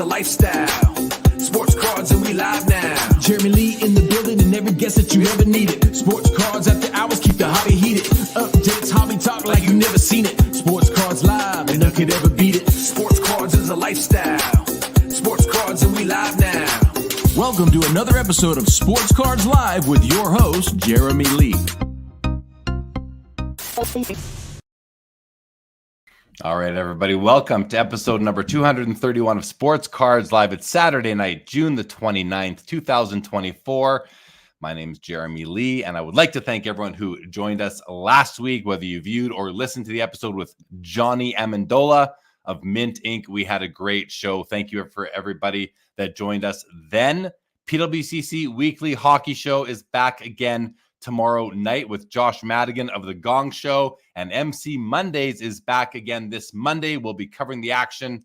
a lifestyle. Sports cards and we live now. Jeremy Lee in the building and every guest that you ever needed. Sports cards after hours keep the hobby heated. Updates, hobby talk like you never seen it. Sports cards live and none could ever beat it. Sports cards is a lifestyle. Sports cards and we live now. Welcome to another episode of Sports Cards Live with your host, Jeremy Lee. All right, everybody. Welcome to episode number 231 of Sports Cards Live. It's Saturday night, June the 29th, 2024. My name is Jeremy Lee, and I would like to thank everyone who joined us last week, whether you viewed or listened to the episode with Johnny Amendola of Mint Inc. We had a great show. Thank you for everybody that joined us then. PWCC Weekly Hockey Show is back again tomorrow night with Josh Madigan of The Gong Show, and MC Mondays is back again this Monday. We'll be covering the auction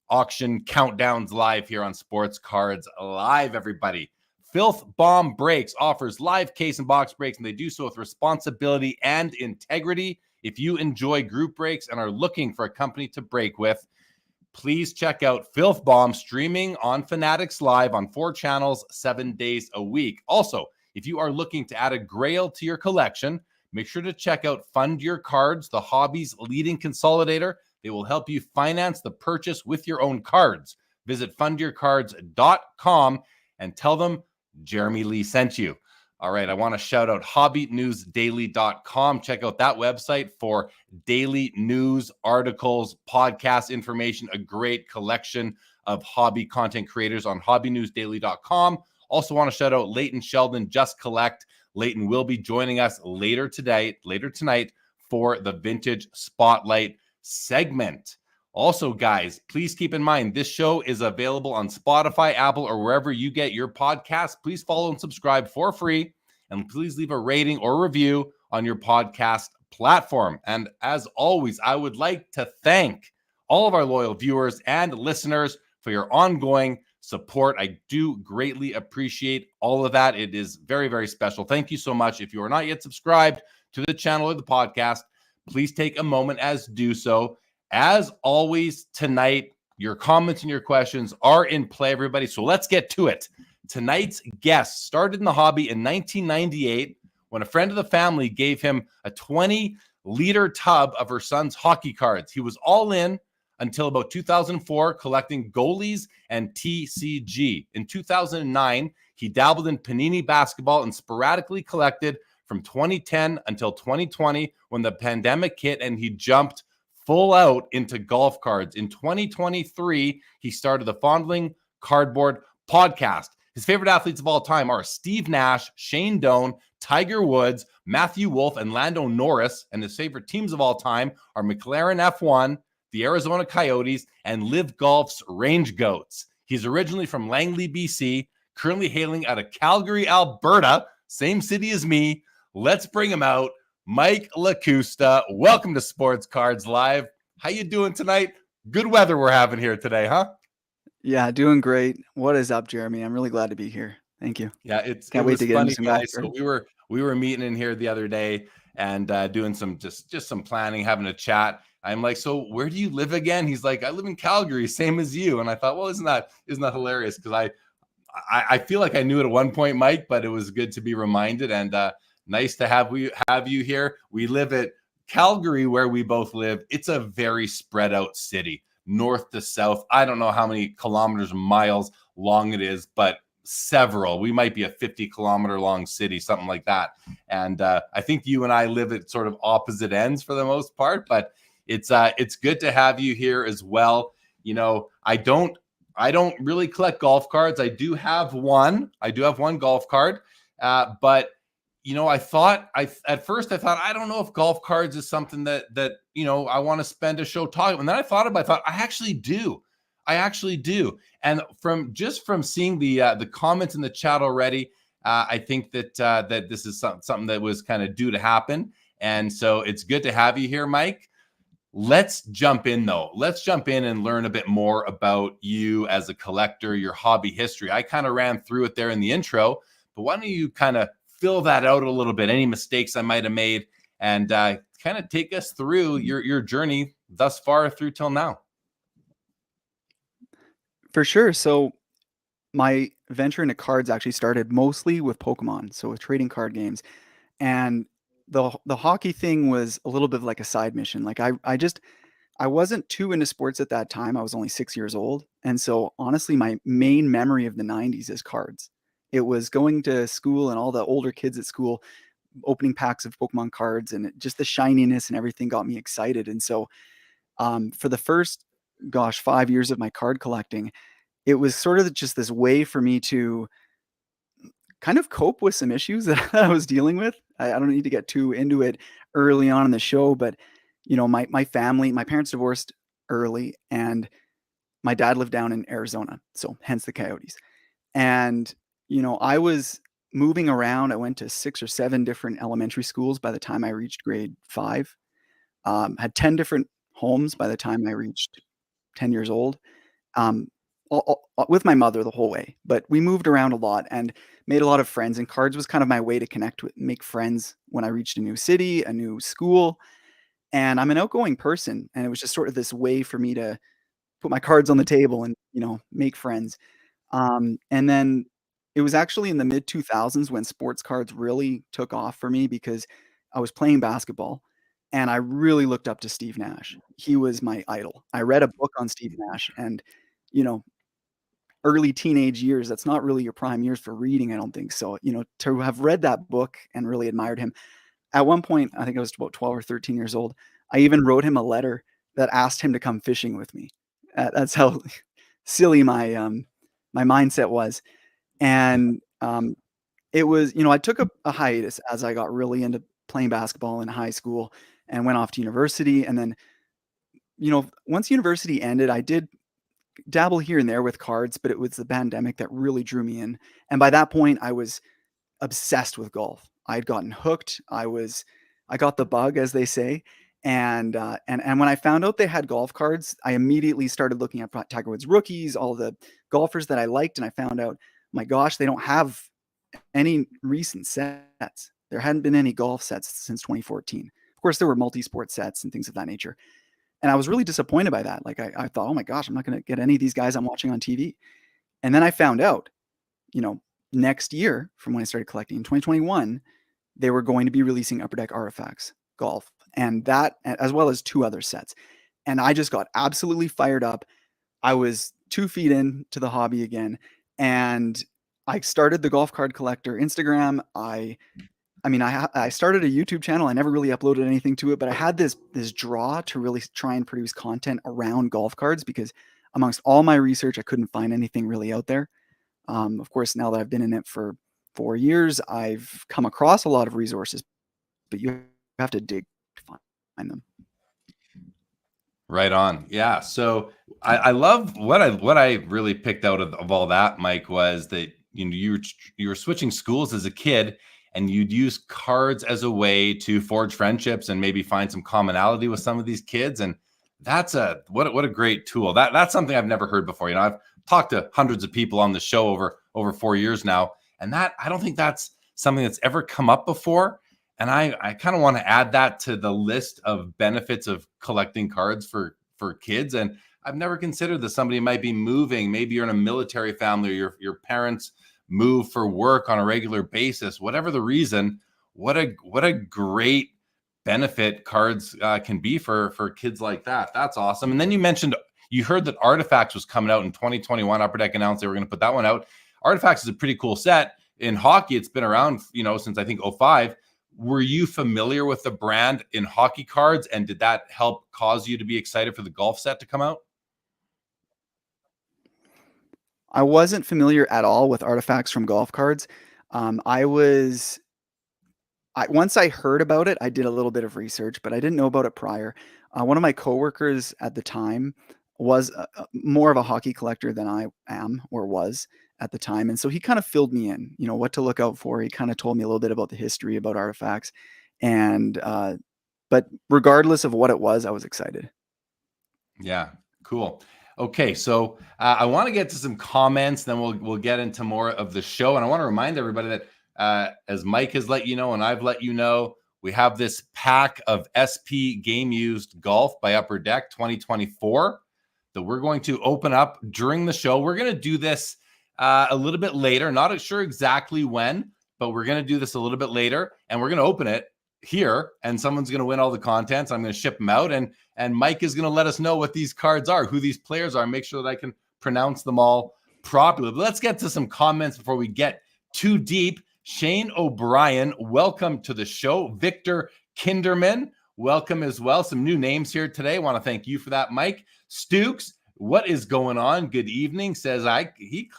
countdowns live here on Sports Cards Live, everybody. Filth Bomb Breaks offers live case and box breaks, and they do so with responsibility and integrity. If you enjoy group breaks and are looking for a company to break with, please check out Filth Bomb streaming on Fanatics Live on 4 channels, 7 days a week. Also, if you are looking to add a grail to your collection, make sure to check out Fund Your Cards, the hobby's leading consolidator. They will help you finance the purchase with your own cards. Visit fundyourcards.com and tell them Jeremy Lee sent you. All right, I want to shout out hobbynewsdaily.com. Check out that website for daily news, articles, podcast information, a great collection of hobby content creators on hobbynewsdaily.com. Also want to shout out Leighton, Sheldon, Just Collect. Leighton will be joining us later tonight for the Vintage Spotlight segment. Also, guys, please keep in mind, this show is available on Spotify, Apple, or wherever you get your podcasts. Please follow and subscribe for free, and please leave a rating or review on your podcast platform. And as always, I would like to thank all of our loyal viewers and listeners for your ongoing support. I do greatly appreciate all of that. It is very, very special. Thank you so much. If you are not yet subscribed to the channel or the podcast, please take a moment as do so. As always, tonight, your comments and your questions are in play, everybody. So let's get to it. Tonight's guest started in the hobby in 1998 when a friend of the family gave him a 20-liter tub of her son's hockey cards. He was all in until about 2004, collecting goalies and TCG. In 2009, he dabbled in Panini basketball and sporadically collected from 2010 until 2020 when the pandemic hit and he jumped full out into golf cards. In 2023, he started the Fondling Cardboard podcast. His favorite athletes of all time are Steve Nash, Shane Doan, Tiger Woods, Matthew Wolff, and Lando Norris. And his favorite teams of all time are McLaren F1, the Arizona Coyotes, and LIV Golf's Range Goats. He's originally from Langley, BC, currently hailing out of Calgary, Alberta, same city as me. Let's bring him out. Mike Lakusta, welcome to Sports Cards Live. How you doing tonight? Good weather we're having here today, huh? Yeah, doing great. What is up, Jeremy? I'm really glad to be here. Thank you. Yeah, Can't wait to get into some guys. So we were meeting in here the other day and doing some just some planning, having a chat. I'm like, so where do you live again? He's like, I live in Calgary, same as you. And I thought, well, isn't that hilarious? Because I feel like I knew it at one point, Mike, but it was good to be reminded and nice to have you here. We live at Calgary, where we both live. It's a very spread out city, north to south. I don't know how many kilometers, miles long it is, but several. We might be a 50-kilometer long city, something like that. And I think you and I live at sort of opposite ends for the most part, but it's good to have you here as well. You know, I don't really collect golf cards. I do have one golf card, but you know, at first I thought, I don't know if golf cards is something that you know, I want to spend a show talking. And then I thought I actually do. And from seeing the comments in the chat already, I think that this is something that was kind of due to happen. And so it's good to have you here, Mike. Let's jump in, though. Let's jump in and learn a bit more about you as a collector, your hobby history. I kind of ran through it there in the intro, but why don't you kind of fill that out a little bit, any mistakes I might have made, and kind of take us through your journey thus far through till now. For sure. So my venture into cards actually started mostly with Pokemon, so with trading card games. And the hockey thing was a little bit of like a side mission. Like I wasn't too into sports at that time. I was only 6 years old. And so honestly, my main memory of the 90s is cards. It was going to school and all the older kids at school opening packs of Pokemon cards, and just the shininess and everything got me excited. And so for the first, gosh, 5 years of my card collecting, it was sort of just this way for me to kind of cope with some issues that I was dealing with. I don't need to get too into it early on in the show, but my family, my parents divorced early, and my dad lived down in Arizona, so hence the Coyotes. And I was moving around. I went to 6 or 7 different elementary schools by the time I reached grade 5. Had 10 different homes by the time I reached 10 years old. Um, with my mother the whole way, but we moved around a lot and made a lot of friends. And cards was kind of my way to connect with, make friends when I reached a new city, a new school. And I'm an outgoing person, and it was just sort of this way for me to put my cards on the table and make friends. And then it was actually in the mid 2000s when sports cards really took off for me, because I was playing basketball and I really looked up to Steve Nash. He was my idol. I read a book on Steve Nash, and you know, early teenage years, that's not really your prime years for reading, I don't think. So, to have read that book and really admired him, at one point, I think I was about 12 or 13 years old, I even wrote him a letter that asked him to come fishing with me. That's how silly my mindset was. And it was, I took a hiatus as I got really into playing basketball in high school and went off to university. And then, once university ended, I did dabble here and there with cards, but it was the pandemic that really drew me in. And by that point, I was obsessed with golf. I had gotten hooked. I got the bug, as they say. And when I found out they had golf cards, I immediately started looking at Tiger Woods rookies, all the golfers that I liked, and I found out, my gosh, they don't have any recent sets. There hadn't been any golf sets since 2014. Of course, there were multi-sport sets and things of that nature. And I was really disappointed by that. Like I thought, oh my gosh, I'm not going to get any of these guys I'm watching on TV. And then I found out, you know, next year from when I started collecting in 2021, they were going to be releasing Upper Deck Artifacts Golf, and that, as well as 2 other sets. And I just got absolutely fired up. I was 2 feet into the hobby again, and I started the Golf Card Collector Instagram. I started a YouTube channel. I never really uploaded anything to it, but I had this draw to really try and produce content around golf cards, because amongst all my research, I couldn't find anything really out there. Of course, now that I've been in it for 4 years, I've come across a lot of resources, but you have to dig to find them. Right on. Yeah. So I love what I really picked out of all that, Mike, was that you were switching schools as a kid, and you'd use cards as a way to forge friendships and maybe find some commonality with some of these kids. And that's what a great tool. That's something I've never heard before. I've talked to hundreds of people on the show over 4 years now, and that I don't think that's something that's ever come up before. And I kind of want to add that to the list of benefits of collecting cards for kids. And I've never considered that somebody might be moving. Maybe you're in a military family, or your parents move for work on a regular basis. Whatever the reason, what a great benefit cards can be for kids like that. That's awesome. And then you heard that Artifacts was coming out in 2021. Upper Deck announced they were going to put that one out. Artifacts is a pretty cool set. In hockey, it's been around, since I think 2005. Were you familiar with the brand in hockey cards, and did that help cause you to be excited for the golf set to come out? I wasn't familiar at all with artifacts from golf cards. Once I heard about it, I did a little bit of research, but I didn't know about it prior. One of my coworkers at the time was more of a hockey collector than I am, or was at the time. And so he kind of filled me in, what to look out for. He kind of told me a little bit about the history about artifacts. And, but regardless of what it was, I was excited. Yeah, cool. Okay, so I want to get to some comments, then we'll get into more of the show. And I want to remind everybody that as Mike has let you know, and I've let you know, we have this pack of SP Game Used Golf by Upper Deck 2024. that we're going to open up during the show. We're going to do this a little bit later. Not sure exactly when, but we're going to do this a little bit later, and we're going to open it here, and someone's going to win all the contents. I'm going to ship them out, and Mike is going to let us know what these cards are, who these players are, make sure that I can pronounce them all properly. But let's get to some comments before we get too deep. Shane O'Brien, welcome to the show. Victor Kinderman, welcome as well. Some new names here today. I want to thank you for that, Mike. Stukes, what is going on? Good evening. Says he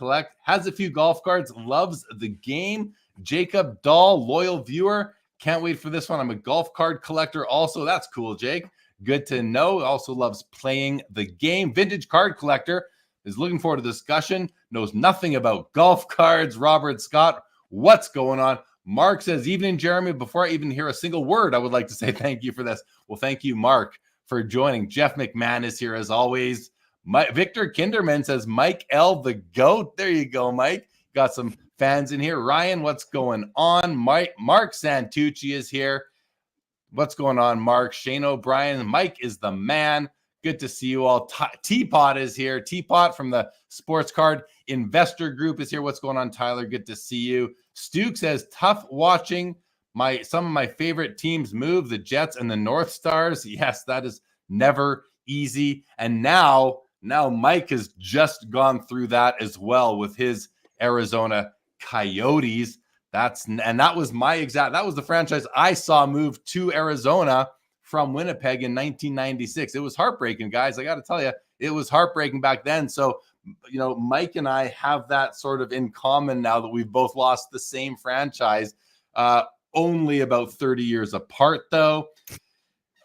has a few golf cards, loves the game. Jacob Dahl, loyal viewer. Can't wait for this one. I'm a golf card collector also. That's cool, Jake. Good to know. Also loves playing the game. Vintage card collector is looking forward to discussion. Knows nothing about golf cards. Robert Scott, what's going on? Mark says, evening, Jeremy. Before I even hear a single word, I would like to say thank you for this. Well, thank you, Mark, for joining. Jeff McMahon is here as always. Victor Kinderman says, Mike L. the GOAT. There you go, Mike. Got some fans in here. Ryan, what's going on? Mark Santucci is here. What's going on, Mark? Shane O'Brien. Mike is the man. Good to see you all. Teapot is here. Teapot from the Sports Card Investor Group is here. What's going on, Tyler? Good to see you. Stuke says, tough watching some of my favorite teams move, the Jets and the North Stars. Yes, that is never easy. And now Mike has just gone through that as well with his Arizona Coyotes. That was the franchise I saw move to Arizona from Winnipeg in 1996. It was heartbreaking, guys. I got to tell you, it was heartbreaking back then. So, Mike and I have that sort of in common now that we've both lost the same franchise, only about 30 years apart, though.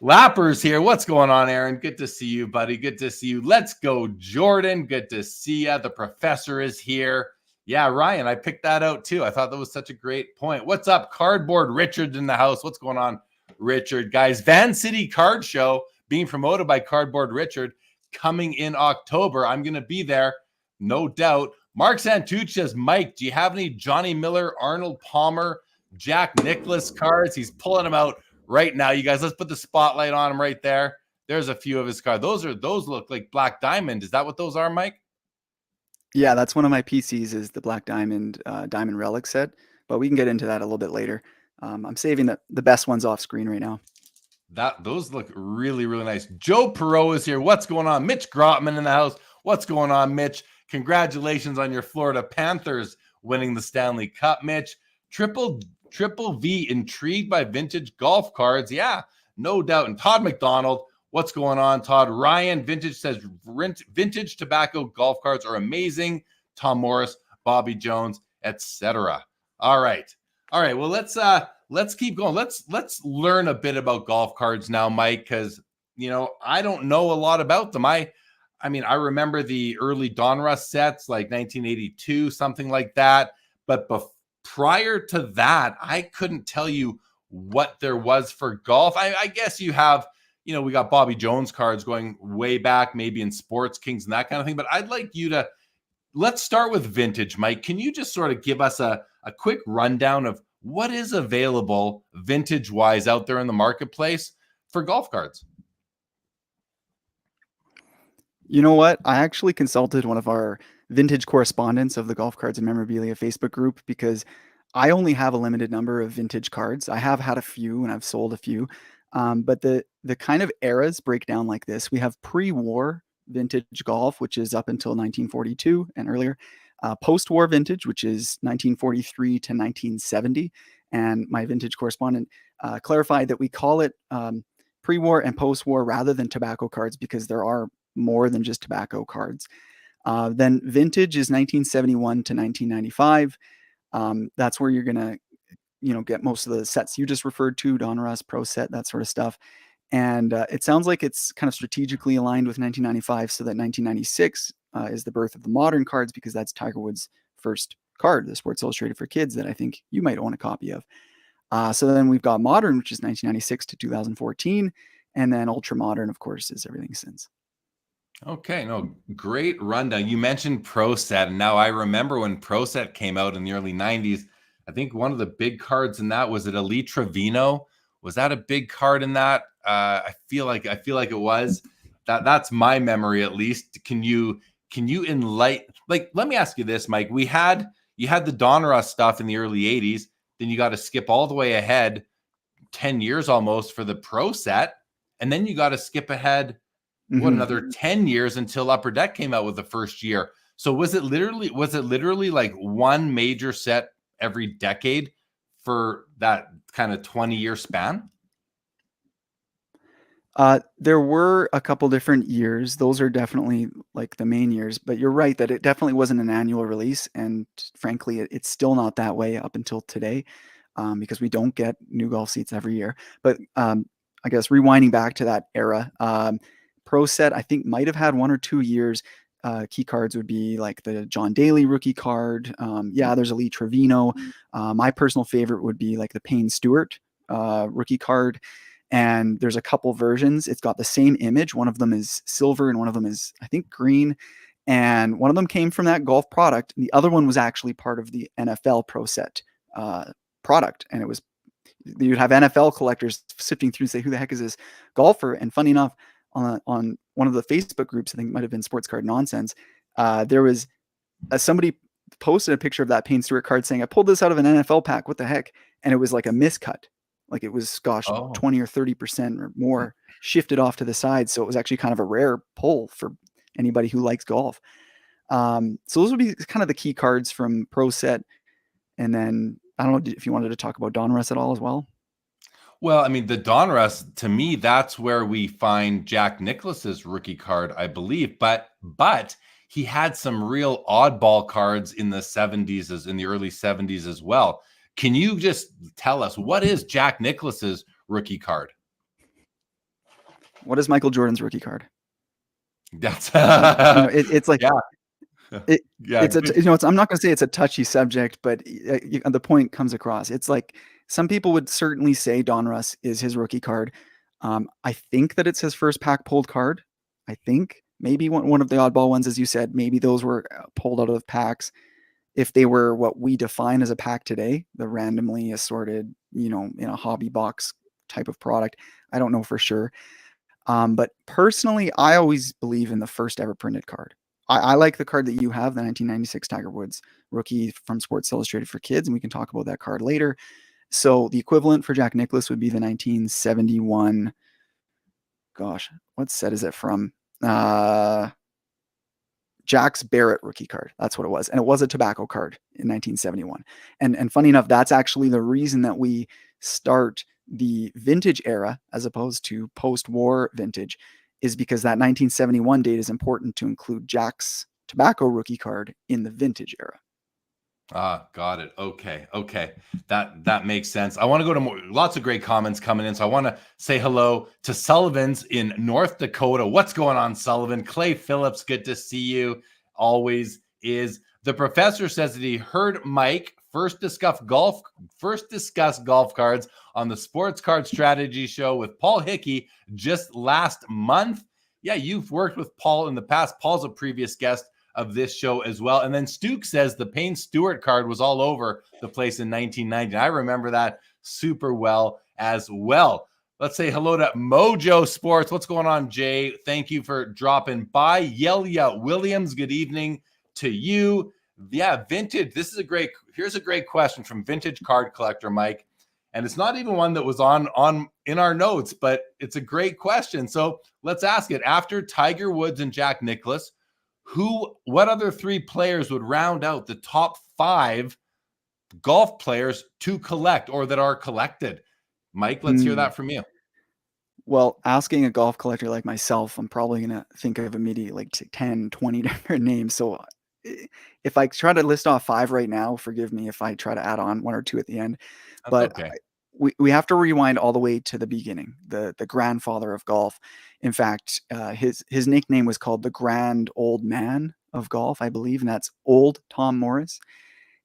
Lapper's here. What's going on, Aaron? Good to see you, buddy. Good to see you. Let's go, Jordan. Good to see you. The professor is here. Yeah, Ryan, I picked that out too. I thought that was such a great point. What's up, Cardboard Richard in the house? What's going on, Richard? Guys, Van City Card Show being promoted by Cardboard Richard coming in October. I'm going to be there, no doubt. Mark Santucci says, Mike, do you have any Johnny Miller, Arnold Palmer, Jack Nicklaus cards? He's pulling them out right now. You guys, let's put the spotlight on him right there. There's a few of his cards. Those look like Black Diamond. Is that what those are, Mike? Yeah, that's one of my PCs is the Black Diamond Diamond Relic set, but we can get into that a little bit later. I'm saving the best ones off screen right now. Those look really, really nice. Joe Perot is here. What's going on? Mitch Grotman in the house. What's going on, Mitch? Congratulations on your Florida Panthers winning the Stanley Cup, Mitch. Triple V, intrigued by vintage golf cards. Yeah, no doubt. And Todd McDonald, what's going on, Todd? Ryan Vintage says vintage tobacco golf cards are amazing. Tom Morris, Bobby Jones, etc. All right. Well, let's keep going. Let's learn a bit about golf cards now, Mike, because I don't know a lot about them. I remember the early Donruss sets, like 1982, something like that. But prior to that, I couldn't tell you what there was for golf. I guess you have. We got Bobby Jones cards going way back, maybe in Sports Kings and that kind of thing. But I'd like you to, let's start with vintage, Mike. Can you just sort of give us a quick rundown of what is available vintage-wise out there in the marketplace for golf cards? You know what? I actually consulted one of our vintage correspondents of the Golf Cards and Memorabilia Facebook group because I only have a limited number of vintage cards. I have had a few and I've sold a few. But the kind of eras break down like this. We have pre-war vintage golf, which is up until 1942 and earlier. Post-war vintage, which is 1943 to 1970. And my vintage correspondent clarified that we call it pre-war and post-war rather than tobacco cards because there are more than just tobacco cards. Then vintage is 1971 to 1995. That's where you're going to get most of the sets you just referred to, Donruss, Pro Set, that sort of stuff. And it sounds like it's kind of strategically aligned with 1995 so that 1996 is the birth of the modern cards because that's Tiger Woods' first card, the Sports Illustrated for Kids, that I think you might own a copy of. So then we've got modern, which is 1996 to 2014. And then ultra modern, of course, is everything since. Okay, no, great rundown. You mentioned Pro Set, and now I remember when Pro Set came out in the early 90s. I think one of the big cards in that was it Elite Trevino. Was that a big card in that? I feel like it was. That's my memory, at least. Can you enlighten? Like, let me ask you this, Mike. You had the Donruss stuff in the early '80s. Then you got to skip all the way ahead 10 years almost for the Pro Set, and then you got to skip ahead another 10 years until Upper Deck came out with the first year. So was it literally like one major set every decade for that kind of 20-year span? There were a couple different years. Those are definitely like the main years, but you're right that it definitely wasn't an annual release. And frankly, it's still not that way up until today, because we don't get new golf seats every year. But I guess rewinding back to that era, Pro Set, I think, might have had 1 or 2 years. Key cards would be like the John Daly rookie card. There's a Lee Trevino. My personal favorite would be like the Payne Stewart rookie card. And there's a couple versions. It's got the same image. One of them is silver and one of them is, I think, green. And one of them came from that golf product. The other one was actually part of the NFL Pro Set product. And you'd have NFL collectors sifting through and say, who the heck is this golfer? And funny enough, on one of the Facebook groups, I think it might have been Sports Card Nonsense, there was somebody posted a picture of that Payne Stewart card saying, I pulled this out of an NFL pack. What the heck? And it was like a miscut. Like it was, 20 or 30% or more shifted off to the side. So it was actually kind of a rare pull for anybody who likes golf. So those would be kind of the key cards from Pro Set. And then I don't know if you wanted to talk about Donruss at all as well. Well, I mean, the Donruss, to me, that's where we find Jack Nicklaus's rookie card, I believe. But he had some real oddball cards in the early 70s as well. Can you just tell us, what is Jack Nicklaus's rookie card? What is Michael Jordan's rookie card? That's it's like, yeah. I'm not going to say it's a touchy subject, but the point comes across. It's like some people would certainly say Donruss is his rookie card. I think that it's his first pack pulled card. I think maybe one of the oddball ones, as you said, maybe those were pulled out of packs. If they were what we define as a pack today, the randomly assorted, in a hobby box type of product, I don't know for sure. But personally, I always believe in the first ever printed card. I like the card that you have, the 1996 Tiger Woods rookie from Sports Illustrated for Kids, and we can talk about that card later. So the equivalent for Jack Nicklaus would be the 1971. Gosh, what set is it from? Jack's Barrett rookie card. That's what it was. And it was a tobacco card in 1971. And funny enough, that's actually the reason that we start the vintage era as opposed to post-war vintage, is because that 1971 date is important to include Jack's tobacco rookie card in the vintage era. Got it. Okay. That makes sense. I want to go to lots of great comments coming in. So I want to say hello to Sullivan's in North Dakota. What's going on, Sullivan? Clay Phillips, good to see you. Always is. The professor says that he heard Mike first discuss golf cards on the Sports Card Strategy Show with Paul Hickey just last month. Yeah, you've worked with Paul in the past. Paul's a previous guest of this show as well. And then Stuke says the Payne Stewart card was all over the place in 1990. I remember that super well as well. Let's say hello to Mojo Sports. What's going on, Jay? Thank you for dropping by. Yelia Williams, good evening to you. Yeah, vintage. Here's a great question from Vintage Card Collector Mike. And it's not even one that was on in our notes, but it's a great question. So let's ask it. After Tiger Woods and Jack Nicklaus, what other 3 players would round out the top 5 golf players to collect or that are collected? Mike, let's hear that from you. Well, asking a golf collector like myself, I'm probably going to think of immediately like 10, 20 different names. So if I try to list off 5 right now, forgive me if I try to add on 1 or 2 at the end. That's but okay. We have to rewind all the way to the beginning, the grandfather of golf. In fact, his nickname was called the Grand Old Man of Golf, I believe, and that's Old Tom Morris.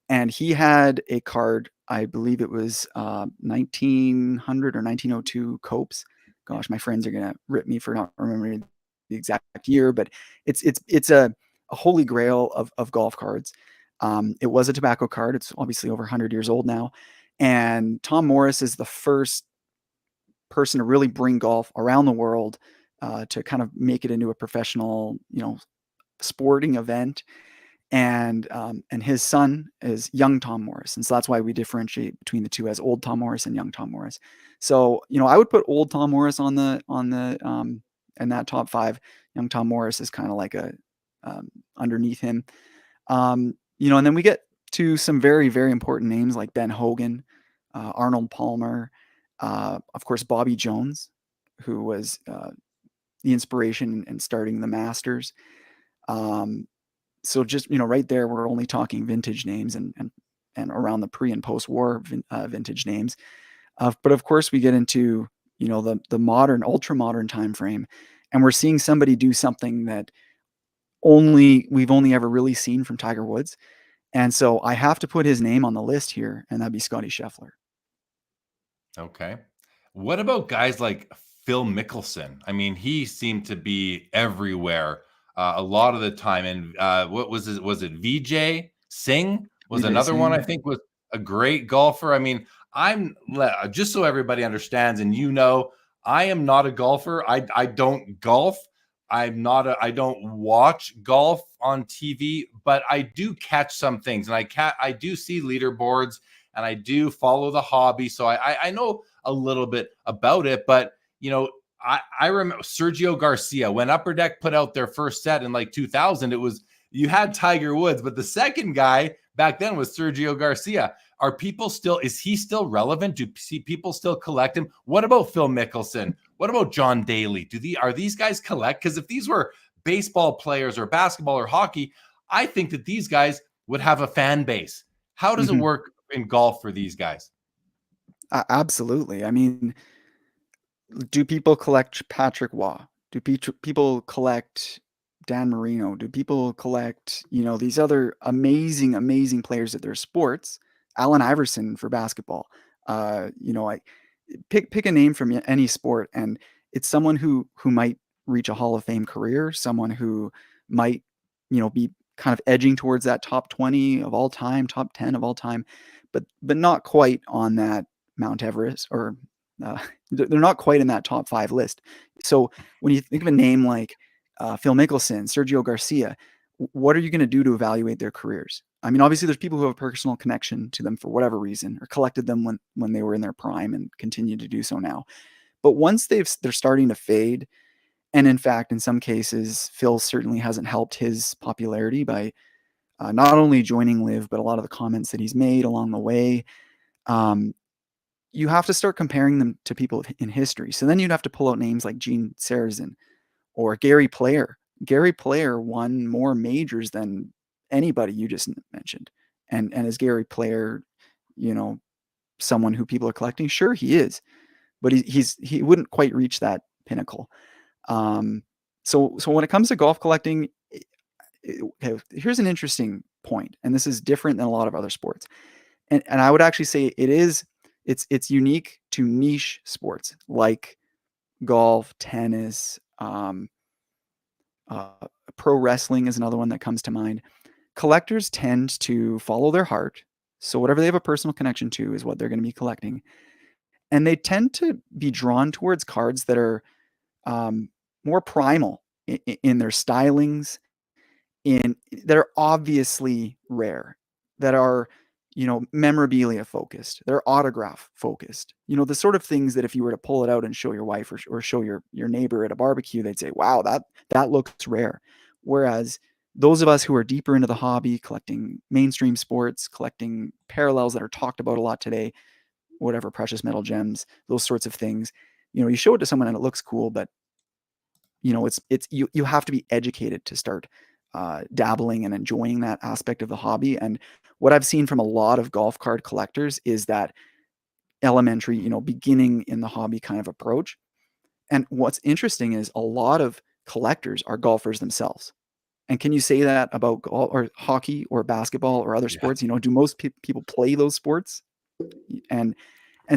And he had a card, I believe it was 1900 or 1902 Copes. Gosh, my friends are gonna rip me for not remembering the exact year, but it's a holy grail of golf cards. It was a tobacco card. It's obviously over 100 years old now. And Tom Morris is the first person to really bring golf around the world to kind of make it into a professional, sporting event. And his son is young Tom Morris, and so that's why we differentiate between the two as old Tom Morris and young Tom Morris. So I would put old Tom Morris on the in that top 5. Young Tom Morris is kind of like a underneath him. And then we get to some very, very important names like Ben Hogan, Arnold Palmer, of course Bobby Jones, who was the inspiration in starting the Masters. So just, right there, we're only talking vintage names and around the pre and post-war vintage names. But of course, we get into, the modern, ultra modern time frame, and we're seeing somebody do something that we've only ever really seen from Tiger Woods. And so I have to put his name on the list here, and that'd be Scotty Scheffler. Okay. What about guys like Phil Mickelson? I mean, he seemed to be everywhere a lot of the time. And what was it? Was it Vijay Singh? Was another one, I think, was a great golfer. I mean, I'm just so everybody understands, and I am not a golfer. I don't golf. I don't watch golf on TV, but I do catch some things, and I do see leaderboards, and I do follow the hobby. So I know a little bit about it, but I remember Sergio Garcia when Upper Deck put out their first set in like 2000. You had Tiger Woods, but the second guy back then was Sergio Garcia. Is he still relevant? Do people still collect him? What about Phil Mickelson? What about John Daly? Are these guys collect? Because if these were baseball players or basketball or hockey, I think that these guys would have a fan base. How does it work in golf for these guys? Absolutely. I mean, do people collect Patrick Waugh? Do people collect Dan Marino? Do people collect, these other amazing, amazing players at their sports? Allen Iverson for basketball. I pick a name from any sport, and it's someone who might reach a Hall of Fame career, someone who might, be kind of edging towards that top 20 of all time, top 10 of all time, but not quite on that Mount Everest, or they're not quite in that top 5 list. So when you think of a name like Phil Mickelson, Sergio Garcia, what are you going to do to evaluate their careers? I mean, obviously there's people who have a personal connection to them for whatever reason, or collected them when they were in their prime and continue to do so now. But once they're starting to fade, and in fact, in some cases, Phil certainly hasn't helped his popularity by not only joining LIV, but a lot of the comments that he's made along the way. You have to start comparing them to people in history. So then you'd have to pull out names like Gene Sarazen or Gary Player. Gary Player won more majors than anybody you just mentioned. And is Gary Player, someone who people are collecting? Sure, he is, but he wouldn't quite reach that pinnacle. So when it comes to golf collecting, here's an interesting point, and this is different than a lot of other sports. And I would actually say it's unique to niche sports like golf, tennis, pro wrestling is another one that comes to mind. Collectors tend to follow their heart. So whatever they have a personal connection to is what they're going to be collecting. And they tend to be drawn towards cards that are more primal in their stylings, that are obviously rare, that are, memorabilia focused, they're autograph focused, the sort of things that if you were to pull it out and show your wife or show your neighbor at a barbecue, they'd say, wow, that looks rare. Whereas those of us who are deeper into the hobby, collecting mainstream sports, collecting parallels that are talked about a lot today, whatever, precious metal gems, those sorts of things, you show it to someone and it looks cool, but you have to be educated to start dabbling and enjoying that aspect of the hobby. And what I've seen from a lot of golf card collectors is that elementary, beginning in the hobby kind of approach. And what's interesting is a lot of collectors are golfers themselves. And can you say that about golf or hockey or basketball or other sports? Do most people play those sports? And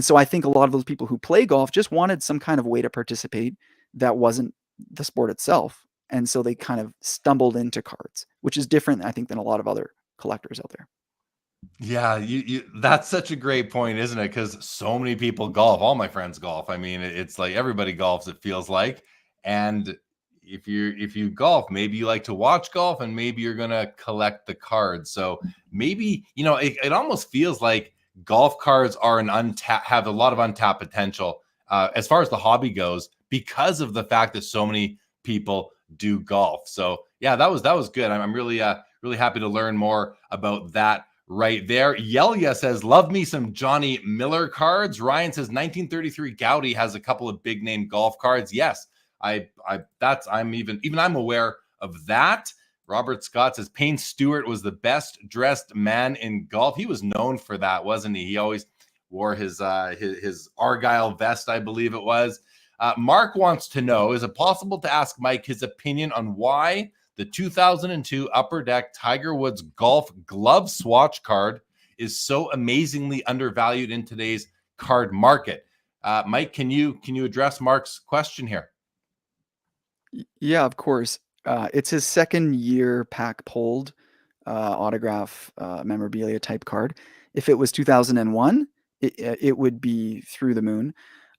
so I think a lot of those people who play golf just wanted some kind of way to participate that wasn't the sport itself. And so they kind of stumbled into cards, which is different, I think, than a lot of other collectors out there. Yeah, that's such a great point, isn't it? Because so many people golf. All my friends golf. I mean, it's like everybody golfs, it feels like. And if you golf, maybe you like to watch golf, and maybe you're gonna collect the cards. So maybe, it almost feels like golf cards are have a lot of untapped potential as far as the hobby goes, because of the fact that so many people do golf. So yeah, that was good. I'm really really happy to learn more about that right there. Yelia says, love me some Johnny Miller cards. Ryan says 1933 Gowdy has a couple of big name golf cards. Yes, I'm aware of that. Robert Scott says Payne Stewart was the best dressed man in golf. He was known for that, wasn't he? He always wore his Argyle vest, I believe it was. Mark wants to know, is it possible to ask Mike his opinion on why the 2002 Upper Deck Tiger Woods golf glove swatch card is so amazingly undervalued in today's card market? Mike, can you address Mark's question here? Yeah, of course. It's his second year pack pulled autograph memorabilia type card. If it was 2001, it would be through the moon.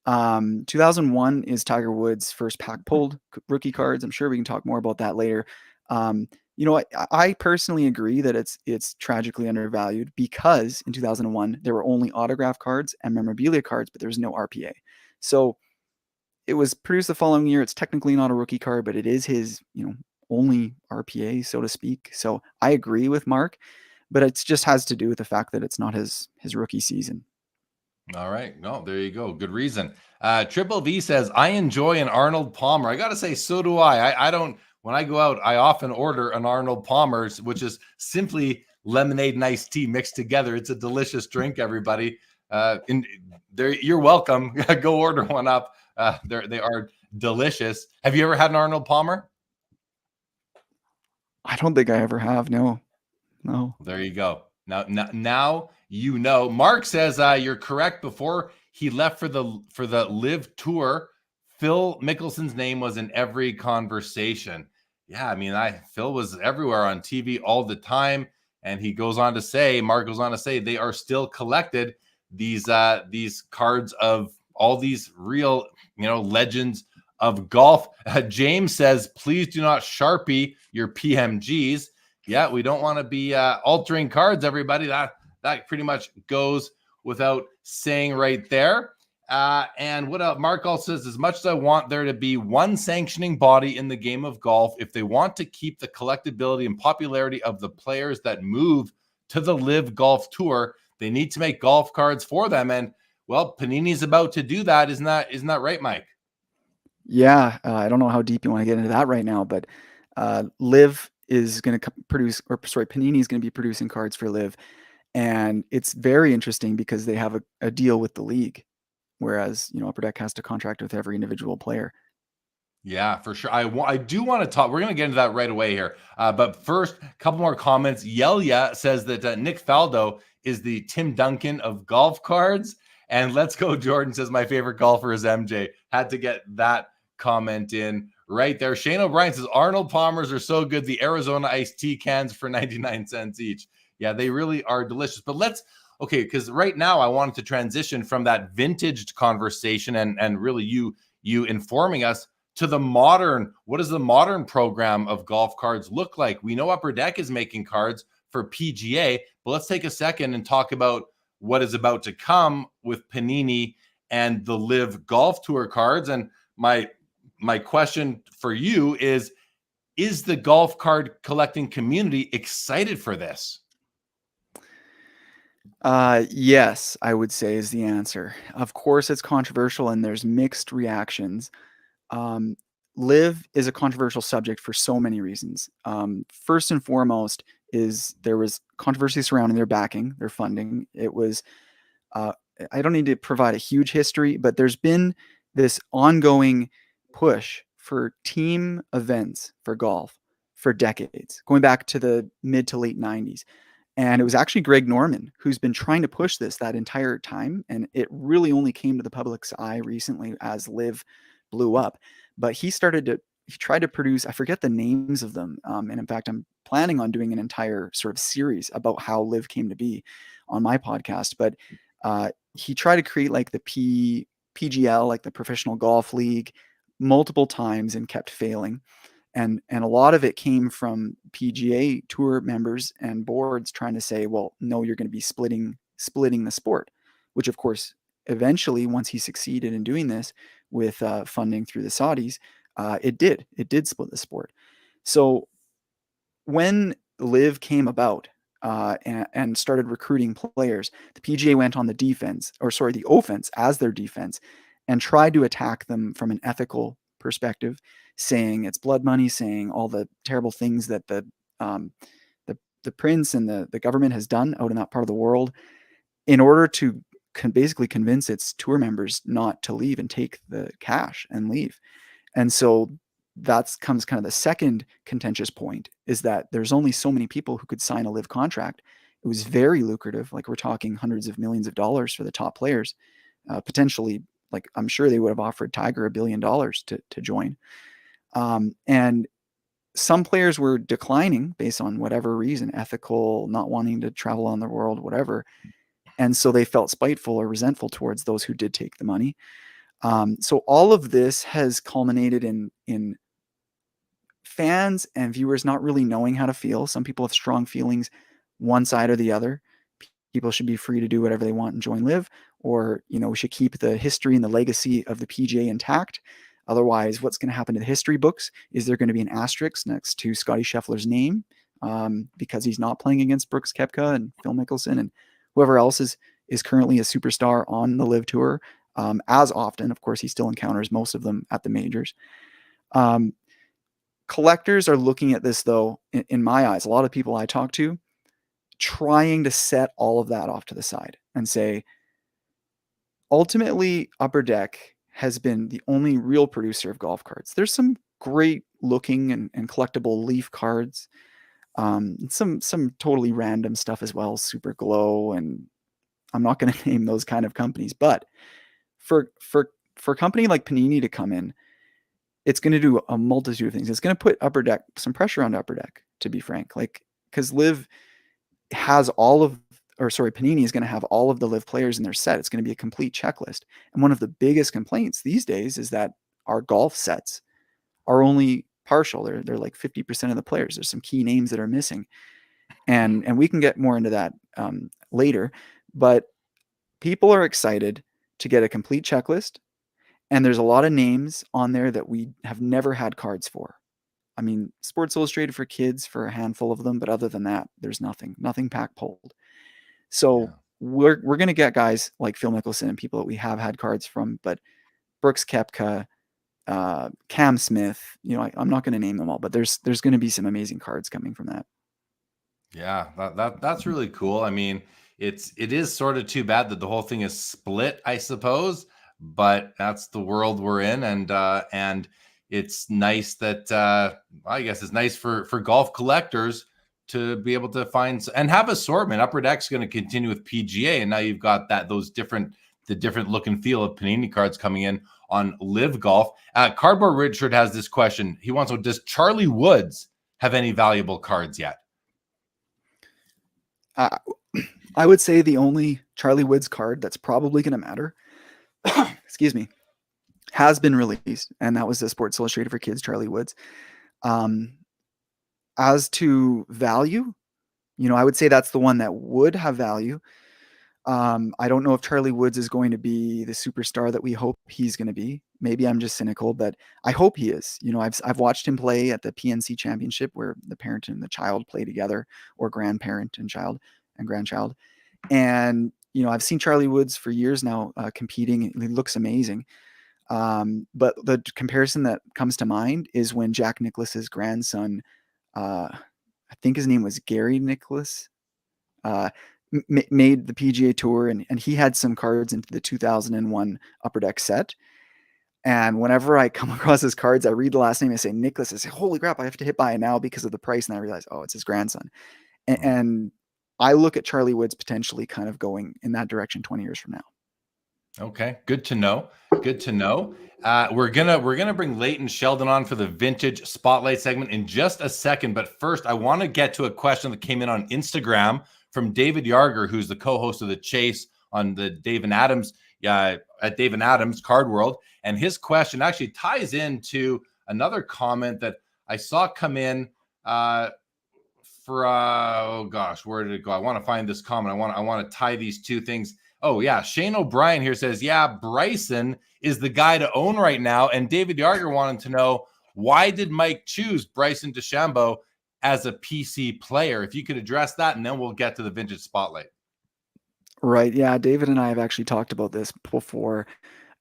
2001 is Tiger Woods' first pack pulled rookie cards. I'm sure we can talk more about that later. I personally agree that it's tragically undervalued, because in 2001 there were only autograph cards and memorabilia cards, but there was no RPA. So it was produced the following year. It's technically not a rookie card, but it is his, only RPA, so to speak. So I agree with Mark, but it just has to do with the fact that it's not his rookie season. All right. No, there you go. Good reason. Triple V says, I enjoy an Arnold Palmer. I got to say, so do I. I don't, when I go out, I often order an Arnold Palmer's, which is simply lemonade and iced tea mixed together. It's a delicious drink, everybody. You're welcome. Go order one up. They are delicious. Have you ever had an Arnold Palmer? I don't think I ever have. No. There you go. Now you know. Mark says you're correct. Before he left for the LIV Tour, Phil Mickelson's name was in every conversation. Yeah, I mean, Phil was everywhere on TV all the time, and Mark goes on to say they are still collected, these cards of all these real, legends of golf. James says, please do not Sharpie your PMGs. Yeah, we don't want to be altering cards, everybody. That pretty much goes without saying right there. And what Mark also says, as much as I want there to be one sanctioning body in the game of golf, if they want to keep the collectability and popularity of the players that move to the LIV Golf Tour, they need to make golf cards for them. And well, Panini's about to do that. Isn't that right, Mike? Yeah, I don't know how deep you want to get into that right now, but LIV is going to Panini is going to be producing cards for LIV, and it's very interesting because they have a deal with the league, whereas Upper Deck has to contract with every individual player. Yeah, for sure. I do want to talk. We're going to get into that right away here. But first, a couple more comments. Yelia says that Nick Faldo is the Tim Duncan of golf cards. And Let's Go Jordan says my favorite golfer is MJ. Had to get that comment in right there. Shane O'Brien says Arnold Palmers are so good. The Arizona iced tea cans for 99 cents each. Yeah, they really are delicious. But because right now I wanted to transition from that vintage conversation and really you informing us to the modern. What does the modern program of golf cards look like? We know Upper Deck is making cards for PGA, but let's take a second and talk about what is about to come with Panini and the LIV Golf Tour cards. And my question for you is the golf card collecting community excited for this? Yes, I would say is the answer. Of course, it's controversial and there's mixed reactions. LIV is a controversial subject for so many reasons. First and foremost is there was controversy surrounding their backing, their funding. It was, I don't need to provide a huge history, but there's been this ongoing push for team events for golf for decades, going back to the mid to late 90s. And it was actually Greg Norman who's been trying to push this that entire time. And it really only came to the public's eye recently as LIV blew up. But he tried to produce, I forget the names of them. And in fact, I'm planning on doing an entire sort of series about how LIV came to be on my podcast. But he tried to create like the PGL, like the Professional Golf League, multiple times and kept failing. And a lot of it came from PGA Tour members and boards trying to say, well, no, you're going to be splitting the sport, which of course, eventually, once he succeeded in doing this with funding through the Saudis, it did split the sport. So when LIV came about and started recruiting players, the PGA went on the offense as their defense and tried to attack them from an ethical perspective, saying it's blood money, saying all the terrible things that the prince and the government has done out in that part of the world in order to basically convince its tour members not to leave and take the cash and leave. And so that comes kind of the second contentious point, is that there's only so many people who could sign a LIV contract. It was very lucrative. Like, we're talking hundreds of millions of dollars for the top players, potentially. Like, I'm sure they would have offered Tiger $1 billion to join. And some players were declining based on whatever reason, ethical, not wanting to travel on the world, whatever. And so they felt spiteful or resentful towards those who did take the money. So all of this has culminated in fans and viewers not really knowing how to feel. Some people have strong feelings one side or the other. People should be free to do whatever they want and join LIV, or, we should keep the history and the legacy of the PGA intact. Otherwise, what's going to happen to the history books is there going to be an asterisk next to Scotty Scheffler's name because he's not playing against Brooks Koepka and Phil Mickelson and whoever else is currently a superstar on the LIV Tour. As often, of course, he still encounters most of them at the majors. Collectors are looking at this, though, in my eyes, a lot of people I talk to, trying to set all of that off to the side and say, ultimately, Upper Deck has been the only real producer of golf cards. There's some great looking and collectible Leaf cards, some totally random stuff as well, Super Glow, and I'm not going to name those kind of companies, but for a company like Panini to come in, it's going to do a multitude of things. It's going to put Upper Deck, some pressure on Upper Deck, to be frank, because LIV has Panini is going to have all of the LIV players in their set. It's going to be a complete checklist. And one of the biggest complaints these days is that our golf sets are only partial. They're like 50% of the players. There's some key names that are missing. And we can get more into that later. But people are excited to get a complete checklist. And there's a lot of names on there that we have never had cards for. I mean, Sports Illustrated for kids for a handful of them, but other than that, there's nothing pack pulled. So we're going to get guys like Phil Mickelson and people that we have had cards from, but Brooks Koepka, Cam Smith, I'm not going to name them all, but there's going to be some amazing cards coming from that. Yeah, that's really cool. I mean, it is sort of too bad that the whole thing is split, I suppose, but that's the world we're in. And it's nice that, I guess it's nice for golf collectors to be able to find and have assortment. Upper Deck's going to continue with PGA, and now you've got the different look and feel of Panini cards coming in on LIV Golf. Cardboard Richard has this question. He wants to know, does Charlie Woods have any valuable cards yet? I would say the only Charlie Woods card that's probably going to matter, excuse me, has been released, and that was the Sports Illustrated for Kids Charlie Woods. As to value, I would say that's the one that would have value. I don't know if Charlie Woods is going to be the superstar that we hope he's going to be. Maybe I'm just cynical, but I hope he is. I've watched him play at the PNC Championship where the parent and the child play together, or grandparent and child and grandchild. And, I've seen Charlie Woods for years now competing. He looks amazing. But the comparison that comes to mind is when Jack Nicklaus's grandson, I think his name was Gary Nicklaus, made the PGA Tour, and he had some cards into the 2001 Upper Deck set. And whenever I come across his cards, I read the last name, I say Nicklaus, I say, holy crap, I have to hit buy it now because of the price. And I realize, oh, it's his grandson. And I look at Charlie Woods potentially kind of going in that direction 20 years from now. Okay, good to know. Good to know. We're gonna bring Leighton Sheldon on for the vintage spotlight segment in just a second. But first, I want to get to a question that came in on Instagram from David Yarger, who's the co-host of The Chase on the Dave and Adams at Dave and Adams Card World. And his question actually ties into another comment that I saw come in oh gosh, where did it go? I want to find this comment. I want to tie these two things. Oh yeah, Shane O'Brien here says, yeah, Bryson is the guy to own right now. And David Yarger wanted to know, why did Mike choose Bryson DeChambeau as a PC player? If you could address that, and then we'll get to the vintage spotlight. Right. Yeah. David and I have actually talked about this before.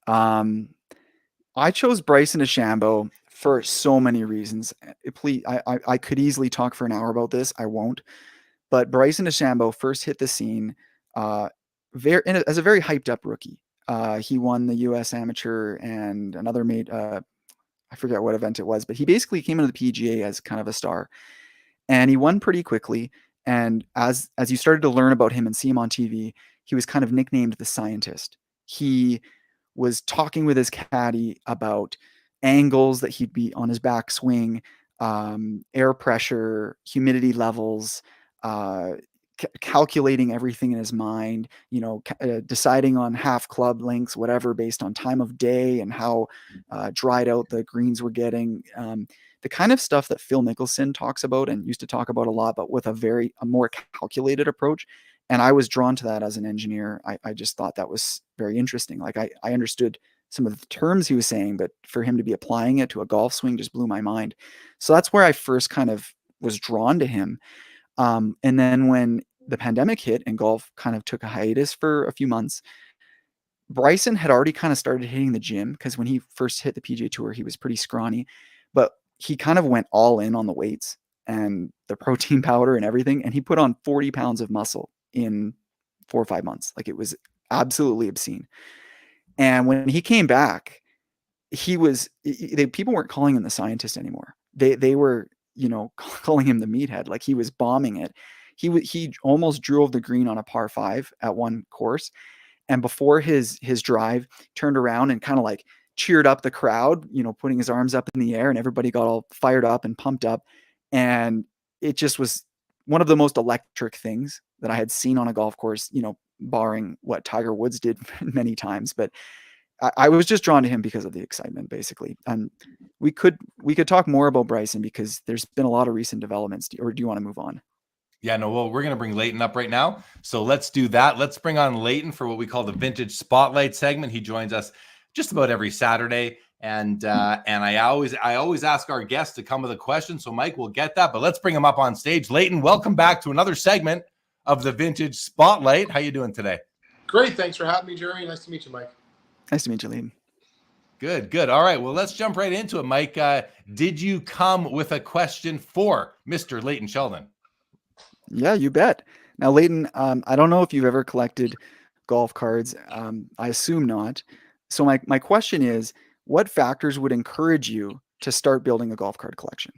I chose Bryson DeChambeau for so many reasons. Please, I could easily talk for an hour about this. I won't. But Bryson DeChambeau first hit the scene as a very hyped up rookie. He won the U.S. Amateur and another I forget what event it was, but he basically came into the PGA as kind of a star, and he won pretty quickly. And as you started to learn about him and see him on TV, he was kind of nicknamed the scientist. He was talking with his caddy about angles that he'd be on his backswing, air pressure, humidity levels, calculating everything in his mind, deciding on half club lengths, whatever, based on time of day and how dried out the greens were getting. The kind of stuff that Phil Mickelson talks about and used to talk about a lot, but with a more calculated approach. And I was drawn to that as an engineer. I just thought that was very interesting. Like I understood some of the terms he was saying, but for him to be applying it to a golf swing just blew my mind. So that's where I first kind of was drawn to him. And then when the pandemic hit and golf kind of took a hiatus for a few months, Bryson had already kind of started hitting the gym, because when he first hit the PGA Tour, he was pretty scrawny, but he kind of went all in on the weights and the protein powder and everything. And he put on 40 pounds of muscle in 4 or 5 months. Like, it was absolutely obscene. And when he came back, people weren't calling him the scientist anymore. They were, calling him the meathead. Like, he was bombing it. He almost drove the green on a par 5 at one course. And before his drive, turned around and kind of like cheered up the crowd, putting his arms up in the air, and everybody got all fired up and pumped up. And it just was one of the most electric things that I had seen on a golf course, barring what Tiger Woods did many times. But I was just drawn to him because of the excitement, basically. And we could talk more about Bryson, because there's been a lot of recent developments. Or do you want to move on? Yeah, no, well, we're going to bring Leighton up right now. So let's do that. Let's bring on Leighton for what we call the Vintage Spotlight segment. He joins us just about every Saturday. And I always ask our guests to come with a question. So Mike will get that, but let's bring him up on stage. Leighton, welcome back to another segment of the Vintage Spotlight. How you doing today? Great. Thanks for having me, Jeremy. Nice to meet you, Mike. Nice to meet you, Leighton. Good. All right. Well, let's jump right into it, Mike. Did you come with a question for Mr. Leighton Sheldon? Yeah, you bet. Now, Leighton, I don't know if you've ever collected golf cards. I assume not. So my question is, what factors would encourage you to start building a golf card collection?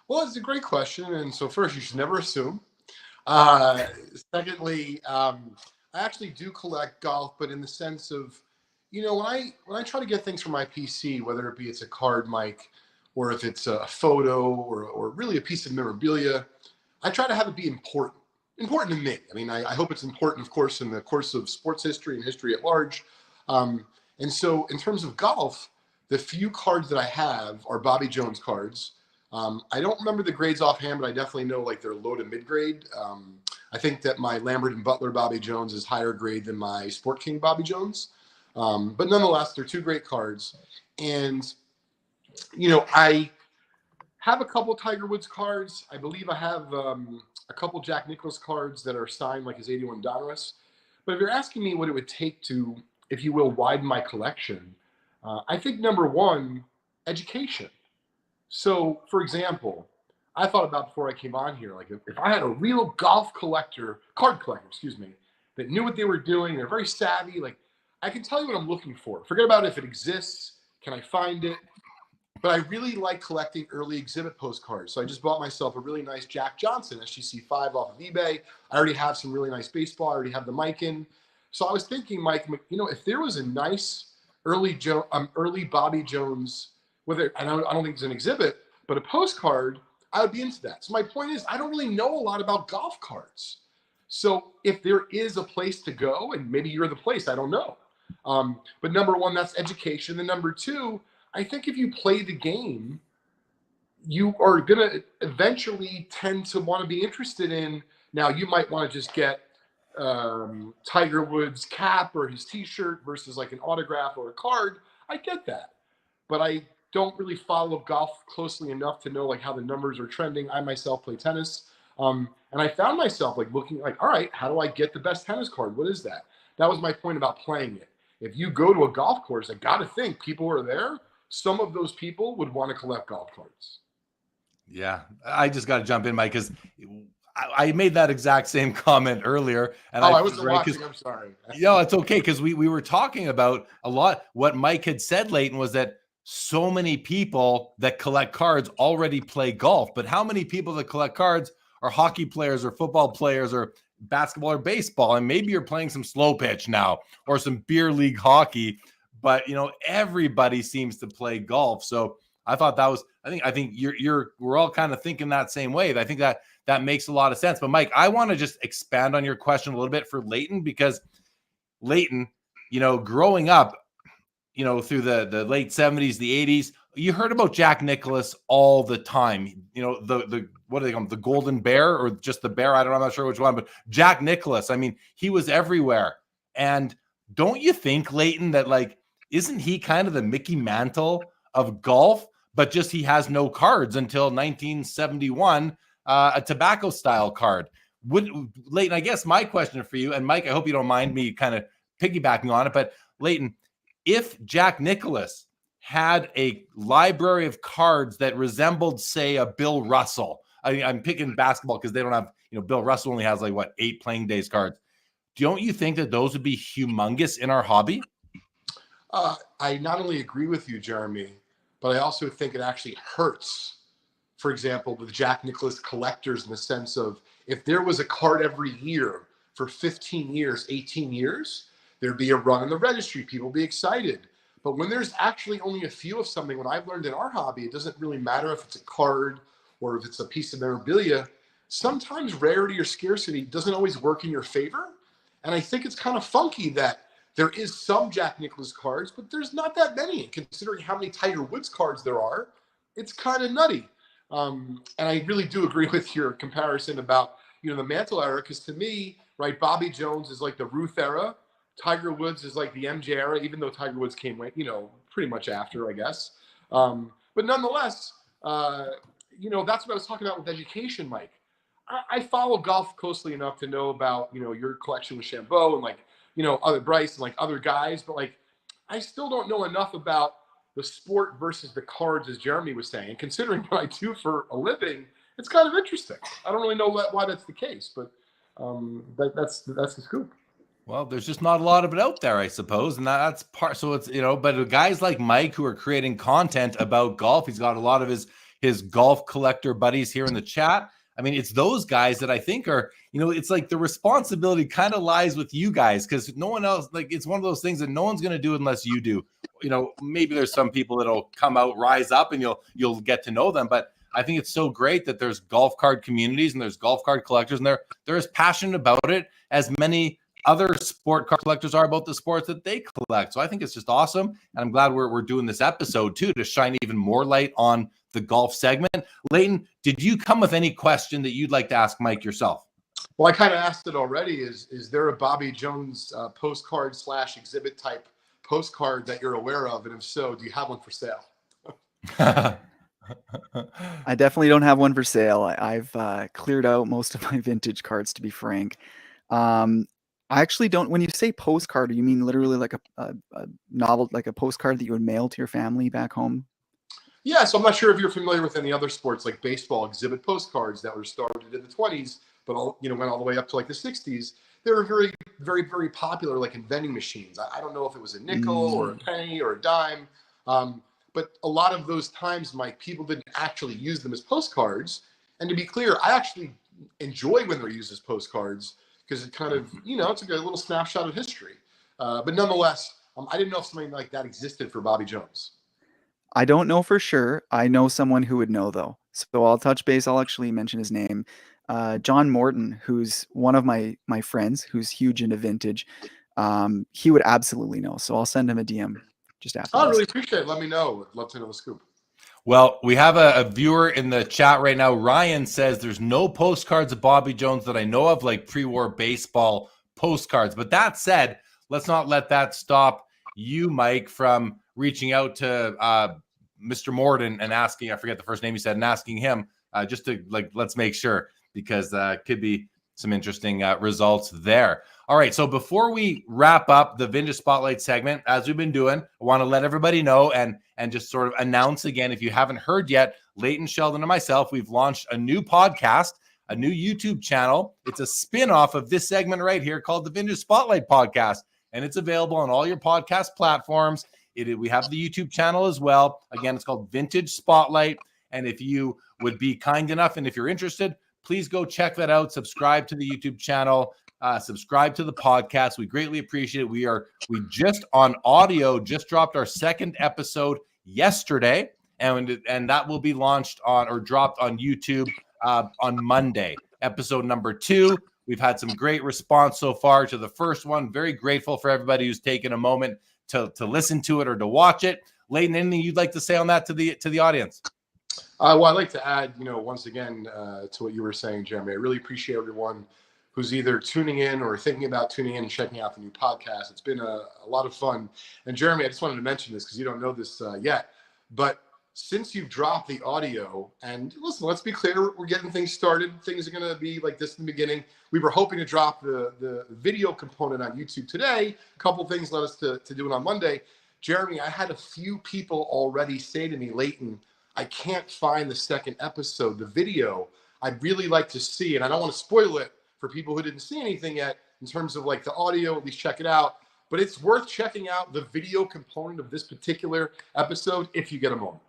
Well, it's a great question. And so first, you should never assume. Secondly, I actually do collect golf, but in the sense of, when I try to get things from my PC, whether it be it's a card, Mike, or if it's a photo or really a piece of memorabilia, I try to have it be important to me. I mean, I hope it's important, of course, in the course of sports history and history at large. And so in terms of golf, the few cards that I have are Bobby Jones cards. I don't remember the grades offhand, but I definitely know like they're low to mid grade. I think that my Lambert and Butler Bobby Jones is higher grade than my Sport King Bobby Jones. But nonetheless, they're two great cards. And, I have a couple Tiger Woods cards. I believe I have a couple Jack Nicklaus cards that are signed like his 81 Donruss. But if you're asking me what it would take to, if you will, widen my collection, I think number one, education. So, for example, I thought about before I came on here, like if I had a real card collector, that knew what they were doing, they're very savvy, like I can tell you what I'm looking for. Forget about if it exists, can I find it? But I really like collecting early exhibit postcards. So I just bought myself a really nice Jack Johnson SGC5 off of eBay. I already have some really nice baseball. I already have the mic in. So I was thinking, Mike, if there was a nice early Bobby Jones, I don't think it's an exhibit, but a postcard, I would be into that. So my point is, I don't really know a lot about golf cards. So if there is a place to go, and maybe you're the place, I don't know. But number one, that's education. And number two, I think if you play the game, you are going to eventually tend to want to be interested in. Now, you might want to just get Tiger Woods' cap or his T-shirt versus like an autograph or a card. I get that, but I don't really follow golf closely enough to know like how the numbers are trending. I myself play tennis, and I found myself like looking like, all right, how do I get the best tennis card? What is that? That was my point about playing it. If you go to a golf course, I got to think people are there. Some of those people would want to collect golf cards. Yeah, I just got to jump in, Mike, because I made that exact same comment earlier. And I wasn't watching. I'm sorry. No, it's okay, because we were talking about a lot. What Mike had said, Leighton, was that so many people that collect cards already play golf. But how many people that collect cards are hockey players or football players or basketball or baseball? And maybe you're playing some slow pitch now or some beer league hockey. But, you know, everybody seems to play golf. So I thought that was, I think we're all kind of thinking that same way. I think that makes a lot of sense. But Mike, I want to just expand on your question a little bit for Leighton, because Leighton, you know, growing up, you know, through the late 70s, the 80s, you heard about Jack Nicklaus all the time. You know, the what do they call him? The Golden Bear, or just the Bear? I don't know. I'm not sure which one, but Jack Nicklaus. I mean, he was everywhere. And don't you think, Leighton, that like, isn't he kind of the Mickey Mantle of golf? But just he has no cards until 1971, a tobacco style card. Leighton, I guess my question for you, and Mike, I hope you don't mind me kind of piggybacking on it, but Leighton, if Jack Nicklaus had a library of cards that resembled, say, a Bill Russell, I'm picking basketball because they don't have, you know, Bill Russell only has like, what, 8 playing days cards. Don't you think that those would be humongous in our hobby? I not only agree with you, Jeremy, but I also think it actually hurts, for example, the Jack Nicklaus collectors, in the sense of, if there was a card every year for 15 years, 18 years, there'd be a run in the registry. People be excited. But when there's actually only a few of something, what I've learned in our hobby, it doesn't really matter if it's a card or if it's a piece of memorabilia. Sometimes rarity or scarcity doesn't always work in your favor. And I think it's kind of funky that there is some Jack Nicklaus cards, but there's not that many. And considering how many Tiger Woods cards there are, it's kind of nutty. And I really do agree with your comparison about, you know, the Mantle era, because to me, right, Bobby Jones is like the Ruth era. Tiger Woods is like the MJ era, even though Tiger Woods came, you know, pretty much after, I guess. But nonetheless, you know, that's what I was talking about with education, Mike. I follow golf closely enough to know about, you know, your collection with DeChambeau and like, you know, other Bryce and like other guys, but like, I still don't know enough about the sport versus the cards, as Jeremy was saying. And considering what I do for a living, it's kind of interesting. I don't really know why that's the case, but that's the scoop. Well, there's just not a lot of it out there, I suppose. And that's part. So it's, you know, but guys like Mike who are creating content about golf, he's got a lot of his golf collector buddies here in the chat. I mean, it's those guys that I think are, you know, it's like the responsibility kind of lies with you guys, because no one else, like, it's one of those things that no one's going to do unless you do. You know, maybe there's some people that'll come out, rise up, and you'll get to know them. But I think it's so great that there's golf card communities and there's golf card collectors, and they're as passionate about it as many other sport card collectors are about the sports that they collect. So I think it's just awesome. And I'm glad we're doing this episode too, to shine even more light on the golf segment. Leighton, did you come with any question that you'd like to ask Mike yourself? Well, I kind of asked it already. Is there a Bobby Jones postcard / exhibit type postcard that you're aware of? And if so, do you have one for sale? I definitely don't have one for sale. I've cleared out most of my vintage cards, to be frank. I actually don't. When you say postcard, do you mean literally like a novel, like a postcard that you would mail to your family back home? Yeah, so I'm not sure if you're familiar with any other sports like baseball, exhibit postcards that were started in the 20s, but went all the way up to like the 60s. They were very, very, very popular, like in vending machines. I don't know if it was a nickel or a penny or a dime, but a lot of those times, Mike, people didn't actually use them as postcards. And to be clear, I actually enjoy when they're used as postcards, because it kind of, you know, it's like a little snapshot of history. But nonetheless, I didn't know if something like that existed for Bobby Jones. I don't know for sure. I know someone who would know, though. So I'll touch base. I'll actually mention his name. John Morton, who's one of my friends, who's huge into vintage. he would absolutely know. So I'll send him a DM just after I this. really appreciate it. Let me know. I'd love to know the scoop. Well, we have a viewer in the chat right now. Ryan says there's no postcards of Bobby Jones that I know of, like pre-war baseball postcards. But that said, let's not let that stop you, Mike, from reaching out to Mr. Morden and asking, I forget the first name he said, and asking him just to, like, let's make sure, because could be some interesting results there. All right, so before we wrap up the Vintage Spotlight segment, as we've been doing, I want to let everybody know and just sort of announce again, if you haven't heard yet, Leighton, Sheldon, and myself, we've launched a new podcast, a new YouTube channel. It's a spin-off of this segment right here called the Vintage Spotlight Podcast, and it's available on all your podcast platforms. We have the YouTube channel as well. Again, it's called Vintage Spotlight, and if you would be kind enough and if you're interested, please go check that out. Subscribe to the YouTube channel. Subscribe to the podcast. We greatly appreciate it. We just on audio just dropped our second episode yesterday, and that will be launched on or dropped on YouTube on Monday. Episode number 2. We've had some great response so far to the first one. Very grateful for everybody who's taken a moment to listen to it or to watch it. Leighton, anything you'd like to say on that to the audience? Well, I'd like to add, once again, to what you were saying, Jeremy. I really appreciate everyone who's either tuning in or thinking about tuning in and checking out the new podcast. It's been a lot of fun. And Jeremy, I just wanted to mention this because you don't know this yet, but since you've dropped the audio, and listen, let's be clear, we're getting things started. Things are going to be like this in the beginning. We were hoping to drop the video component on YouTube today. A couple things led us to do it on Monday. Jeremy, I had a few people already say to me, Leighton, I can't find the second episode, the video. I'd really like to see, and I don't want to spoil it for people who didn't see anything yet in terms of like the audio, at least check it out. But it's worth checking out the video component of this particular episode if you get a moment.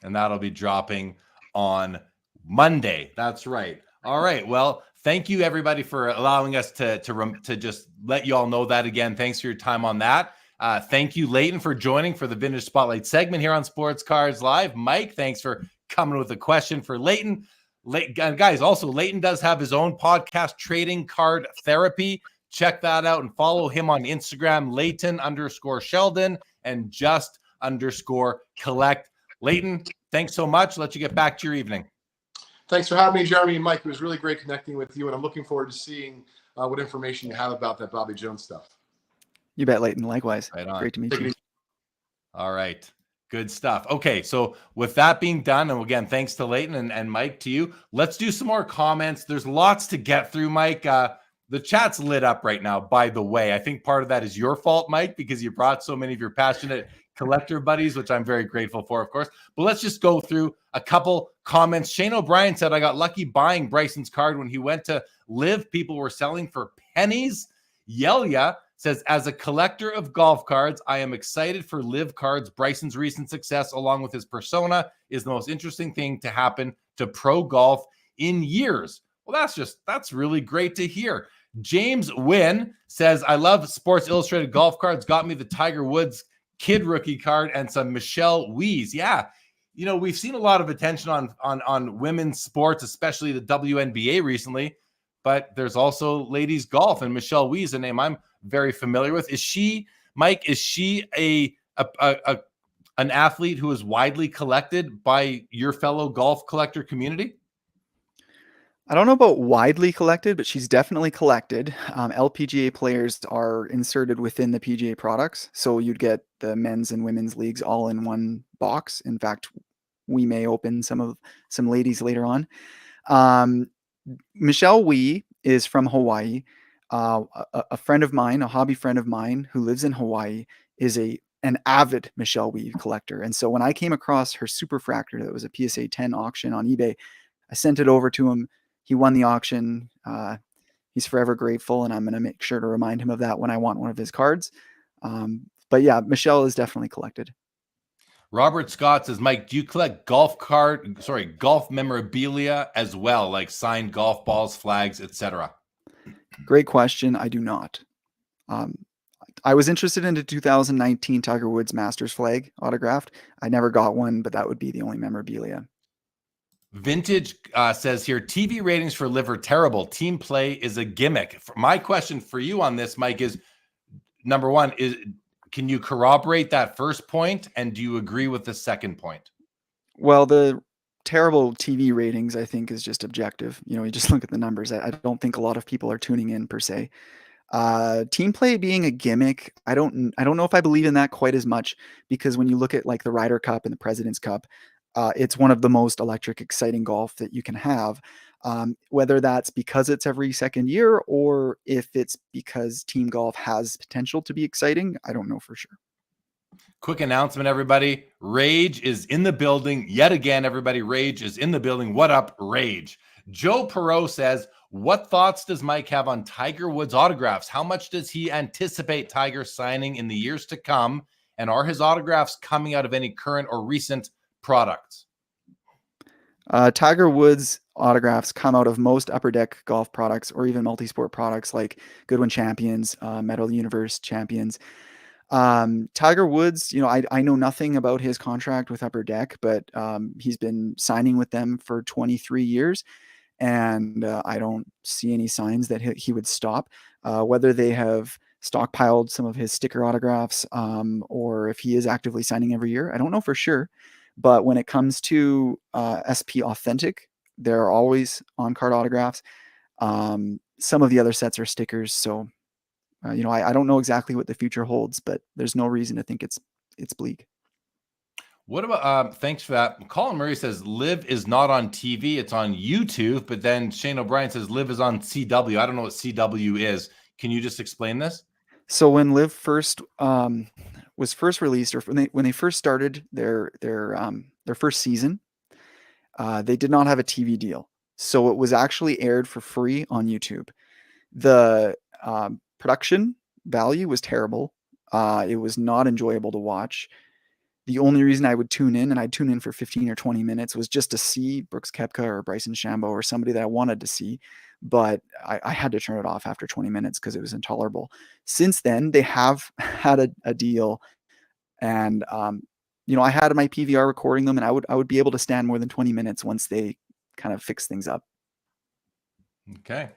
And that'll be dropping on Monday. That's right. All right. Well, thank you everybody for allowing us to just let you all know that again. Thanks for your time on that. Thank you, Leighton, for joining for the Vintage Spotlight segment here on Sports Cards Live. Mike, thanks for coming with a question for Leighton. Guys, also, Leighton does have his own podcast, Trading Card Therapy. Check that out and follow him on Instagram, Leighton_Sheldon and just_collect. Leighton, thanks so much. Let you get back to your evening. Thanks for having me, Jeremy and Mike. It was really great connecting with you, and I'm looking forward to seeing what information you have about that Bobby Jones stuff. You bet, Leighton. Likewise. Right on. Great to meet you. All right. Good stuff. Okay, so with that being done, and again, thanks to Leighton and Mike, to you, let's do some more comments. There's lots to get through, Mike. The chat's lit up right now, by the way. I think part of that is your fault, Mike, because you brought so many of your passionate collector buddies, which I'm very grateful for, of course. But let's just go through a couple comments. Shane O'Brien said, I got lucky buying Bryson's card when he went to LIV. People were selling for pennies. Yelia says, as a collector of golf cards, I am excited for LIV cards. Bryson's recent success, along with his persona, is the most interesting thing to happen to pro golf in years. Well, that's really great to hear. James Wynn says, I love Sports Illustrated golf cards. Got me the Tiger Woods kid rookie card and some Michelle Wees. Yeah. We've seen a lot of attention on women's sports, especially the WNBA recently, but there's also ladies golf, and Michelle Wees, a name I'm very familiar with. Is she, Mike, an athlete who is widely collected by your fellow golf collector community? I don't know about widely collected, but she's definitely collected. LPGA players are inserted within the PGA products. So you'd get the men's and women's leagues all in one box. In fact, we may open some ladies later on. Michelle Wee is from Hawaii. A friend of mine, a hobby friend of mine who lives in Hawaii, is an avid Michelle Wee collector. And so when I came across her Superfractor that was a PSA 10 auction on eBay, I sent it over to him. He won the auction. He's forever grateful, and I'm going to make sure to remind him of that when I want one of his cards. But yeah, Michelle is definitely collected. Robert Scott says, Mike, do you collect golf memorabilia as well, like signed golf balls, flags, etc.? Great question. I do not. I was interested in the 2019 Tiger Woods Masters flag autographed. I never got one, but that would be the only memorabilia. Vintage says here, TV ratings for LIV are terrible. Team play is a gimmick. My question for you on this, Mike, is number one, can you corroborate that first point? And do you agree with the second point? Well, the terrible TV ratings, I think, is just objective. You just look at the numbers. I don't think a lot of people are tuning in per se. Team play being a gimmick, I don't know if I believe in that quite as much, because when you look at like the Ryder Cup and the President's Cup, it's one of the most electric, exciting golf that you can have. Whether that's because it's every second year or if it's because team golf has potential to be exciting, I don't know for sure. Quick announcement, everybody. Rage is in the building yet again. Everybody, Rage is in the building. What up, Rage? Joe Perot says, what thoughts does Mike have on Tiger Woods autographs? How much does he anticipate Tiger signing in the years to come? And are his autographs coming out of any current or recent products? Tiger Woods autographs come out of most Upper Deck golf products or even multi-sport products like Goodwin Champions, Metal Universe Champions. Tiger Woods, I know nothing about his contract with Upper Deck, but he's been signing with them for 23 years. And I don't see any signs that he would stop. Whether they have stockpiled some of his sticker autographs or if he is actively signing every year, I don't know for sure. But when it comes to SP Authentic, they're always on-card autographs. Some of the other sets are stickers. So, I don't know exactly what the future holds, but there's no reason to think it's bleak. What about, thanks for that. Colin Murray says LIV is not on TV, it's on YouTube. But then Shane O'Brien says LIV is on CW. I don't know what CW is. Can you just explain this? So when LIV was first released, or when they first started their first season, they did not have a TV deal. So it was actually aired for free on YouTube. The production value was terrible. It was not enjoyable to watch. The only reason I would tune in, and I'd tune in for 15 or 20 minutes, was just to see Brooks Koepka or Bryson DeChambeau or somebody that I wanted to see. But I had to turn it off after 20 minutes because it was intolerable. Since then, they have had a deal. And, I had my PVR recording them, and I would be able to stand more than 20 minutes once they kind of fix things up. Okay.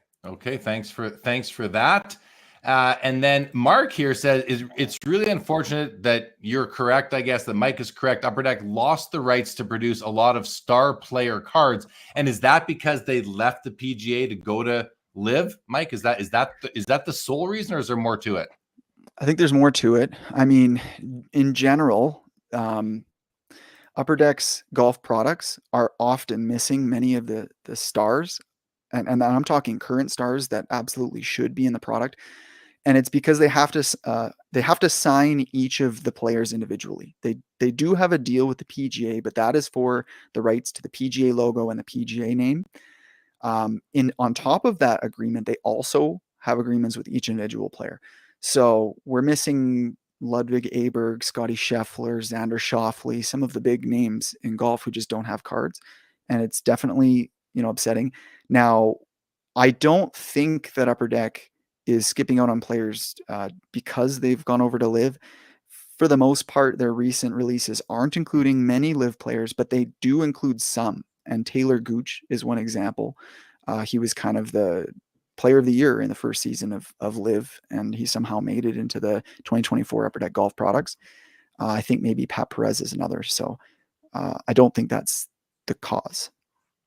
Thanks for that. And then Mark here says, it's really unfortunate that you're correct. I guess that Mike is correct. Upper Deck lost the rights to produce a lot of star player cards. And is that because they left the PGA to go to LIV? Mike, is that the sole reason, or is there more to it? I think there's more to it. I mean, in general, Upper Deck's golf products are often missing many of the stars. And I'm talking current stars that absolutely should be in the product. And it's because they have to sign each of the players individually. They do have a deal with the PGA, but that is for the rights to the PGA logo and the PGA name. On top of that agreement, they also have agreements with each individual player. So we're missing Ludwig Aberg, Scotty Scheffler, Xander Schauffele, some of the big names in golf who just don't have cards. And it's definitely, upsetting. Now, I don't think that Upper Deck is skipping out on players because they've gone over to LIV. For the most part, their recent releases aren't including many LIV players, but they do include some. And Taylor Gooch is one example. He was kind of the player of the year in the first season of LIV, and he somehow made it into the 2024 Upper Deck golf products. I think maybe Pat Perez is another. So I don't think that's the cause.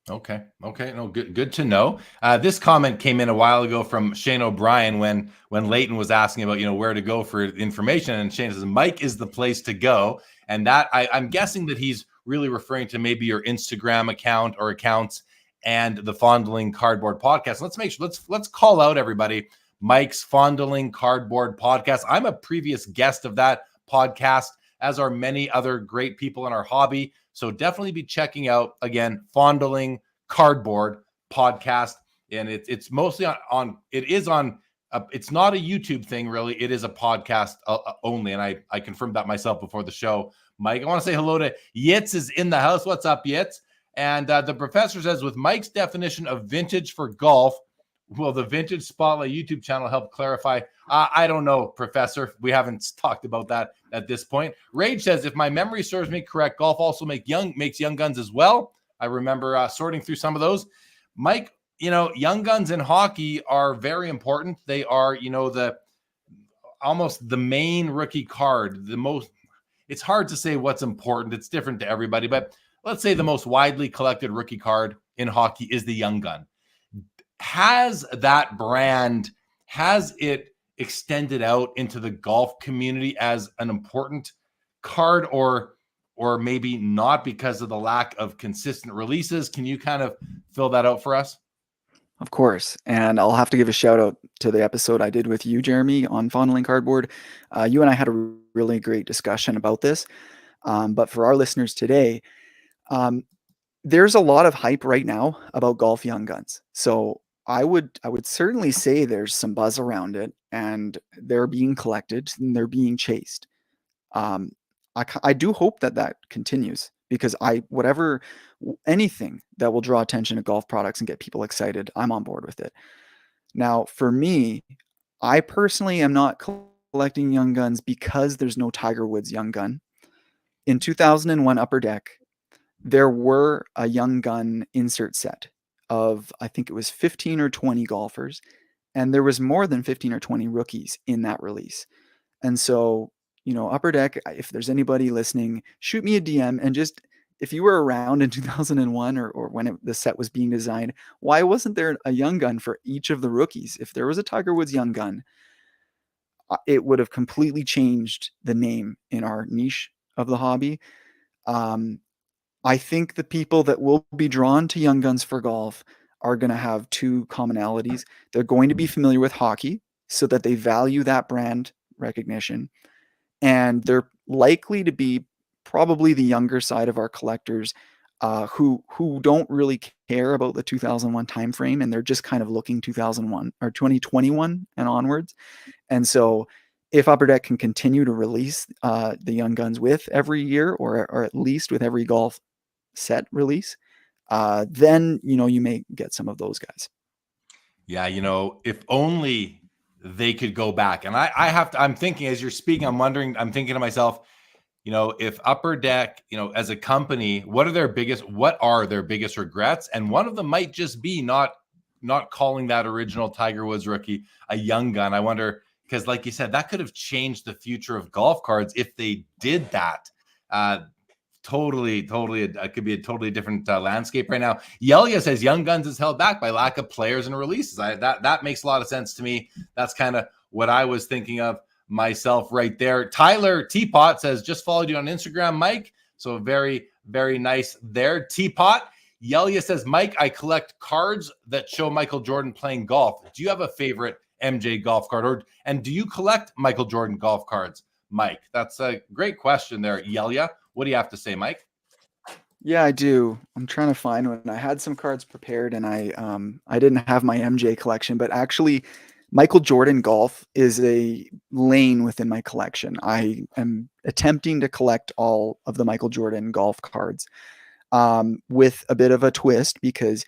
Okay. No, good to know. This comment came in a while ago from Shane O'Brien when Leighton was asking about, where to go for information. And Shane says, Mike is the place to go. And that I'm guessing that he's really referring to maybe your Instagram account or accounts and the Fondling Cardboard podcast. Let's make sure, let's call out everybody. Mike's Fondling Cardboard podcast. I'm a previous guest of that podcast, as are many other great people in our hobby. So definitely be checking out, again, Fondling Cardboard podcast. And it's mostly it's not a YouTube thing, really. It is a podcast only. And I confirmed that myself before the show. Mike, I want to say hello to Yitz is in the house. What's up, Yitz? And the professor says, with Mike's definition of vintage for golf, will the Vintage Spotlight YouTube channel help clarify? I don't know, Professor. We haven't talked about that at this point. Rage says, if my memory serves me correct, golf also makes young guns as well. I remember sorting through some of those. Mike, young guns in hockey are very important. They are, almost the main rookie card, it's hard to say what's important. It's different to everybody, but let's say the most widely collected rookie card in hockey is the Young Gun. Has that brand, has it extended out into the golf community as an important card, or maybe not because of the lack of consistent releases? Can you kind of fill that out for us? Of course. And I'll have to give a shout out to the episode I did with you, Jeremy, on Fondling Cardboard. You and I had a really great discussion about this. But for our listeners today, there's a lot of hype right now about golf Young Guns. So I would certainly say there's some buzz around it, and they're being collected and they're being chased. I do hope that continues, because anything that will draw attention to golf products and get people excited, I'm on board with it. Now, for me, I personally am not collecting Young Guns because there's no Tiger Woods Young Gun. In 2001 Upper Deck, there were a Young Gun insert set of, I think it was 15 or 20 golfers, and there was more than 15 or 20 rookies in that release. And so, Upper Deck, if there's anybody listening, shoot me a DM, and just, if you were around in 2001 or when the set was being designed, why wasn't there a Young Gun for each of the rookies? If there was a Tiger Woods Young Gun, it would have completely changed the name in our niche of the hobby. I think the people that will be drawn to Young Guns for golf are going to have two commonalities. They're going to be familiar with hockey, so that they value that brand recognition. And they're likely to be probably the younger side of our collectors, who don't really care about the 2001 timeframe, and they're just kind of looking 2001 or 2021 and onwards. And so if Upper Deck can continue to release the Young Guns with every year, or at least with every golf set release, then you may get some of those guys. Yeah, if only they could go back. And I'm thinking, as you're speaking, I'm thinking to myself, if Upper Deck, as a company, what are their biggest regrets? And one of them might just be not calling that original Tiger Woods rookie a Young Gun. I wonder, because like you said, that could have changed the future of golf cards if they did that. Totally. It could be a totally different landscape right now. Yelia says Young Guns is held back by lack of players and releases. That makes a lot of sense to me. That's kind of what I was thinking of myself right there. Tyler Teapot says, just followed you on Instagram, Mike. So very, very nice there, Teapot. Yelia says, Mike, I collect cards that show Michael Jordan playing golf. Do you have a favorite MJ golf card, and do you collect Michael Jordan golf cards, Mike? That's a great question there, Yelia. What do you have to say, Mike? Yeah, I do. I'm trying to find one. I had some cards prepared, and I didn't have my MJ collection, but actually Michael Jordan golf is a lane within my collection. I am attempting to collect all of the Michael Jordan golf cards, with a bit of a twist, because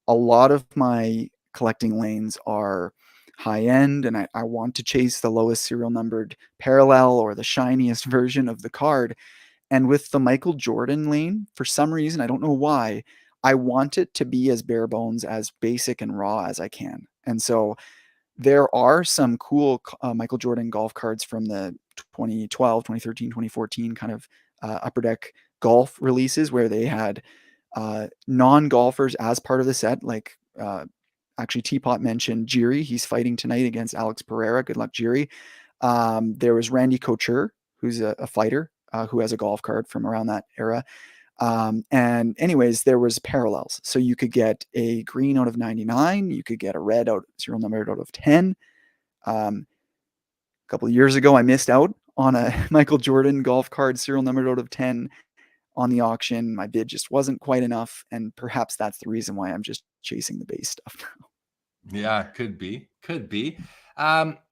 a lot of my collecting lanes are high end, and I want to chase the lowest serial numbered parallel or the shiniest version of the card. And with the Michael Jordan lane, for some reason, I don't know why, I want it to be as bare bones, as basic and raw as I can. And so there are some cool Michael Jordan golf cards from the 2012, 2013, 2014 kind of Upper Deck golf releases, where they had non-golfers as part of the set. Like actually Teapot mentioned Jiri. He's fighting tonight against Alex Pereira. Good luck, Jiri. There was Randy Couture, who's a fighter, who has a golf card from around that era. And anyways, there was parallels. So you could get a green out of 99. You could get a red serial numbered out of 10. A couple of years ago, I missed out on a Michael Jordan golf card serial numbered out of 10 on the auction. My bid just wasn't quite enough. And perhaps that's the reason why I'm just chasing the base stuff now. Yeah, could be.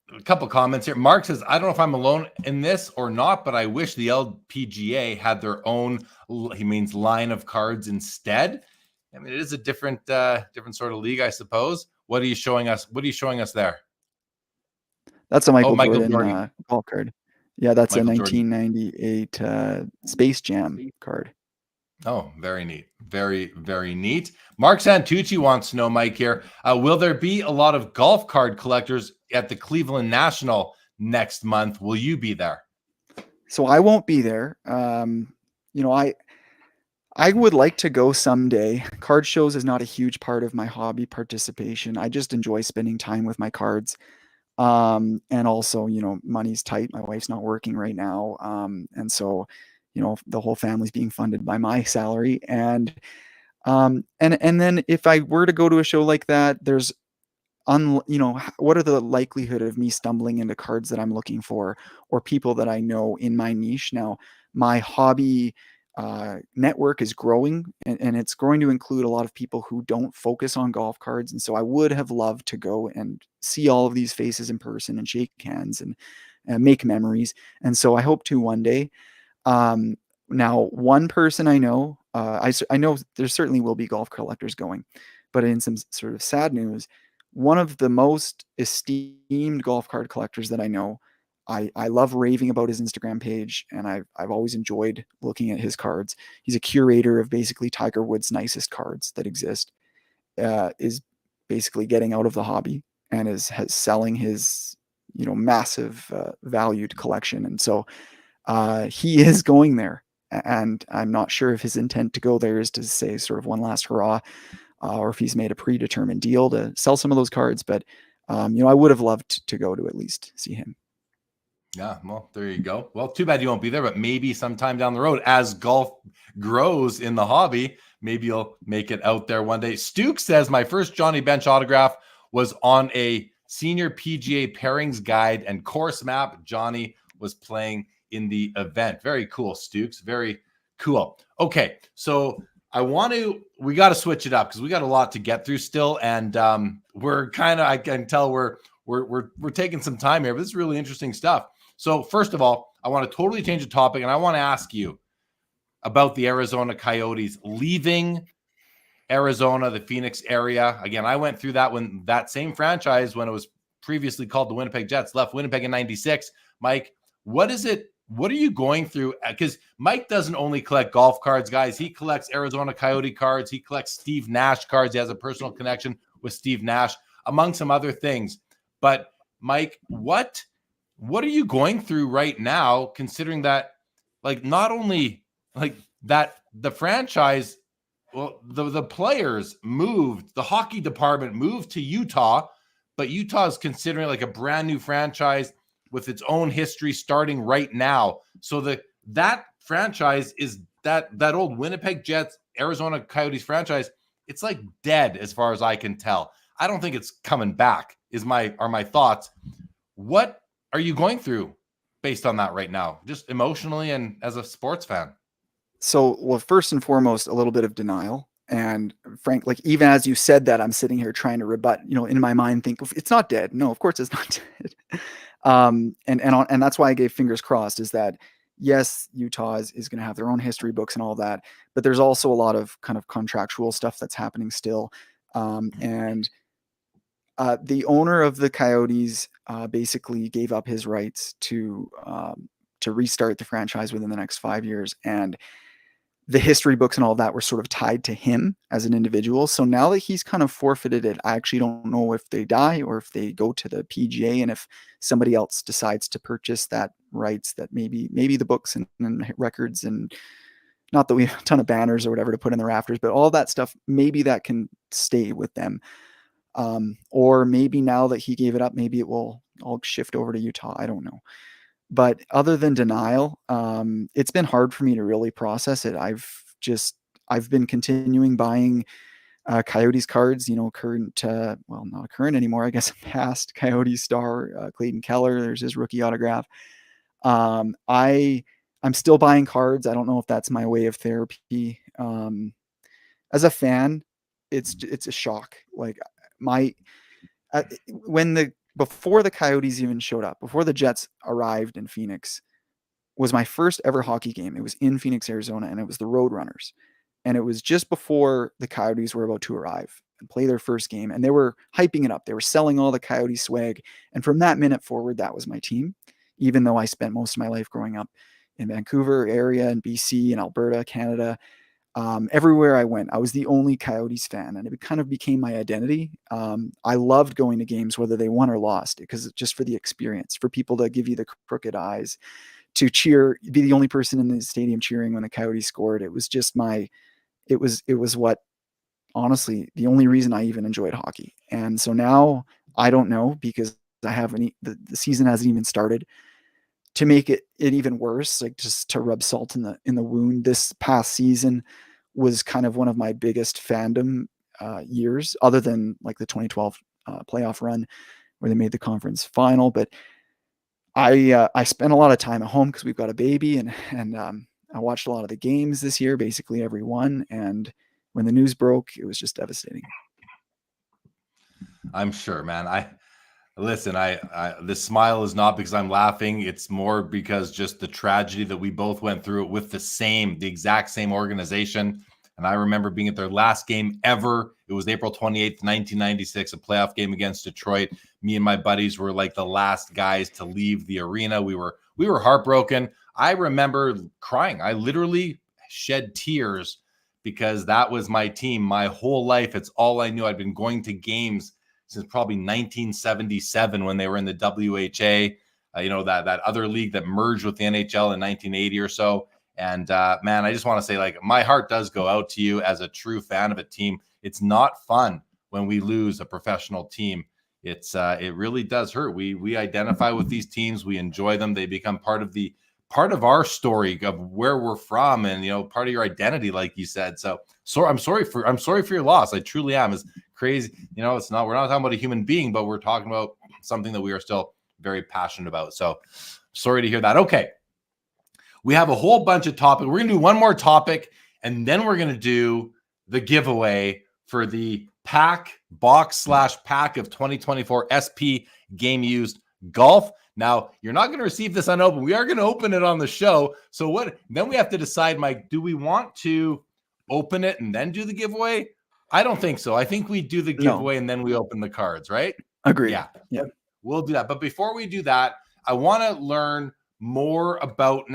A couple comments here. Mark says, I don't know if I'm alone in this or not, but I wish the LPGA had their own, he means, line of cards instead. I mean, it is a different sort of league, I suppose. What are you showing us? there? That's a Michael Jordan golf card. Yeah, that's Michael a 1998 Space Jam card. Oh, very neat. Very, very neat. Mark Santucci wants to know, Mike, here, will there be a lot of golf card collectors at the Cleveland National next month. Will you be there? So I won't be there. You know, I would like to go someday. Card shows is not a huge part of my hobby participation. I just enjoy spending time with my cards. And also, you know, money's tight. My wife's not working right now. And so, you know, the whole family's being funded by my salary. And then if I were to go to a show like that, there's you know, what are the likelihood of me stumbling into cards that I'm looking for or people that I know in my niche? Now, my hobby network is growing, and it's going to include a lot of people who don't focus on golf cards. And so I would have loved to go and see all of these faces in person and shake hands and make memories. And so I hope to one day. Now, one person I know, I know there certainly will be golf collectors going, but in some sort of sad news, one of the most esteemed golf card collectors that I know, I love raving about his Instagram page, and I've always enjoyed looking at his cards. He's a curator of basically Tiger Woods' nicest cards that exist, is basically getting out of the hobby and is selling his, you know, massive valued collection. And so he is going there, and I'm not sure if his intent to go there is to say sort of one last hurrah, or if he's made a predetermined deal to sell some of those cards. But, you know, I would have loved to go to at least see him. Yeah, well, there you go. Well, too bad you won't be there, but maybe sometime down the road, as golf grows in the hobby, maybe you'll make it out there one day. Stuke says, my first Johnny Bench autograph was on a senior PGA pairings guide and course map. Johnny was playing in the event. Very cool, Stukes. Very cool. Okay, so we got to switch it up because we got a lot to get through still, and we're kind of, I can tell we're taking some time here, but this is really interesting stuff. So first of all, I want to totally change the topic, and I want to ask you about the Arizona Coyotes leaving Arizona, the Phoenix area. Again, I went through that when that same franchise, when it was previously called the Winnipeg Jets, left Winnipeg in '96. Mike, what is it? What are you going through? Because Mike doesn't only collect golf cards, guys. He collects Arizona Coyote cards. He collects Steve Nash cards. He has a personal connection with Steve Nash, among some other things. But Mike, what are you going through right now, considering that, like, not only like that the franchise, well, the players moved, the hockey department moved to Utah, but Utah is considering like a brand new franchise with its own history starting right now. So that franchise is that old Winnipeg Jets, Arizona Coyotes franchise. It's like dead as far as I can tell. I don't think it's coming back are my thoughts. What are you going through based on that right now, just emotionally and as a sports fan? So, well, first and foremost, a little bit of denial. And Frank, like, even as you said that, I'm sitting here trying to rebut, you know, in my mind, think it's not dead. No, of course it's not dead. And that's why I gave fingers crossed, is that yes, Utah is going to have their own history books and all that, but there's also a lot of kind of contractual stuff that's happening still. And the owner of the Coyotes basically gave up his rights to restart the franchise within the next 5 years. And the history books and all that were sort of tied to him as an individual. So now that he's kind of forfeited it, I actually don't know if they die or if they go to the PGA, and if somebody else decides to purchase that rights, that maybe the books and records, and not that we have a ton of banners or whatever to put in the rafters, but all that stuff, maybe that can stay with them. Or maybe now that he gave it up, maybe it will all shift over to Utah. I don't know. But other than denial, it's been hard for me to really process it. I've been continuing buying Coyotes cards, you know, current, well, not current anymore, I guess, past Coyotes star, Clayton Keller. There's his rookie autograph. I'm still buying cards. I don't know if that's my way of therapy. As a fan, it's a shock. Like before the Coyotes even showed up, before the Jets arrived in Phoenix, was my first ever hockey game. It was in Phoenix, Arizona, and it was the Roadrunners. And it was just before the Coyotes were about to arrive and play their first game. And they were hyping it up. They were selling all the Coyote swag. And from that minute forward, that was my team. Even though I spent most of my life growing up in Vancouver area and BC and Alberta, Canada, Everywhere I went, I was the only Coyotes fan, and it kind of became my identity. I loved going to games, whether they won or lost, because just for the experience, for people to give you the crooked eyes, to cheer, be the only person in the stadium cheering when the Coyotes scored. It was just it was what, honestly, the only reason I even enjoyed hockey. And so now I don't know, because I haven't, the season hasn't even started, to make it even worse, like just to rub salt in the wound. This past season was kind of one of my biggest fandom years, other than like the 2012 playoff run where they made the conference final. But I spent a lot of time at home because we've got a baby, and I watched a lot of the games this year, basically every one. And when the news broke, it was just devastating. I'm sure, man. Listen, this smile is not because I'm laughing. It's more because just the tragedy that we both went through with the exact same organization. And I remember being at their last game ever. It was April 28th, 1996, a playoff game against Detroit. Me and my buddies were like the last guys to leave the arena. We were heartbroken. I remember crying. I literally shed tears because that was my team my whole life. It's all I knew. I'd been going to games since probably 1977 when they were in the WHA, that other league that merged with the NHL in 1980 or so. And man, I just want to say, like, my heart does go out to you as a true fan of a team. It's not fun when we lose a professional team. It really does hurt. We identify with these teams. We enjoy them. They become part of our story of where we're from, and part of your identity, like you said. So I'm sorry for your loss. I truly am. It's crazy. We're not talking about a human being, but we're talking about something that we are still very passionate about. So sorry to hear that. Okay. We have a whole bunch of topics. We're going to do one more topic, and then we're going to do the giveaway for the box/pack of 2024 SP Game Used Golf. Now, you're not going to receive this unopened. We are going to open it on the show. So then we have to decide, Mike, do we want to open it and then do the giveaway? I don't think so. I think we do the giveaway and then we open the cards, right? Agreed. Yeah. We'll do that. But before we do that, I want to learn more about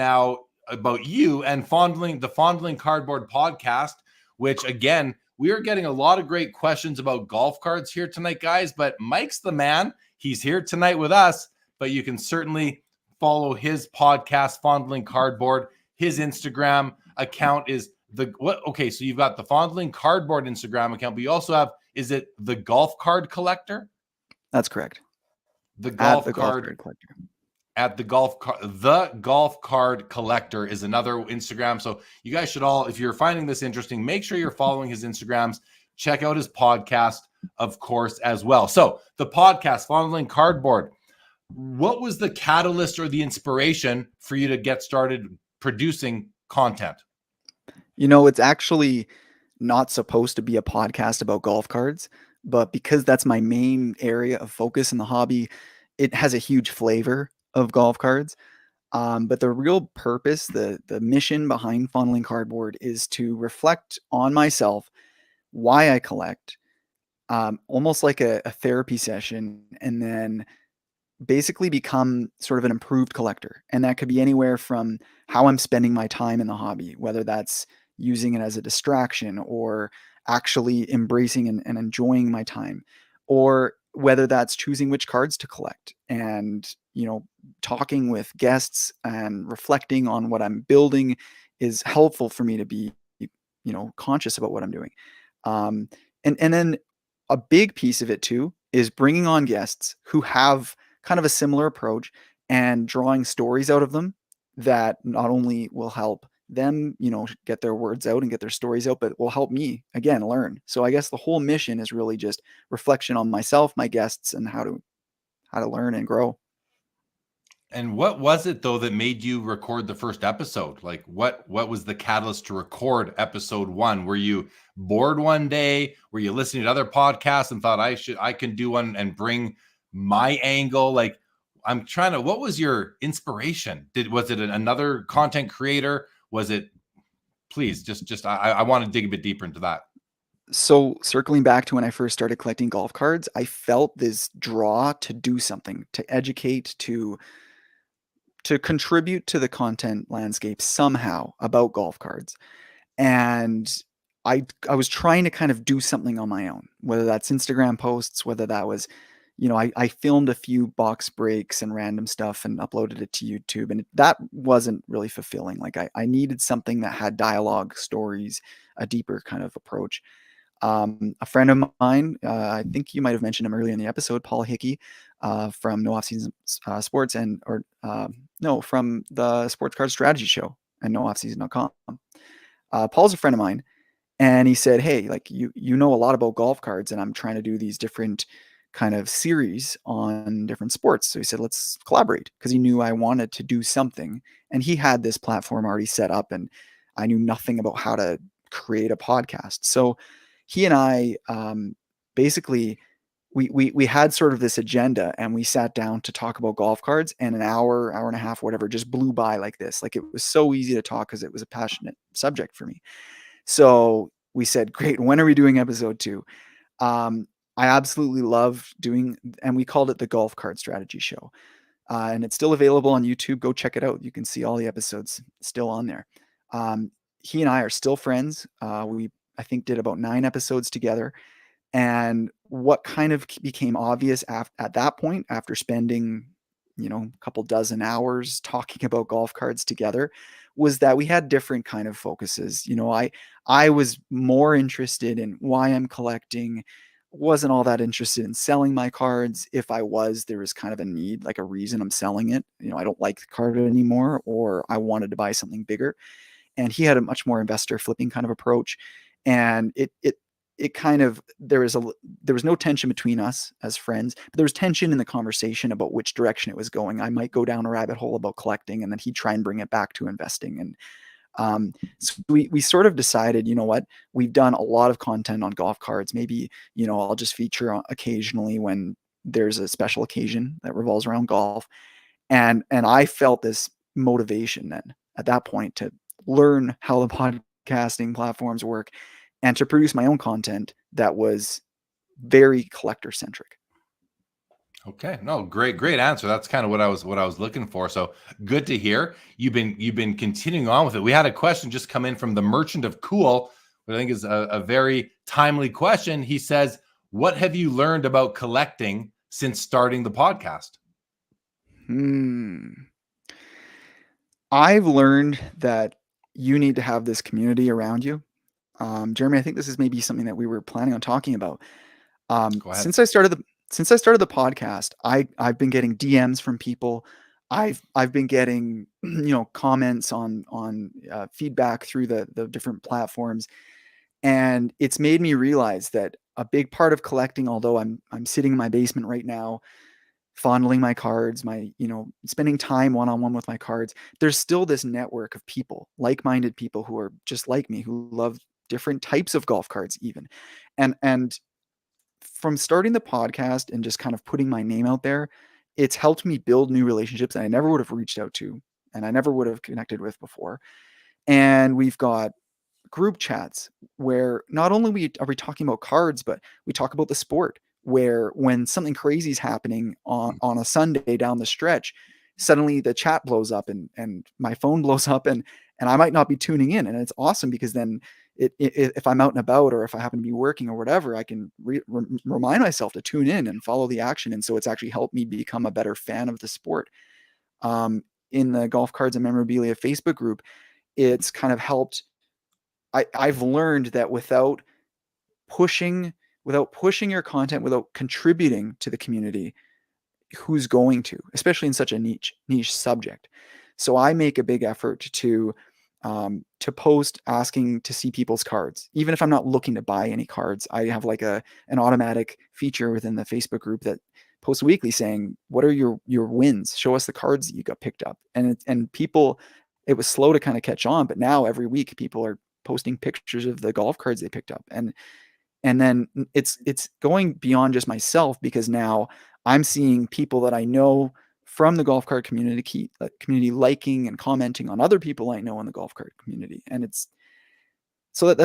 you and the Fondling Cardboard podcast, which, again, we are getting a lot of great questions about golf cards here tonight, guys. But Mike's the man. He's here tonight with us. But you can certainly follow his podcast, Fondling Cardboard. His Instagram account is so you've got the Fondling Cardboard Instagram account, but you also have, is it the Golf Card Collector? That's correct. The Golf Card Collector. The Golf Card Collector is another Instagram. So you guys should all, if you're finding this interesting, make sure you're following his Instagrams. Check out his podcast, of course, as well. So the podcast, Fondling Cardboard. What was the catalyst or the inspiration for you to get started producing content? It's actually not supposed to be a podcast about golf cards, but because that's my main area of focus in the hobby, it has a huge flavor of golf cards. But the real purpose, the mission behind Fondling Cardboard is to reflect on myself, why I collect, almost like a therapy session, and then basically become sort of an improved collector. And that could be anywhere from how I'm spending my time in the hobby, whether that's using it as a distraction or actually embracing and enjoying my time, or whether that's choosing which cards to collect and, talking with guests and reflecting on what I'm building is helpful for me to be, conscious about what I'm doing. And then a big piece of it too is bringing on guests who have kind of a similar approach and drawing stories out of them that not only will help them, get their words out and get their stories out, but will help me, again, learn. So I guess the whole mission is really just reflection on myself, my guests, and how to learn and grow. And what was it, though, that made you record the first episode? Like, what was the catalyst to record episode 1? Were you bored one day? Were you listening to other podcasts and thought I can do one and bring my angle? Like, what was your inspiration? Was it another content creator? Was it, please, I want to dig a bit deeper into that. So circling back to when I first started collecting golf cards, I felt this draw to do something, to educate, to contribute to the content landscape somehow about golf cards. And I was trying to kind of do something on my own, whether that's Instagram posts, whether that was, I filmed a few box breaks and random stuff and uploaded it to YouTube, and that wasn't really fulfilling. Like I needed something that had dialogue, stories, a deeper kind of approach. A friend of mine, I think you might have mentioned him earlier in the episode, Paul Hickey, from No Off Season Sports from the Sports Card Strategy Show and nooffseason.com. Paul's a friend of mine, and he said, "Hey, like you know a lot about golf cards, and I'm trying to do these different kind of series on different sports." So he said, "Let's collaborate," because he knew I wanted to do something, and he had this platform already set up, and I knew nothing about how to create a podcast. So he and I basically we had sort of this agenda, and we sat down to talk about golf cards, and an hour and a half, whatever, just blew by like this. Like it was so easy to talk because it was a passionate subject for me. So we said, great, when are we doing episode 2? I absolutely love doing, and we called it the Golf Card Strategy Show. And it's still available on YouTube. Go check it out. You can see all the episodes still on there. He and I are still friends. I think did about 9 episodes together. And what kind of became obvious at that point, after spending, a couple dozen hours talking about golf cards together, was that we had different kind of focuses. I was more interested in why I'm collecting, wasn't all that interested in selling my cards. If I was, there was kind of a need, like a reason I'm selling it. I don't like the card anymore, or I wanted to buy something bigger. And he had a much more investor flipping kind of approach. And it kind of, there was no tension between us as friends, but there was tension in the conversation about which direction it was going. I might go down a rabbit hole about collecting, and then he'd try and bring it back to investing. And so we sort of decided, you know what, we've done a lot of content on golf cards. Maybe, I'll just feature occasionally when there's a special occasion that revolves around golf. And I felt this motivation then at that point to learn how the podcasting platforms work and to produce my own content that was very collector centric. Okay, no, great answer. That's kind of what I was looking for. So good to hear. You've been continuing on with it. We had a question just come in from the Merchant of Cool, which I think is a very timely question. He says, "What have you learned about collecting since starting the podcast?" I've learned that you need to have this community around you. Jeremy, I think this is maybe something that we were planning on talking about. Go ahead. Since I started the podcast, I've been getting DMs from people. I've been getting comments on feedback through the different platforms, and it's made me realize that a big part of collecting, although I'm sitting in my basement right now, fondling my cards, spending time one-on-one with my cards, there's still this network of people, like-minded people who are just like me, who love different types of golf cards even. And from starting the podcast and just kind of putting my name out there, it's helped me build new relationships that I never would have reached out to and I never would have connected with before. And we've got group chats where not only are we talking about cards, but we talk about the sport, where when something crazy is happening on a Sunday down the stretch, suddenly the chat blows up and my phone blows up and I might not be tuning in. And it's awesome because then if I'm out and about, or if I happen to be working or whatever, I can remind myself to tune in and follow the action. And so it's actually helped me become a better fan of the sport. In the Golf Cards and Memorabilia Facebook group, it's kind of helped. I've learned that without pushing your content, without contributing to the community, who's going to, especially in such a niche subject. So I make a big effort to post asking to see people's cards, even if I'm not looking to buy any cards. I have like an automatic feature within the Facebook group that posts weekly saying, what are your wins? Show us the cards that you got picked up. And people, it was slow to kind of catch on, but now every week people are posting pictures of the golf cards they picked up. And then it's going beyond just myself, because now I'm seeing people that I know from the golf cart community liking and commenting on other people I know in the golf cart community. And that's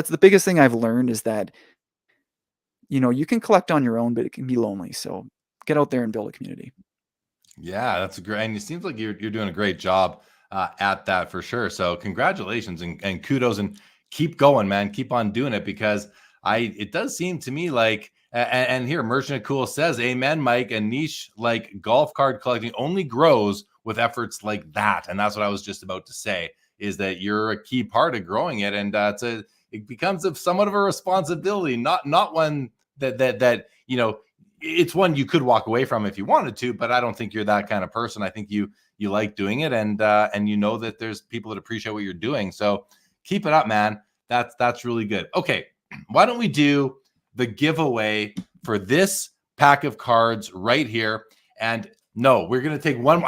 the biggest thing I've learned, is that, you can collect on your own, but it can be lonely. So get out there and build a community. Yeah, that's great. And it seems like you're doing a great job at that for sure. So congratulations and kudos. And keep going, man. Keep on doing it, because it does seem to me like, and here Merchant Cool says, amen, Mike, a niche like golf card collecting only grows with efforts like that. And that's what I was just about to say, is that you're a key part of growing it. And it becomes somewhat of a responsibility, not one that it's one you could walk away from if you wanted to, but I don't think you're that kind of person. I think you like doing it, and that there's people that appreciate what you're doing. So keep it up, man. That's really good. Okay, why don't we do the giveaway for this pack of cards right here? And no, we're gonna take one.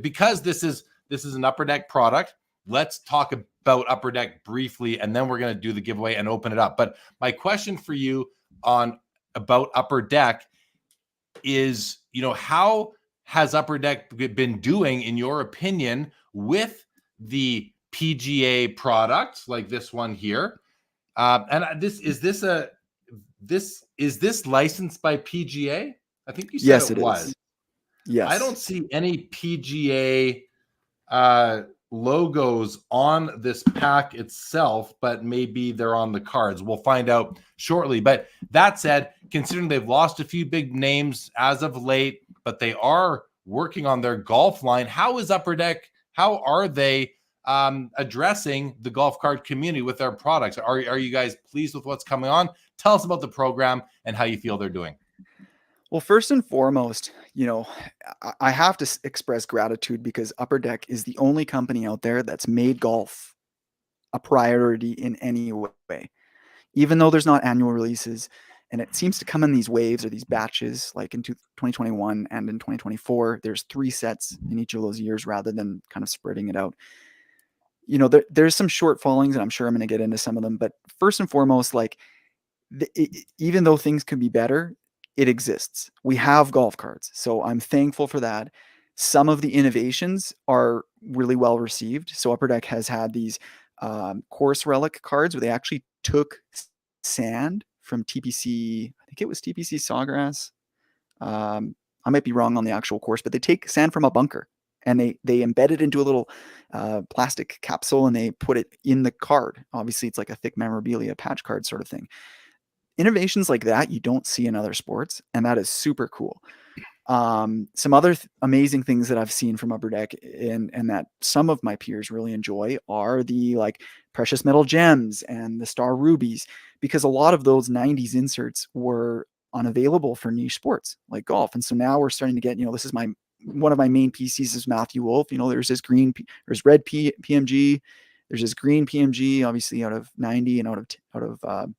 Because this is an Upper Deck product. Let's talk about Upper Deck briefly, and then we're gonna do the giveaway and open it up. But my question for you about Upper Deck is, how has Upper Deck been doing, in your opinion, with the PGA product like this one here? And is this licensed by PGA? I think you said Yes, it it was. is. Yes. I don't see any PGA logos on this pack itself, but maybe they're on the cards. We'll find out shortly. But that said, considering they've lost a few big names as of late, but they are working on their golf line, how is Upper Deck? How are they addressing the golf card community with their products? Are you guys pleased with what's coming on? Tell us about the program and how you feel they're doing. Well, first and foremost, I have to express gratitude, because Upper Deck is the only company out there that's made golf a priority in any way. Even though there's not annual releases, and it seems to come in these waves or these batches, like in 2021 and in 2024, there's 3 sets in each of those years rather than kind of spreading it out. There's some shortfallings, and I'm sure I'm going to get into some of them. But first and foremost, even though things could be better, it exists. We have golf cards, so I'm thankful for that. Some of the innovations are really well received. So Upper Deck has had these course relic cards where they actually took sand from TPC. I think it was TPC Sawgrass. I might be wrong on the actual course, but they take sand from a bunker and they embed it into a little plastic capsule, and they put it in the card. Obviously, it's like a thick memorabilia patch card sort of thing. Innovations like that you don't see in other sports, and that is super cool. Some other amazing things that I've seen from Upper Deck and that some of my peers really enjoy are the precious metal gems and the star rubies, because a lot of those 90s inserts were unavailable for niche sports like golf. And so now we're starting to get, this is one of my main PCs is Matthew Wolf. There's this there's red PMG, there's this green PMG, obviously out of 90 and out of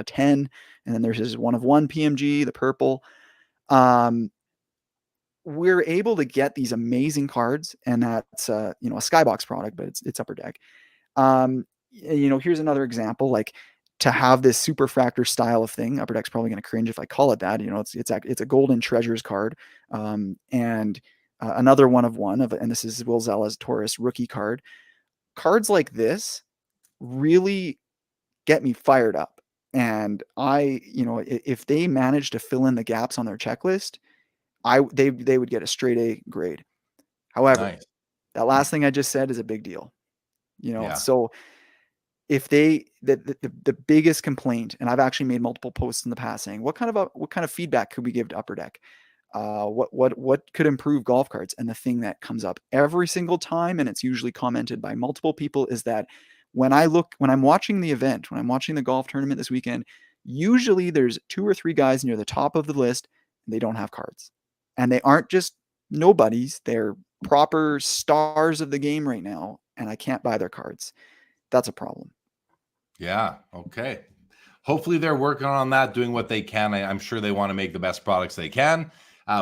10, and then there's this 1/1 PMG, the purple. We're able to get these amazing cards, and that's a Skybox product, but it's Upper Deck. Here's another example, to have this superfractor style of thing. Upper Deck's probably going to cringe if I call it that. It's a golden treasures card, and another 1/1 and this is Will Zella's Taurus rookie card. Cards like this really get me fired up. And if they manage to fill in the gaps on their checklist, they would get a straight A grade. However, Nice. That last thing I just said is a big deal. Yeah. So if the biggest complaint, and I've actually made multiple posts in the past saying, what kind of feedback could we give to Upper Deck? What could improve golf cards? And the thing that comes up every single time, and it's usually commented by multiple people, is that when I'm watching the event, when I'm watching the golf tournament this weekend, usually there's 2 or 3 guys near the top of the list, and they don't have cards. And they aren't just nobodies, they're proper stars of the game right now, and I can't buy their cards. That's a problem. Yeah. Okay. Hopefully they're working on that, doing what they can. I'm sure they want to make the best products they can.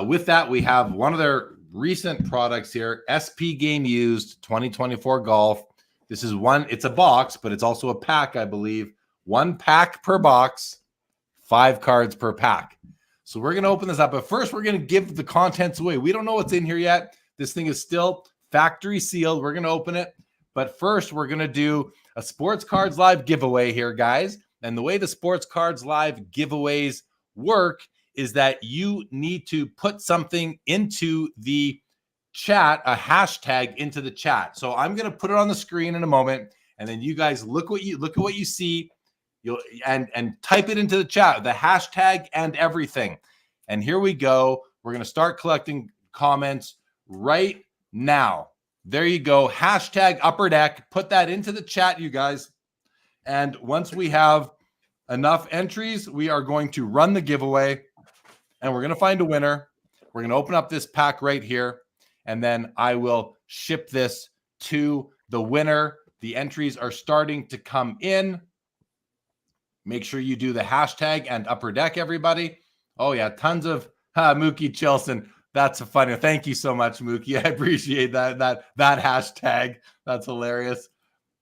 With that, we have one of their recent products here, SP Game Used 2024 Golf. This is it's a box, but it's also a pack, I believe. 1 pack per box, 5 cards per pack. So we're going to open this up. But first, we're going to give the contents away. We don't know what's in here yet. This thing is still factory sealed. We're going to open it. But first, we're going to do a Sports Cards Live giveaway here, guys. And the way the Sports Cards Live giveaways work is that you need to put something into the chat, a hashtag into the chat. So I'm going to put it on the screen in a moment, and then you guys look at what you see. You'll and type it into the chat, the hashtag and everything. And here we go. We're going to start collecting comments right now. There you go. Hashtag Upper Deck. Put that into the chat, you guys. And once we have enough entries, we are going to run the giveaway, and we're going to find a winner. We're going to open up this pack right here, and then I will ship this to the winner. The entries are starting to come in. Make sure you do the hashtag and Upper Deck, everybody. Oh, yeah, tons of Mookie Chilson. That's a funny. Thank you so much, Mookie. I appreciate that hashtag. That's hilarious.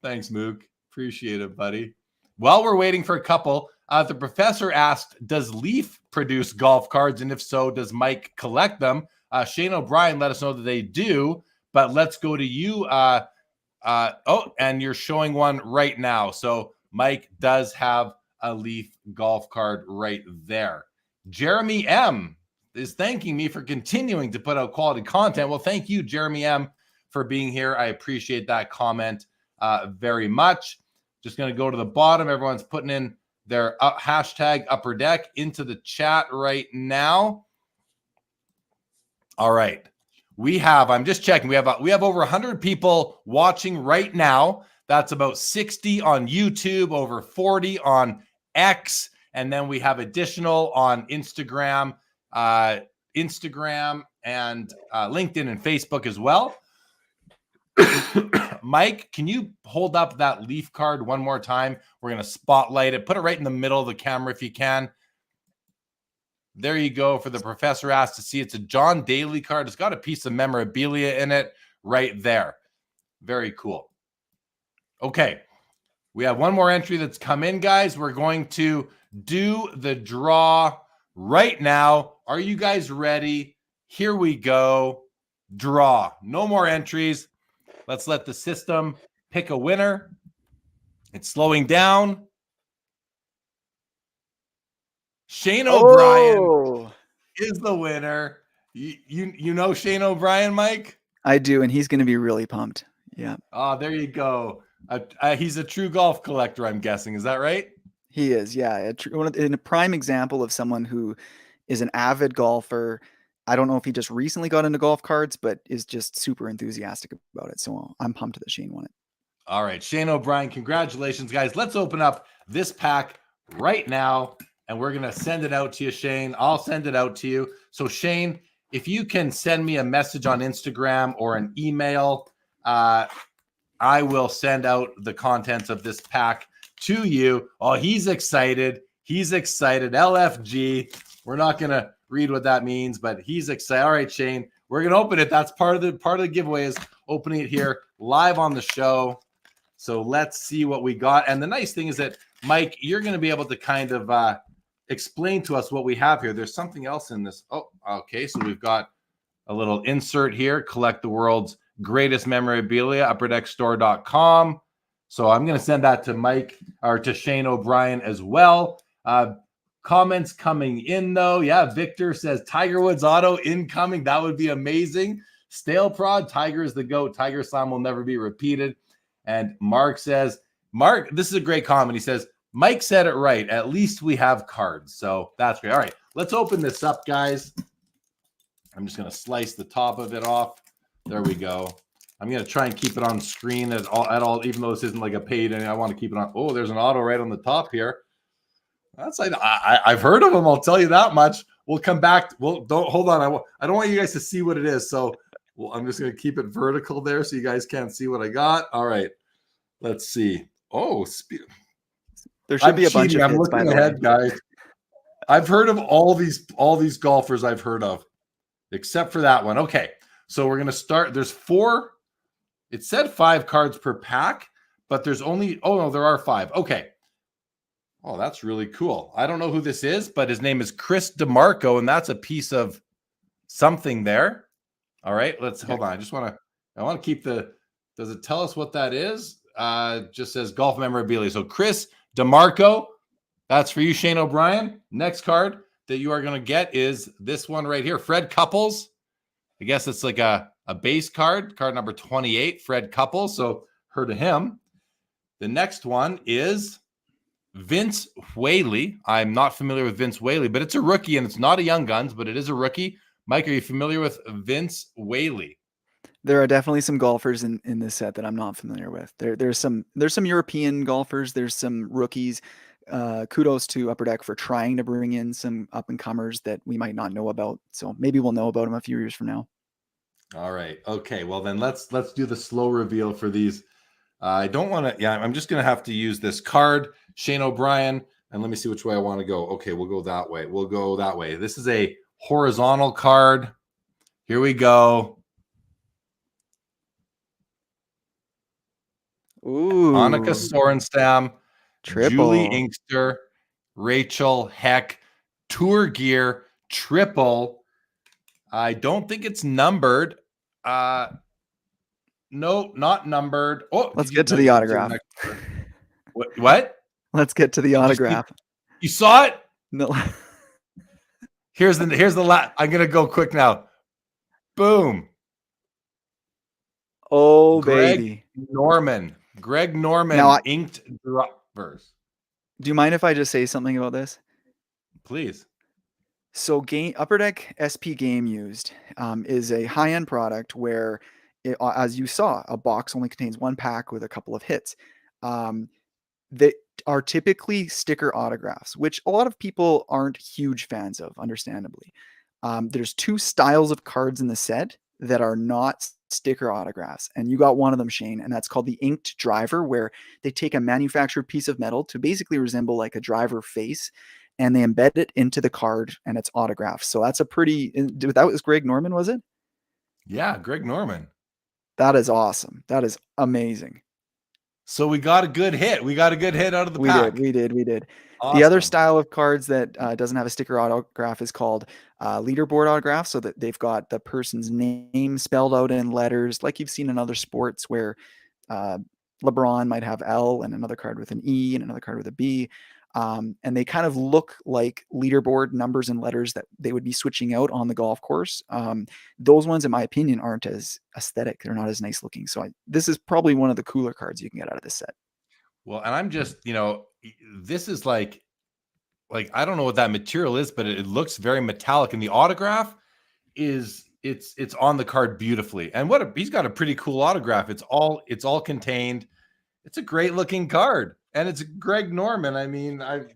Thanks, Mook. Appreciate it, buddy. While we're waiting for a couple, the professor asked, does Leaf produce golf cards? And if so, does Mike collect them? Shane O'Brien let us know that they do, but let's go to you. And you're showing one right now. So Mike does have a Leaf golf card right there. Jeremy M is thanking me for continuing to put out quality content. Well, thank you, Jeremy M, for being here. I appreciate that comment very much. Just going to go to the bottom. Everyone's putting in their hashtag Upper Deck into the chat right now. All right. I'm just checking. We have over 100 people watching right now. That's about 60 on YouTube, over 40 on X, and then we have additional on Instagram and LinkedIn and Facebook as well. Mike, can you hold up that Leaf card one more time? We're going to spotlight it. Put it right in the middle of the camera if you can. There you go. For the professor asked to see, it's a John Daly card. It's got a piece of memorabilia in it right there. Very cool. Okay. We have one more entry that's come in, guys. We're going to do the draw right now. Are you guys ready? Here we go. Draw. No more entries. Let's let the system pick a winner. It's slowing down. Shane O'Brien is the winner. You know Shane O'Brien, Mike? I do, and he's going to be really pumped. Yeah. Oh, there you go. He's a true golf collector, I'm guessing. Is that right? He is, yeah. In a prime example of someone who is an avid golfer. I don't know if he just recently got into golf cards, but is just super enthusiastic about it. So I'm pumped that Shane won it. All right, Shane O'Brien, congratulations, guys. Let's open up this pack right now, and we're going to send it out to you, Shane. I'll send it out to you. So, Shane, if you can send me a message on Instagram or an email, I will send out the contents of this pack to you. Oh, he's excited. He's excited. LFG. We're not going to read what that means, but he's excited. All right, Shane, we're going to open it. That's part of the giveaway is opening it here live on the show. So let's see what we got. And the nice thing is that, Mike, you're going to be able to kind of explain to us what we have here. There's something else in this. Oh, okay. So we've got a little insert here. Collect the world's greatest memorabilia, upperdeckstore.com. So I'm going to send that to Mike or to Shane O'Brien as well. Comments coming in, though. Yeah, Victor says Tiger Woods auto incoming. That would be amazing. Stale Prod, Tiger is the GOAT. Tiger Slam will never be repeated. And Mark says, this is a great comment. He says, Mike said it right. At least we have cards. So that's great. All right, let's open this up, guys. I'm just going to slice the top of it off. There we go. I'm going to try and keep it on screen at all, even though this isn't like a paid. I want to keep it on. Oh, there's an auto right on the top here. That's like I've heard of them. I'll tell you that much. We'll come back. Don't hold on. I don't want you guys to see what it is. So I'm just going to keep it vertical there so you guys can't see what I got. All right. Let's see. Oh, there should be a bunch of. I'm looking ahead, guys. I've heard of all these golfers I've heard of, except for that one. Okay. So we're going to start. There's 4. It said 5 cards per pack, but there's only. Oh no, there are 5. Okay. Oh, that's really cool. I don't know who this is, but his name is Chris DeMarco, and that's a piece of something there. All right, let's hold on. I want to keep does it tell us what that is? Just says golf memorabilia. So Chris DeMarco, that's for you, Shane O'Brien. Next card that you are going to get is this one right here. Fred Couples. I guess it's like a base card number 28, Fred Couples. So heard of him. The next one is Vince Whaley. I'm not familiar with Vince Whaley, but it's a rookie and it's not a Young Guns, but it is a rookie. Mike, are you familiar with Vince Whaley? There are definitely some golfers in this set that I'm not familiar with. There's some European golfers. There's some rookies. Kudos to Upper Deck for trying to bring in some up and comers that we might not know about. So maybe we'll know about them a few years from now. All right. Okay. Well, then let's do the slow reveal for these. I don't want to. Yeah, I'm just gonna have to use this card, Shane O'Brien, and let me see which way I want to go. Okay, we'll go that way. We'll go that way. This is a horizontal card. Here we go. Ooh, Annika Sorenstam, triple. Julie Inkster, Rachel Heck, Tour Gear, triple. I don't think it's numbered. No, not numbered. Oh, let's get to the autograph. What? Let's get to the autograph. You saw it? No. Here's the last. I'm gonna go quick now. Boom. Oh, Greg baby. Greg Norman Now inked droppers. Do you mind if I just say something about this? Please. So Upper Deck SP Game Used is a high-end product where, as you saw, a box only contains one pack with a couple of hits. They are typically sticker autographs, which a lot of people aren't huge fans of, understandably. There's two styles of cards in the set that are not sticker autographs, and you got one of them, Shane, and that's called the inked driver, where they take a manufactured piece of metal to basically resemble like a driver face, and they embed it into the card and it's autographed. So that's a pretty, that was Greg Norman, was it? Yeah, Greg Norman. That is awesome. That is amazing. So we got a good hit. We got a good hit out of the pack. We did. Awesome. The other style of cards that doesn't have a sticker autograph is called leaderboard autograph, so that they've got the person's name spelled out in letters, like you've seen in other sports where LeBron might have L and another card with an E and another card with a B. And they kind of look like leaderboard numbers and letters that they would be switching out on the golf course. Those ones, in my opinion, aren't as aesthetic. They're not as nice looking. So this is probably one of the cooler cards you can get out of this set. Well, and I'm just, this is like I don't know what that material is, but it looks very metallic, and the autograph is it's on the card beautifully. And he's got a pretty cool autograph. It's all contained. It's a great looking card. And it's Greg Norman. I mean, I've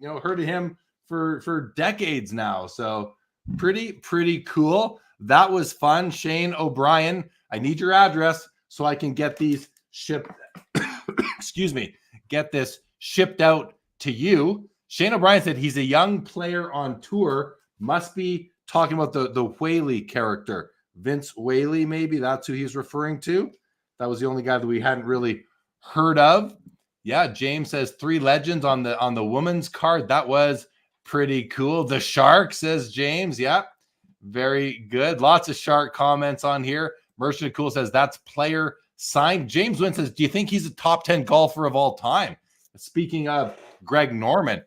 heard of him for decades now. So pretty cool. That was fun. Shane O'Brien, I need your address so I can get these shipped. Excuse me. Get this shipped out to you. Shane O'Brien said he's a young player on tour. Must be talking about the Whaley character. Vince Whaley, maybe that's who he's referring to. That was the only guy that we hadn't really heard of. Yeah, James says 3 legends on the woman's card. That was pretty cool. The Shark, says James. Yeah, very good. Lots of Shark comments on here. Merchant Cool says that's player signed. James Wynn says, do you think he's a top 10 golfer of all time? Speaking of Greg Norman,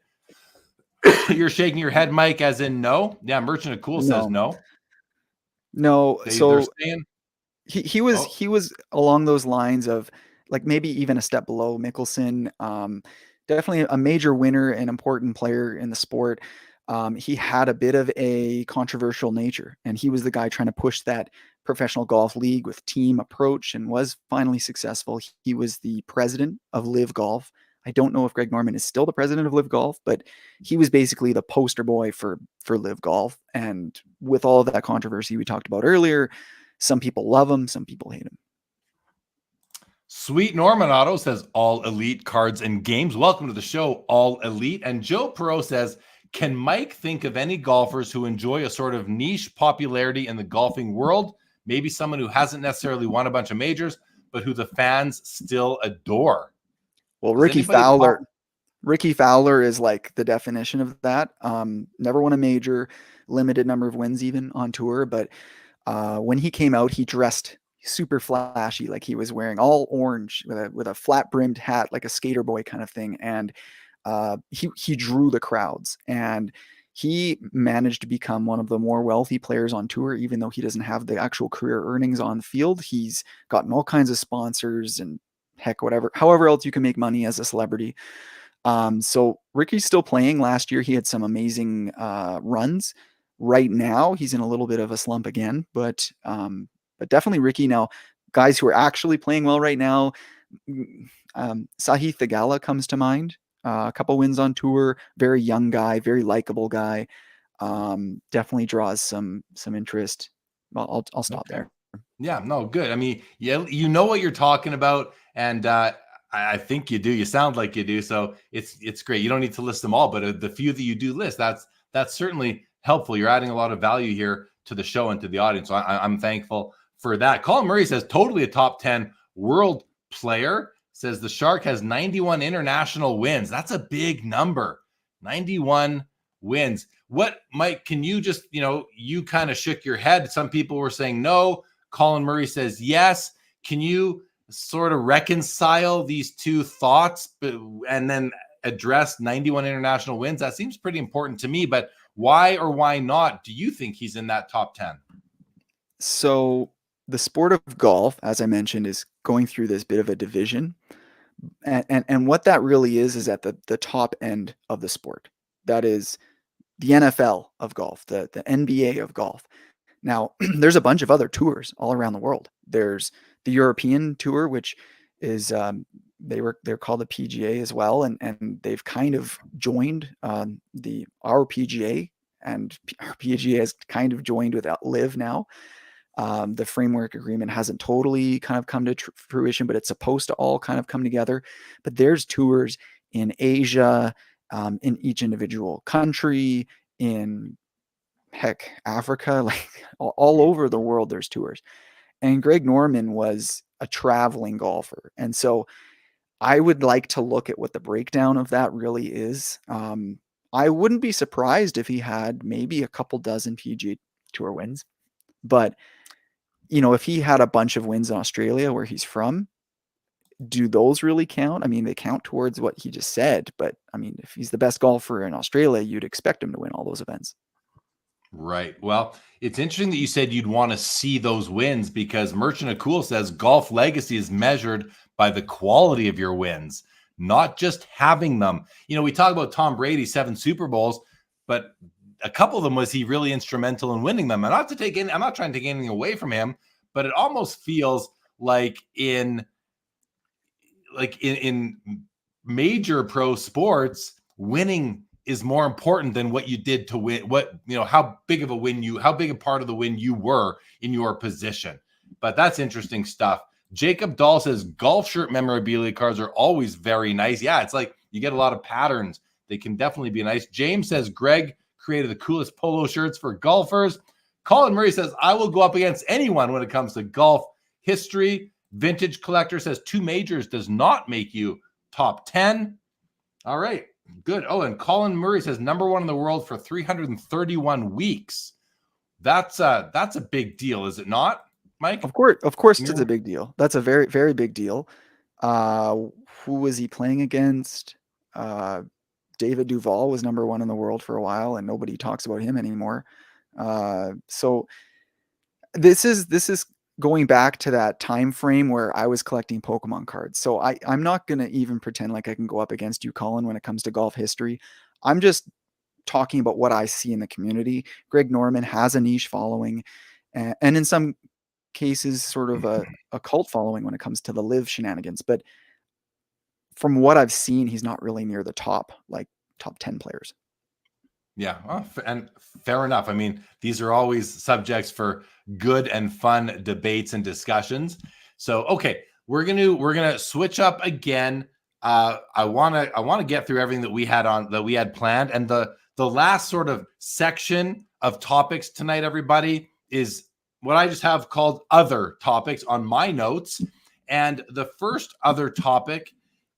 you're shaking your head, Mike, as in no. Yeah, Merchant of Cool says no. No, so saying, he was along those lines of, like, maybe even a step below Mickelson. Definitely a major winner and important player in the sport. He had a bit of a controversial nature, and he was the guy trying to push that professional golf league with team approach, and was finally successful. He was the president of LIV Golf. I don't know if Greg Norman is still the president of LIV Golf, but he was basically the poster boy for LIV Golf. And with all of that controversy we talked about earlier, some people love him, some people hate him. Sweet Norman Otto says all elite cards and games. Welcome to the show, all elite. And Joe Perot says, can Mike think of any golfers who enjoy a sort of niche popularity in the golfing world? Maybe someone who hasn't necessarily won a bunch of majors, but who the fans still adore. Well, Ricky Fowler is like the definition of that. Never won a major, limited number of wins even on tour. But when he came out, he dressed super flashy, like he was wearing all orange with a flat brimmed hat, like a skater boy kind of thing. And he drew the crowds, and he managed to become one of the more wealthy players on tour, even though he doesn't have the actual career earnings on the field. He's gotten all kinds of sponsors and heck, whatever, however else you can make money as a celebrity. So Ricky's still playing. Last year he had some amazing runs. Right now he's in a little bit of a slump again, but definitely Ricky. Now, guys who are actually playing well right now, Sahith Theegala comes to mind. A couple wins on tour, very young guy, very likable guy. Definitely draws some interest. Well, I'll stop there. Yeah, no, good. I mean, yeah, you know what you're talking about, and I think you do. You sound like you do. So it's great. You don't need to list them all, but the few that you do list, that's certainly helpful. You're adding a lot of value here to the show and to the audience. So I'm thankful for that. Colin Murray says totally a top 10 world player. Says the Shark has 91 international wins. That's a big number. 91 wins. What, Mike, can you just, you kind of shook your head. Some people were saying no. Colin Murray says yes. Can you sort of reconcile these two thoughts and then address 91 international wins? That seems pretty important to me, but why or why not do you think he's in that top 10? So the sport of golf, as I mentioned, is going through this bit of a division. And what that really is at the top end of the sport. That is the NFL of golf, the NBA of golf. Now, there's a bunch of other tours all around the world. There's the European tour, which is they're called the PGA as well, and they've kind of joined our PGA, and our PGA has kind of joined with LIV now. The framework agreement hasn't totally kind of come to fruition, but it's supposed to all kind of come together. But there's tours in Asia, in each individual country, in Africa, like all over the world, there's tours. And Greg Norman was a traveling golfer. And so I would like to look at what the breakdown of that really is. I wouldn't be surprised if he had maybe a couple dozen PGA Tour wins. But, if he had a bunch of wins in Australia where he's from, do those really count? I mean, they count towards what he just said. But, I mean, if he's the best golfer in Australia, you'd expect him to win all those events. Right. Well, it's interesting that you said you'd want to see those wins, because Merchant of Cool says golf legacy is measured by the quality of your wins, not just having them. We talk about Tom Brady, 7 Super Bowls, but a couple of them was he really instrumental in winning them. And I'm not trying to take anything away from him, but it almost feels like in major pro sports, winning is more important than what you did to win, how big a part of the win you were in your position. But that's interesting stuff. Jacob Dahl says golf shirt memorabilia cards are always very nice. Yeah, it's like you get a lot of patterns. They can definitely be nice. James says Greg created the coolest polo shirts for golfers. Colin Murray says I will go up against anyone when it comes to golf history. Vintage Collector says 2 majors does not make you top 10. All right. Good. Oh, and Colin Murray says number 1 in the world for 331 weeks. That's a big deal, is it not, Mike? Of course, it's a big deal. That's a very, very big deal. Who was he playing against? David Duval was number 1 in the world for a while, and nobody talks about him anymore. So this is going back to that time frame where I was collecting Pokemon cards. So I'm not going to even pretend like I can go up against you, Colin, when it comes to golf history. I'm just talking about what I see in the community. Greg Norman has a niche following, and in some cases sort of a cult following when it comes to the LIV shenanigans. But from what I've seen, he's not really near the top 10 players. Yeah, well, and fair enough. I mean, these are always subjects for good and fun debates and discussions. So, okay, we're gonna switch up again. I want to get through everything that we had planned, and the last sort of section of topics tonight, everybody, is what I just have called other topics on my notes. And the first other topic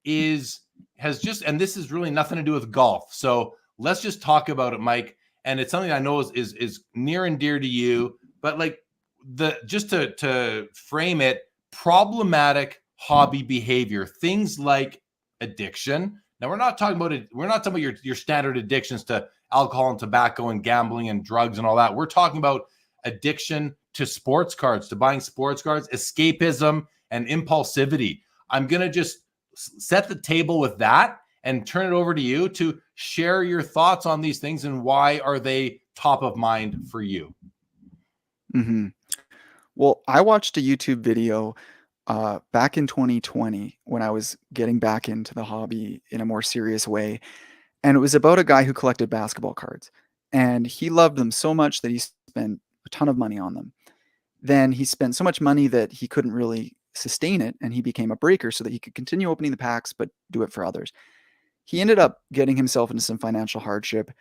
and this is really nothing to do with golf. So let's just talk about it, Mike. And it's something I know is near and dear to you, but just to frame it, problematic hobby behavior, things like addiction. Now we're not talking about it. We're not talking about your standard addictions to alcohol and tobacco and gambling and drugs and all that. We're talking about addiction to sports cards, to buying sports cards, escapism and impulsivity. I'm going to just set the table with that and turn it over to you to share your thoughts on these things and why are they top of mind for you. Mm-hmm. Well, I watched a YouTube video back in 2020 when I was getting back into the hobby in a more serious way. And it was about a guy who collected basketball cards. And he loved them so much that he spent a ton of money on them. Then he spent so much money that he couldn't really sustain it. And he became a breaker so that he could continue opening the packs, but do it for others. He ended up getting himself into some financial hardship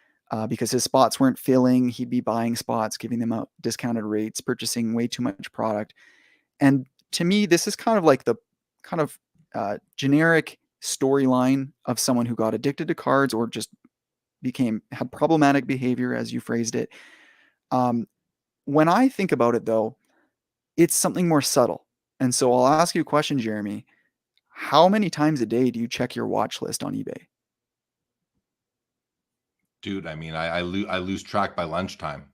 because his spots weren't filling. He'd be buying spots, giving them out discounted rates, purchasing way too much product. And to me, this is kind of like the kind of generic storyline of someone who got addicted to cards or just had problematic behavior, as you phrased it. When I think about it, though, it's something more subtle. And so I'll ask you a question, Jeremy. How many times a day do you check your watch list on eBay? Dude, I mean, I lose track by lunchtime.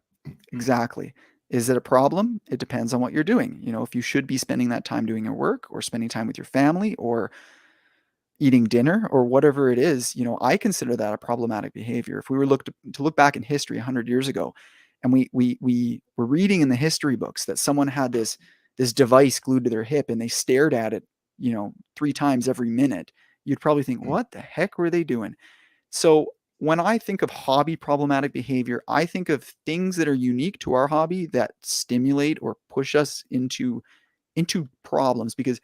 Exactly. Is it a problem? It depends on what you're doing. You know, if you should be spending that time doing your work or spending time with your family or eating dinner or whatever it is, you know, I consider that a problematic behavior. If we were to look back in history 100 years ago, and we were reading in the history books that someone had this device glued to their hip and they stared at it, you know, 3 times every minute, you'd probably think, what the heck were they doing? So when I think of hobby problematic behavior, I think of things that are unique to our hobby that stimulate or push us into problems. Because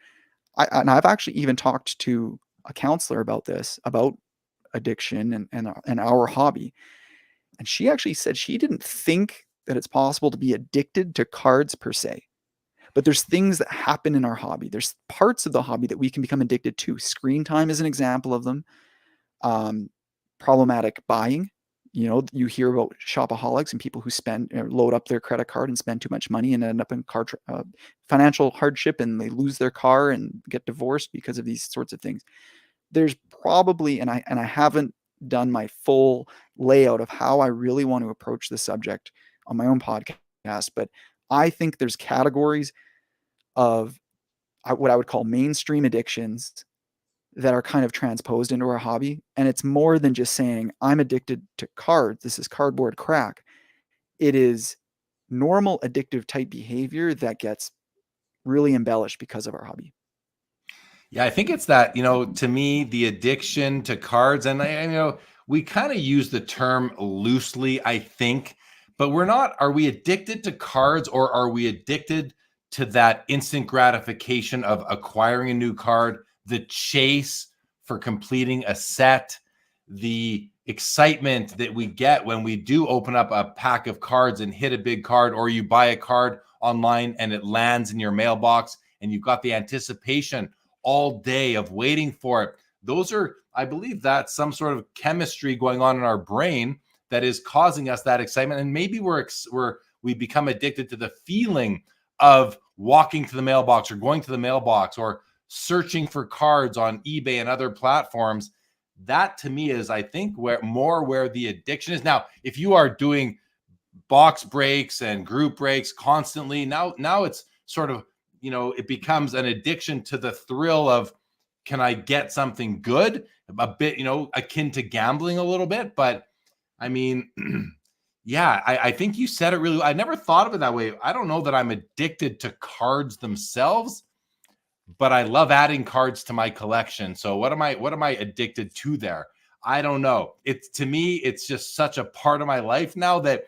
I've actually even talked to a counselor about this, about addiction and our hobby. And she actually said she didn't think that it's possible to be addicted to cards per se. But there's things that happen in our hobby. There's parts of the hobby that we can become addicted to. Screen time is an example of them. Problematic buying. You know, you hear about shopaholics and people who load up their credit card and spend too much money and end up in financial hardship, and they lose their car and get divorced because of these sorts of things. There's probably, and I haven't done my full layout of how I really want to approach the subject on my own podcast, but I think there's categories of what I would call mainstream addictions that are kind of transposed into our hobby. And it's more than just saying, I'm addicted to cards. This is cardboard crack. It is normal addictive type behavior that gets really embellished because of our hobby. Yeah, I think it's that, you know, to me, the addiction to cards, and you know, we kind of use the term loosely, I think, but are we addicted to cards, or are we addicted to that instant gratification of acquiring a new card, the chase for completing a set, the excitement that we get when we do open up a pack of cards and hit a big card, or you buy a card online and it lands in your mailbox and you've got the anticipation all day of waiting for it. Those are, I believe, that's some sort of chemistry going on in our brain that is causing us that excitement. And maybe we become addicted to the feeling of walking to the mailbox or going to the mailbox or searching for cards on eBay and other platforms. That to me is, I think, where the addiction is. Now, if you are doing box breaks and group breaks constantly, now it's sort of, you know, it becomes an addiction to the thrill of, can I get something good? A bit, you know, akin to gambling a little bit. But I mean, yeah, I think you said it really. I never thought of it that way. I don't know that I'm addicted to cards themselves, but I love adding cards to my collection. So what am I addicted to there? I don't know. To me, it's just such a part of my life now that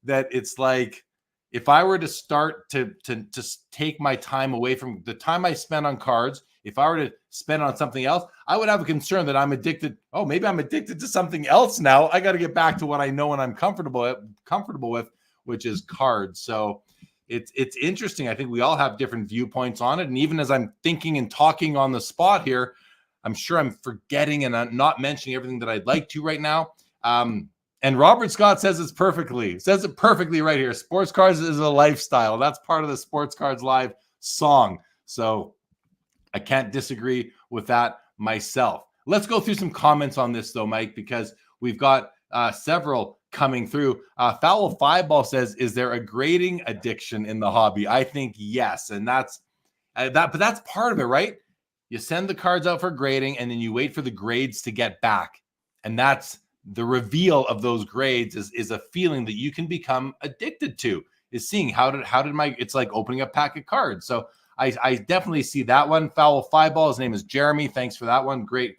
it's like, if I were to start to just take my time away from the time I spend on cards, if I were to spend on something else, I would have a concern that I'm addicted. Oh, maybe I'm addicted to something else now. I got to get back to what I know and I'm comfortable with, which is cards. So it's interesting. I think we all have different viewpoints on it. And even as I'm thinking and talking on the spot here, I'm sure I'm forgetting and I'm not mentioning everything that I'd like to right now. And Robert Scott says it perfectly right here. Sports cards is a lifestyle. That's part of the Sports Cards Live song. So I can't disagree with that myself. Let's go through some comments on this though, Mike, because we've got several coming through. Foul Five Ball says, is there a grading addiction in the hobby? I think yes. And that's but that's part of it, right? You send the cards out for grading, and then you wait for the grades to get back. And that's the reveal of those grades is a feeling that you can become addicted to, is seeing how did my, it's like opening a pack of cards. So I definitely see that one. Foul 5-ball. His name is Jeremy. Thanks for that one. Great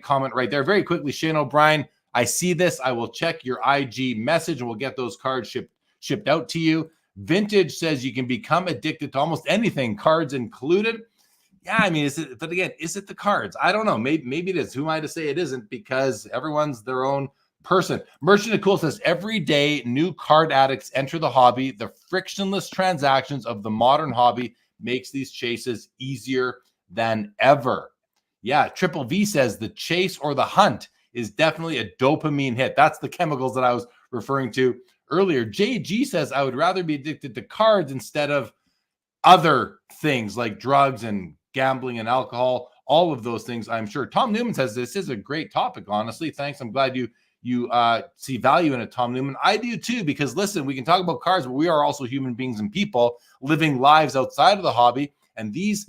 comment right there. Very quickly, Shane O'Brien, I see this. I will check your IG message and we'll get those cards shipped out to you. Vintage says you can become addicted to almost anything, cards included. Yeah, I mean, but again, is it the cards? I don't know. Maybe it is. Who am I to say it isn't? Because everyone's their own person. Merchant of Cool says every day new card addicts enter the hobby. The frictionless transactions of the modern hobby makes these chases easier than ever. Yeah, Triple V says the chase or the hunt is definitely a dopamine hit. That's the chemicals that I was referring to earlier. JG says I would rather be addicted to cards instead of other things like drugs and gambling and alcohol, all of those things, I'm sure. Tom Newman says this is a great topic, honestly. Thanks. I'm glad you see value in it, Tom Newman. I do too, because listen, we can talk about cards, but we are also human beings and people living lives outside of the hobby. And these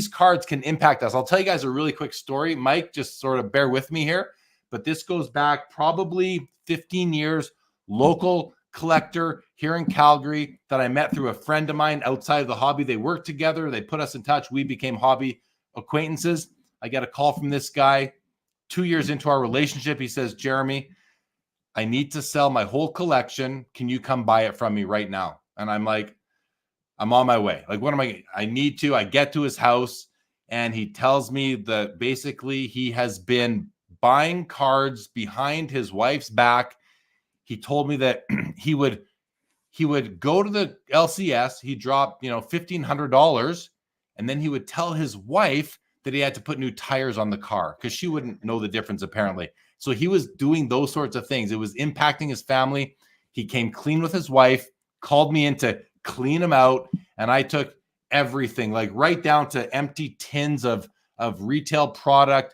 cards can impact us. I'll tell you guys a really quick story. Mike, just sort of bear with me here, but this goes back probably 15 years, local collector here in Calgary that I met through a friend of mine outside of the hobby. They worked together. They put us in touch. We became hobby acquaintances. I got a call from this guy 2 years into our relationship. He says, Jeremy, I need to sell my whole collection. Can you come buy it from me right now? And I'm like, I'm on my way. Like, what am I need to. I get to his house and he tells me that basically he has been buying cards behind his wife's back. He told me that he would go to the LCS, he'd drop, $1,500, and then he would tell his wife that he had to put new tires on the car because she wouldn't know the difference apparently. So he was doing those sorts of things. It was impacting his family. He came clean with his wife, called me in to clean him out, and I took everything, like right down to empty tins of retail product,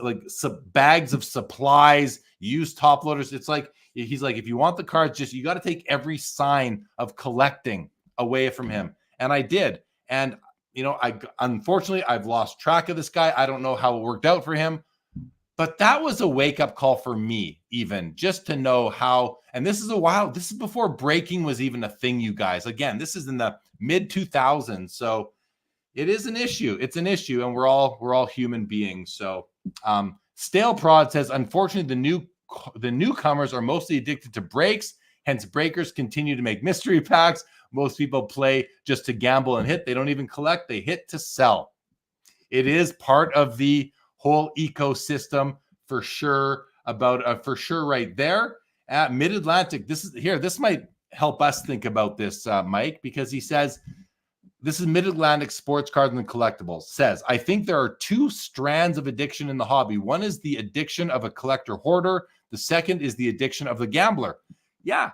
like bags of supplies, used top loaders. It's like, he's like, if you want the cards, you got to take every sign of collecting away from him. And I did. And, unfortunately, I've lost track of this guy. I don't know how it worked out for him, but that was a wake up call for me, even just to know how, and this is before breaking was even a thing, you guys. Again, this is in the mid 2000s. So it is an issue. It's an issue. And we're all human beings. So, Stale Prod says, unfortunately, the newcomers are mostly addicted to breaks, hence breakers continue to make mystery packs. Most people play just to gamble and hit. They don't even collect. They hit to sell. It is part of the whole ecosystem for sure. For sure right there. At Mid-Atlantic, this might help us think about this, Mike, because he says, this is Mid-Atlantic Sports Cards and Collectibles, says, I think there are two strands of addiction in the hobby. One is the addiction of a collector hoarder. The second is the addiction of the gambler. Yeah,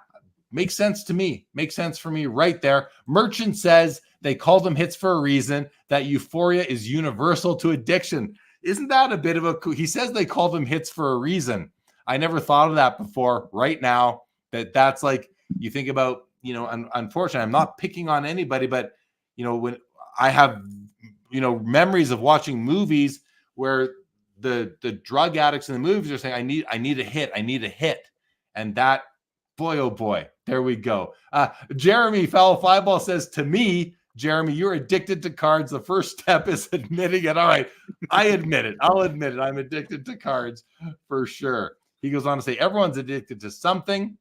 makes sense to me. Makes sense for me right there. Merchant says they call them hits for a reason. That euphoria is universal to addiction. Isn't that a bit of he says they call them hits for a reason. I never thought of that before. Right now, that's like, you think about, unfortunately, I'm not picking on anybody, but when I have, memories of watching movies where the drug addicts in the movies are saying, I need a hit. And that, boy, oh boy, there we go. Jeremy Foul 5-ball says, to me, Jeremy, you're addicted to cards. The first step is admitting it. All right, I admit it. I'll admit it. I'm addicted to cards for sure. He goes on to say, everyone's addicted to something.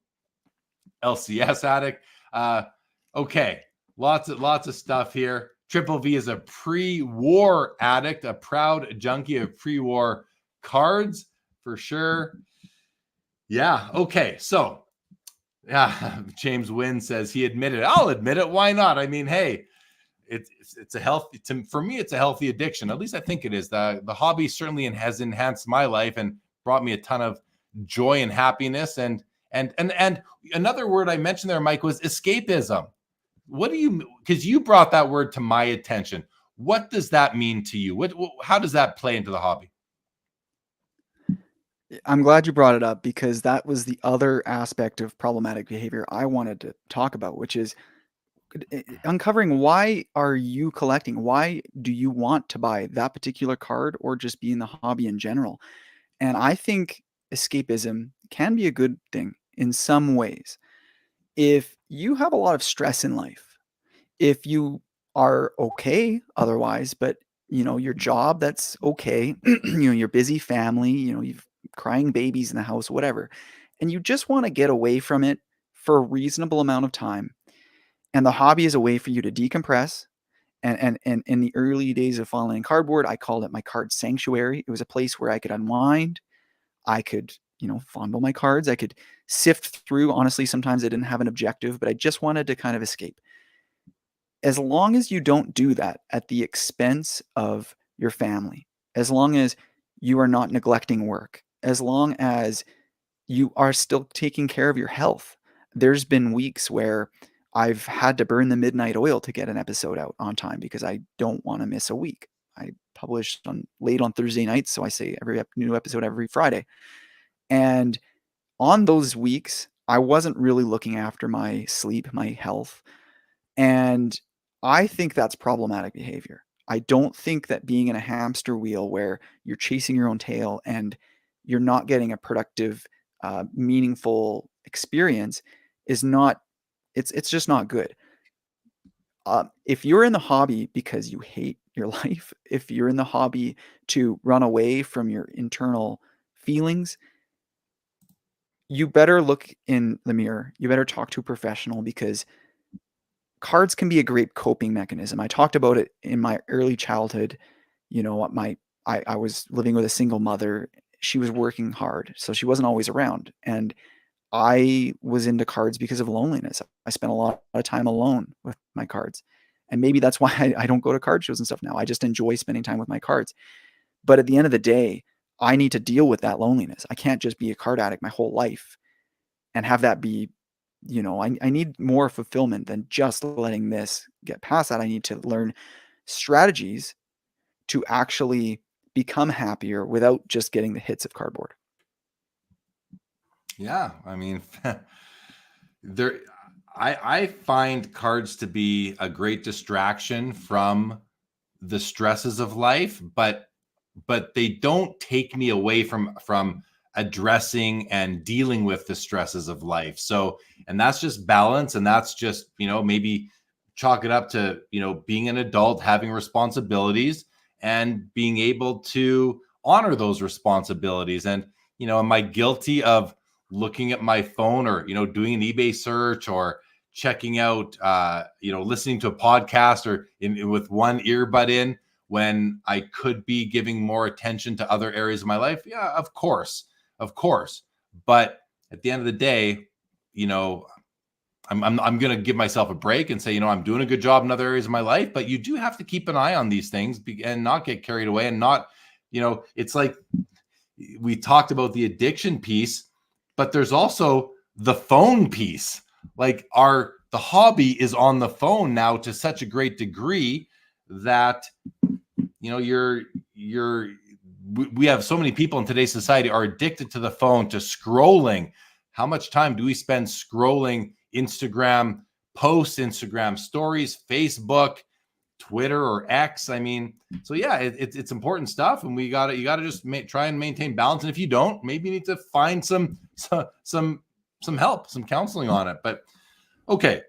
LCS addict. Okay. Lots of stuff here. Triple V is a pre-war addict, a proud junkie of pre-war cards for sure. Yeah. Okay. So, yeah, James Wynn says he admitted it. I'll admit it. Why not? I mean, hey, it's a healthy. For me, it's a healthy addiction. At least I think it is. The hobby certainly has enhanced my life and brought me a ton of joy and happiness. And another word I mentioned there, Mike, was escapism. What do you, because you brought that word to my attention. What does that mean to you? How does that play into the hobby? I'm glad you brought it up, because that was the other aspect of problematic behavior I wanted to talk about, which is uncovering why are you collecting? Why do you want to buy that particular card or just be in the hobby in general? And I think escapism can be a good thing in some ways. If you have a lot of stress in life, if you are okay otherwise, but your job, that's okay, your busy family, you've crying babies in the house, whatever, and you just want to get away from it for a reasonable amount of time, and the hobby is a way for you to decompress. And in the early days of Fondling Cardboard, I called it my card sanctuary. It was a place where I could unwind. I could, fondle my cards. I could sift through. Honestly, sometimes I didn't have an objective, but I just wanted to kind of escape. As long as you don't do that at the expense of your family, as long as you are not neglecting work, as long as you are still taking care of your health. There's been weeks where I've had to burn the midnight oil to get an episode out on time because I don't want to miss a week. I published late on Thursday nights, so I say every new episode every Friday. And on those weeks, I wasn't really looking after my sleep, my health. And I think that's problematic behavior. I don't think that being in a hamster wheel where you're chasing your own tail and you're not getting a productive, meaningful experience is not, it's just not good. If you're in the hobby because you hate your life, if you're in the hobby to run away from your internal feelings, you better look in the mirror. You better talk to a professional because cards can be a great coping mechanism. I talked about it in my early childhood. I was living with a single mother. She was working hard, so she wasn't always around. And I was into cards because of loneliness. I spent a lot of time alone with my cards. And maybe that's why I don't go to card shows and stuff now. I just enjoy spending time with my cards. But at the end of the day, I need to deal with that loneliness. I can't just be a card addict my whole life and have that be, I need more fulfillment than just letting this get past that. I need to learn strategies to actually become happier without just getting the hits of cardboard. Yeah, I mean, I find cards to be a great distraction from the stresses of life, but they don't take me away from addressing and dealing with the stresses of life. So, and that's just balance, and that's just, maybe chalk it up to, being an adult, having responsibilities, and being able to honor those responsibilities. And, am I guilty of looking at my phone or, doing an eBay search or checking out, listening to a podcast or with one earbud in when I could be giving more attention to other areas of my life? Yeah, of course. But at the end of the day, I'm going to give myself a break and say, I'm doing a good job in other areas of my life, but you do have to keep an eye on these things and not get carried away and not, it's like we talked about the addiction piece, but there's also the phone piece. Like the hobby is on the phone now to such a great degree that, we have so many people in today's society are addicted to the phone, to scrolling. How much time do we spend scrolling Instagram posts, Instagram stories, Facebook, Twitter, or X? I mean, so yeah, it's important stuff, and you gotta just try and maintain balance. And if you don't, maybe you need to find some help, some counseling on it. But okay,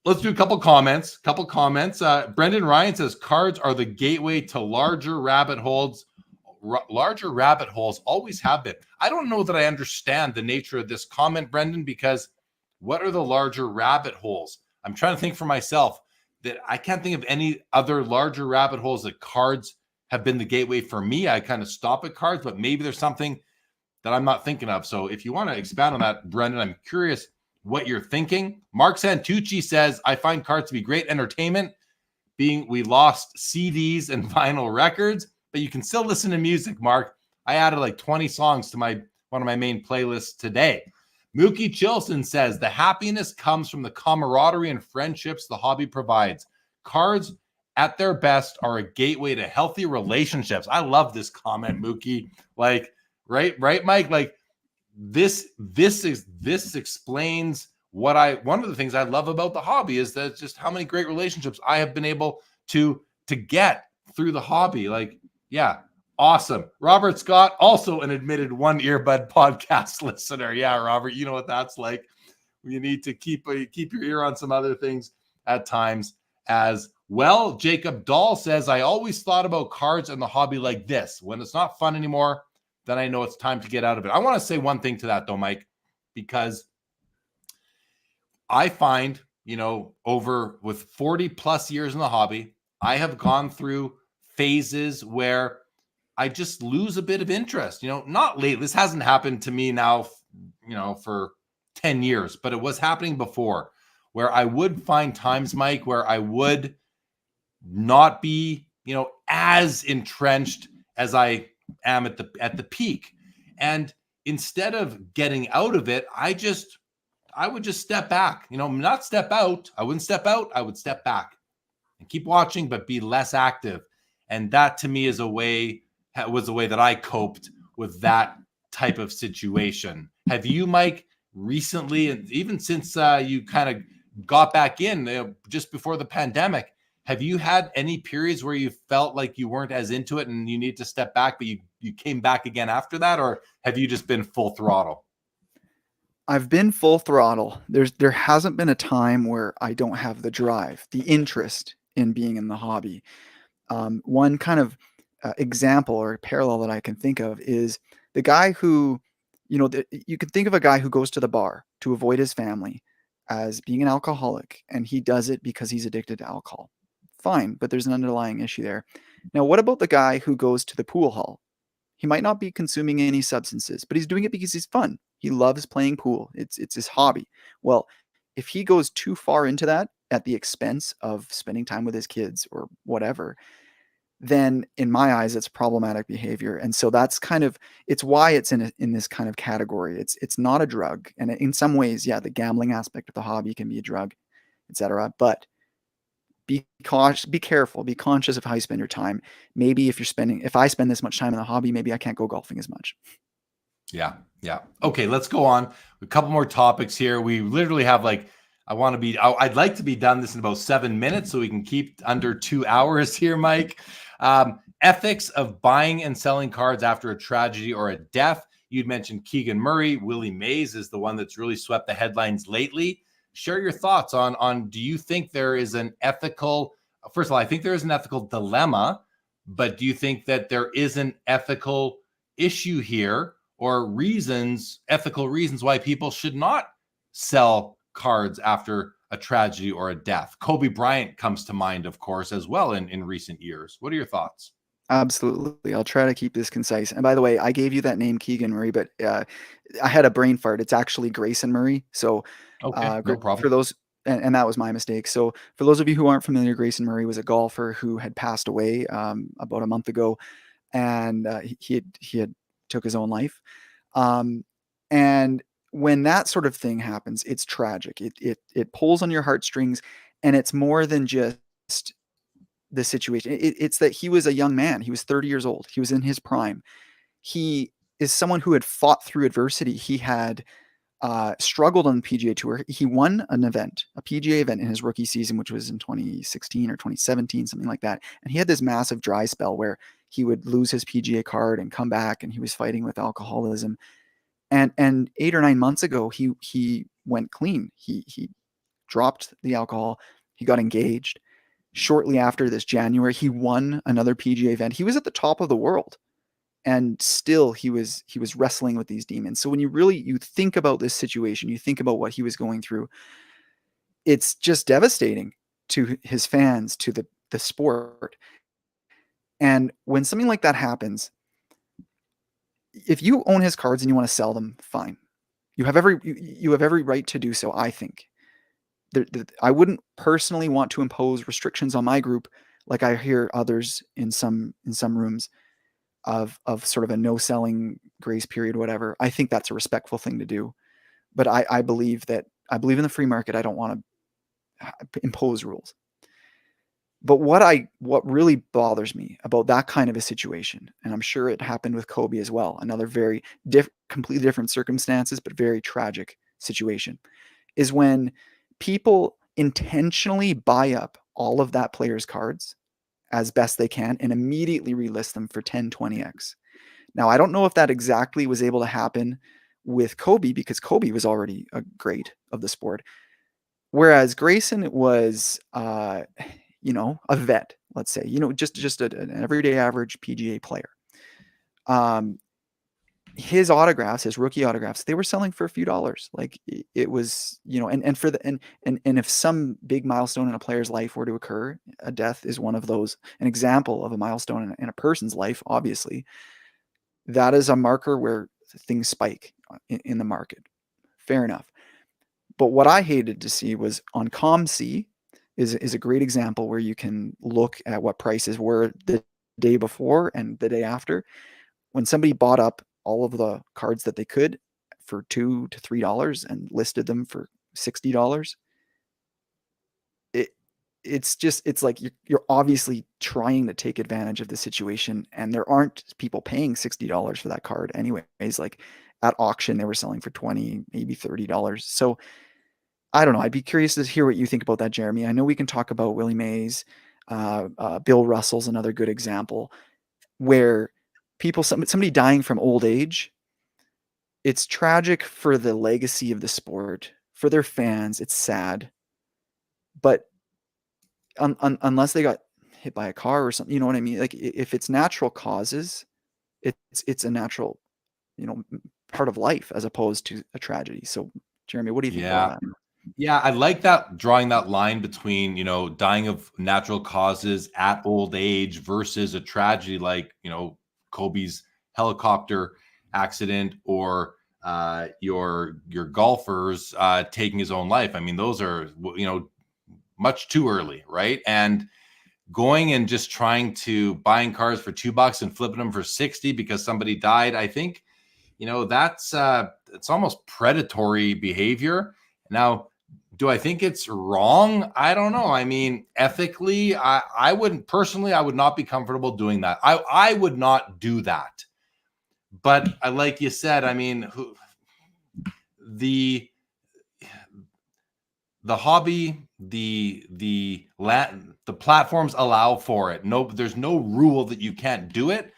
let's do a couple comments. Brendan Ryan says cards are the gateway to larger rabbit holes. Larger rabbit holes always have been. I don't know that I understand the nature of this comment, Brendan, because what are the larger rabbit holes? I'm trying to think for myself that I can't think of any other larger rabbit holes that cards have been the gateway for me. I kind of stop at cards, but maybe there's something that I'm not thinking of. So if you want to expand on that, Brendan, I'm curious what you're thinking. Mark Santucci says, I find cards to be great entertainment, being we lost CDs and vinyl records, but you can still listen to music, Mark. I added like 20 songs to one of my main playlists today. Mookie Chilson says, the happiness comes from the camaraderie and friendships the hobby provides. Cards at their best are a gateway to healthy relationships. I love this comment, Mookie. Like, right, Mike? Like, this explains one of the things I love about the hobby is that just how many great relationships I have been able to get through the hobby. Like, yeah, awesome. Robert Scott, also an admitted One Earbud podcast listener. Yeah, Robert, you know what that's like. You need to keep your ear on some other things at times as well. Jacob Dahl says, I always thought about cards and the hobby like this. When it's not fun anymore, then I know it's time to get out of it. I want to say one thing to that though, Mike, because I find, over with 40 plus years in the hobby, I have gone through phases where I just lose a bit of interest. Not lately. This hasn't happened to me now, for 10 years, but it was happening before, where I would find times, Mike, where I would not be, as entrenched as I am at the peak. And instead of getting out of it, I would just step back, not step out. I wouldn't step out. I would step back and keep watching, but be less active. And that to me was a way that I coped with that type of situation. Have you, Mike, recently, and even since you kind of got back in just before the pandemic, have you had any periods where you felt like you weren't as into it and you need to step back, but you came back again after that? Or have you just been full throttle? I've been full throttle. There hasn't been a time where I don't have the drive, the interest in being in the hobby. One kind of example or parallel that I can think of is the guy who, you can think of a guy who goes to the bar to avoid his family as being an alcoholic, and he does it because he's addicted to alcohol. Fine, but there's an underlying issue there. Now, what about the guy who goes to the pool hall? He might not be consuming any substances, but he's doing it because he's fun. He loves playing pool. It's his hobby. Well, if he goes too far into that at the expense of spending time with his kids or whatever, then in my eyes, it's problematic behavior. And so it's why it's in this kind of category. It's not a drug. And in some ways, yeah, the gambling aspect of the hobby can be a drug, etc. But be cautious, be careful, be conscious of how you spend your time. Maybe if I spend this much time in the hobby, maybe I can't go golfing as much. Yeah. Okay, let's go on. A couple more topics here. We literally have I'd like to be done this in about 7 minutes so we can keep under 2 hours here, Mike. Ethics of buying and selling cards after a tragedy or a death. You'd mentioned Keegan Murray. Willie Mays is the one that's really swept the headlines lately. Share your thoughts on do you think there is an ethical, first of all, I think there is an ethical dilemma, but do you think that there is an ethical issue here or ethical reasons why people should not sell cards after a tragedy or a death? Kobe Bryant comes to mind, of course, as well in recent years. What are your thoughts? Absolutely. I'll try to keep this concise. And by the way, I gave you that name, Keegan Murray, but I had a brain fart. It's actually Grayson Murray. So Okay, no problem. for those, and that was my mistake. So for those of you who aren't familiar, Grayson Murray was a golfer who had passed away about a month ago, and he had took his own life. And when that sort of thing happens, it's tragic. It pulls on your heartstrings, and it's more than just the situation. It's that he was a young man. He was 30 years old. He was in his prime. He is someone who had fought through adversity. He had struggled on the PGA Tour. He won a PGA event in his rookie season, which was in 2016 or 2017, something like that. And he had this massive dry spell where he would lose his PGA card and come back, and he was fighting with alcoholism. And 8 or 9 months ago, he went clean. He dropped the alcohol. He got engaged. Shortly after this January, he won another PGA event. He was at the top of the world, and still he was wrestling with these demons. So when you think about this situation, you think about what he was going through, it's just devastating to his fans, to the sport. And when something like that happens, if you own his cards and you want to sell them, fine. You have every right to do so, I think. I wouldn't personally want to impose restrictions on my group like I hear others in some rooms of sort of a no selling grace period, whatever. I think that's a respectful thing to do. But I believe in the free market. I don't want to impose rules. But what really bothers me about that kind of a situation, and I'm sure it happened with Kobe as well, another very completely different circumstances, but very tragic situation, is when people intentionally buy up all of that player's cards as best they can and immediately relist them for 10, 20x. Now, I don't know if that exactly was able to happen with Kobe, because Kobe was already a great of the sport. Whereas Grayson was, a vet, let's say, just an everyday average PGA player. His autographs, his rookie autographs, they were selling for a few dollars. Like it was, and if some big milestone in a player's life were to occur, a death is one of those, an example of a milestone in a person's life, obviously. That is a marker where things spike in the market. Fair enough. But what I hated to see was on ComC is a great example where you can look at what prices were the day before and the day after. When somebody bought up all of the cards that they could for $2 to $3 and listed them for $60, it's like you're obviously trying to take advantage of the situation, and there aren't people paying $60 for that card anyways. Like at auction, they were selling for $20, maybe $30. So I don't know. I'd be curious to hear what you think about that, Jeremy. I know we can talk about Willie Mays. Bill Russell's another good example where somebody dying from old age, it's tragic for the legacy of the sport, for their fans. It's sad, but unless they got hit by a car or something, you know what I mean? Like if it's natural causes, it's a natural, part of life as opposed to a tragedy. So Jeremy, what do you think about that? Yeah, I like that, drawing that line between, dying of natural causes at old age versus a tragedy like, Kobe's helicopter accident or your golfers taking his own life. I mean, those are, much too early, right? And going and just trying to buying cars for $2 and flipping them for 60 because somebody died, I think, that's it's almost predatory behavior. Now, do I think it's wrong? I don't know. I mean, ethically, I wouldn't personally, I would not be comfortable doing that. I would not do that. But like you said, I mean, the hobby, the platforms allow for it. No, there's no rule that you can't do it.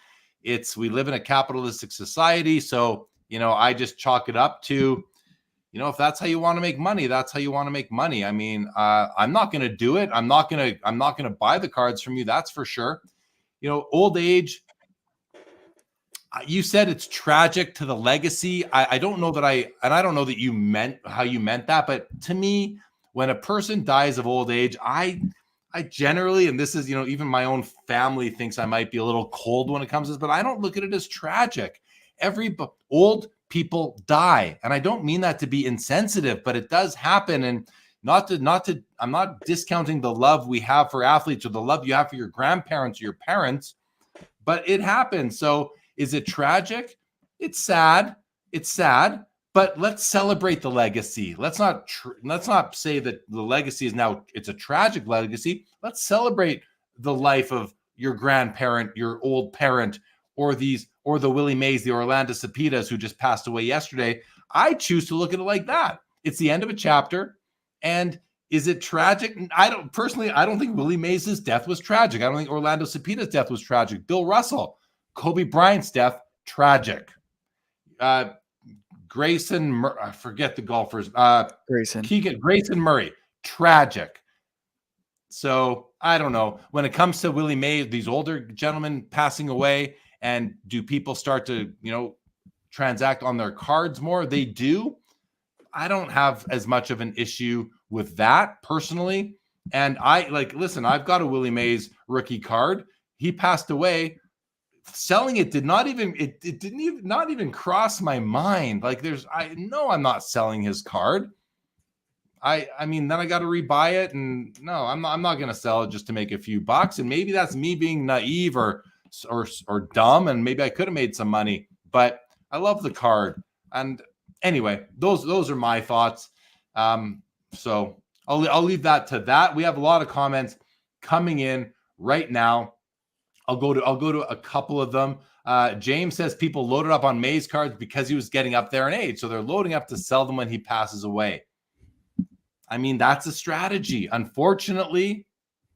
We live in a capitalistic society. So, I just chalk it up to, if that's how you want to make money, that's how you want to make money. I mean, I'm not going to do it. I'm not going to buy the cards from you. That's for sure. Old age, you said it's tragic to the legacy. I don't know that I don't know that you meant how you meant that, but to me, when a person dies of old age, I generally, and this is, even my own family thinks I might be a little cold when it comes to this, but I don't look at it as tragic. Old people die. And I don't mean that to be insensitive, but it does happen. And I'm not discounting the love we have for athletes or the love you have for your grandparents or your parents, but it happens. So is it tragic? It's sad. But let's celebrate the legacy. Let's not say that the legacy is now, it's a tragic legacy. Let's celebrate the life of your grandparent, your old parent, or the Willie Mays, the Orlando Cepitas who just passed away yesterday. I choose to look at it like that. It's the end of a chapter. And is it tragic? I don't think Willie Mays' death was tragic. I don't think Orlando Cepitas' death was tragic. Bill Russell, Kobe Bryant's death, tragic. Grayson, I forget the golfers. Grayson Murray, tragic. So I don't know. When it comes to Willie Mays, these older gentlemen passing away, and do people start to, transact on their cards more? They do. I don't have as much of an issue with that personally. And I've got a Willie Mays rookie card. He passed away. Selling it didn't even cross my mind. I know I'm not selling his card. I mean, then I got to rebuy it, and no, I'm not going to sell it just to make a few bucks. And maybe that's me being naive or dumb, and maybe I could have made some money. But I love the card. And anyway, those are my thoughts. So I'll leave that to that. We have a lot of comments coming in right now. I'll go to a couple of them. James says people loaded up on Mays cards because he was getting up there in age. So they're loading up to sell them when he passes away. I mean, that's a strategy. Unfortunately,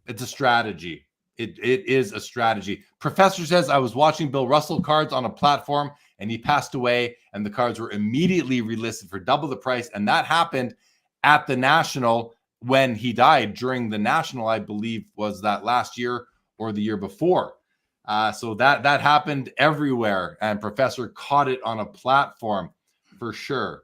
it's a strategy. It is a strategy. Professor says, I was watching Bill Russell cards on a platform and he passed away and the cards were immediately relisted for double the price. And that happened at the National when he died. During the National, I believe, was that last year or the year before. So that happened everywhere. And Professor caught it on a platform for sure.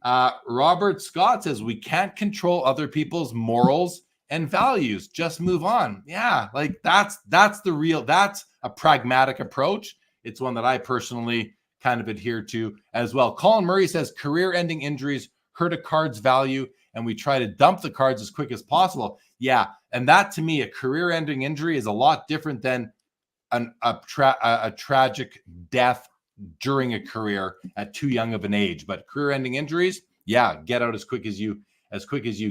Robert Scott says, we can't control other people's morals and values, just move on. Yeah, like that's a pragmatic approach. It's one that I personally kind of adhere to as well. Colin Murray says career-ending injuries hurt a card's value and we try to dump the cards as quick as possible. Yeah, and that to me, a career-ending injury is a lot different than a tragic death during a career at too young of an age. But career-ending injuries, yeah, get out as quick as you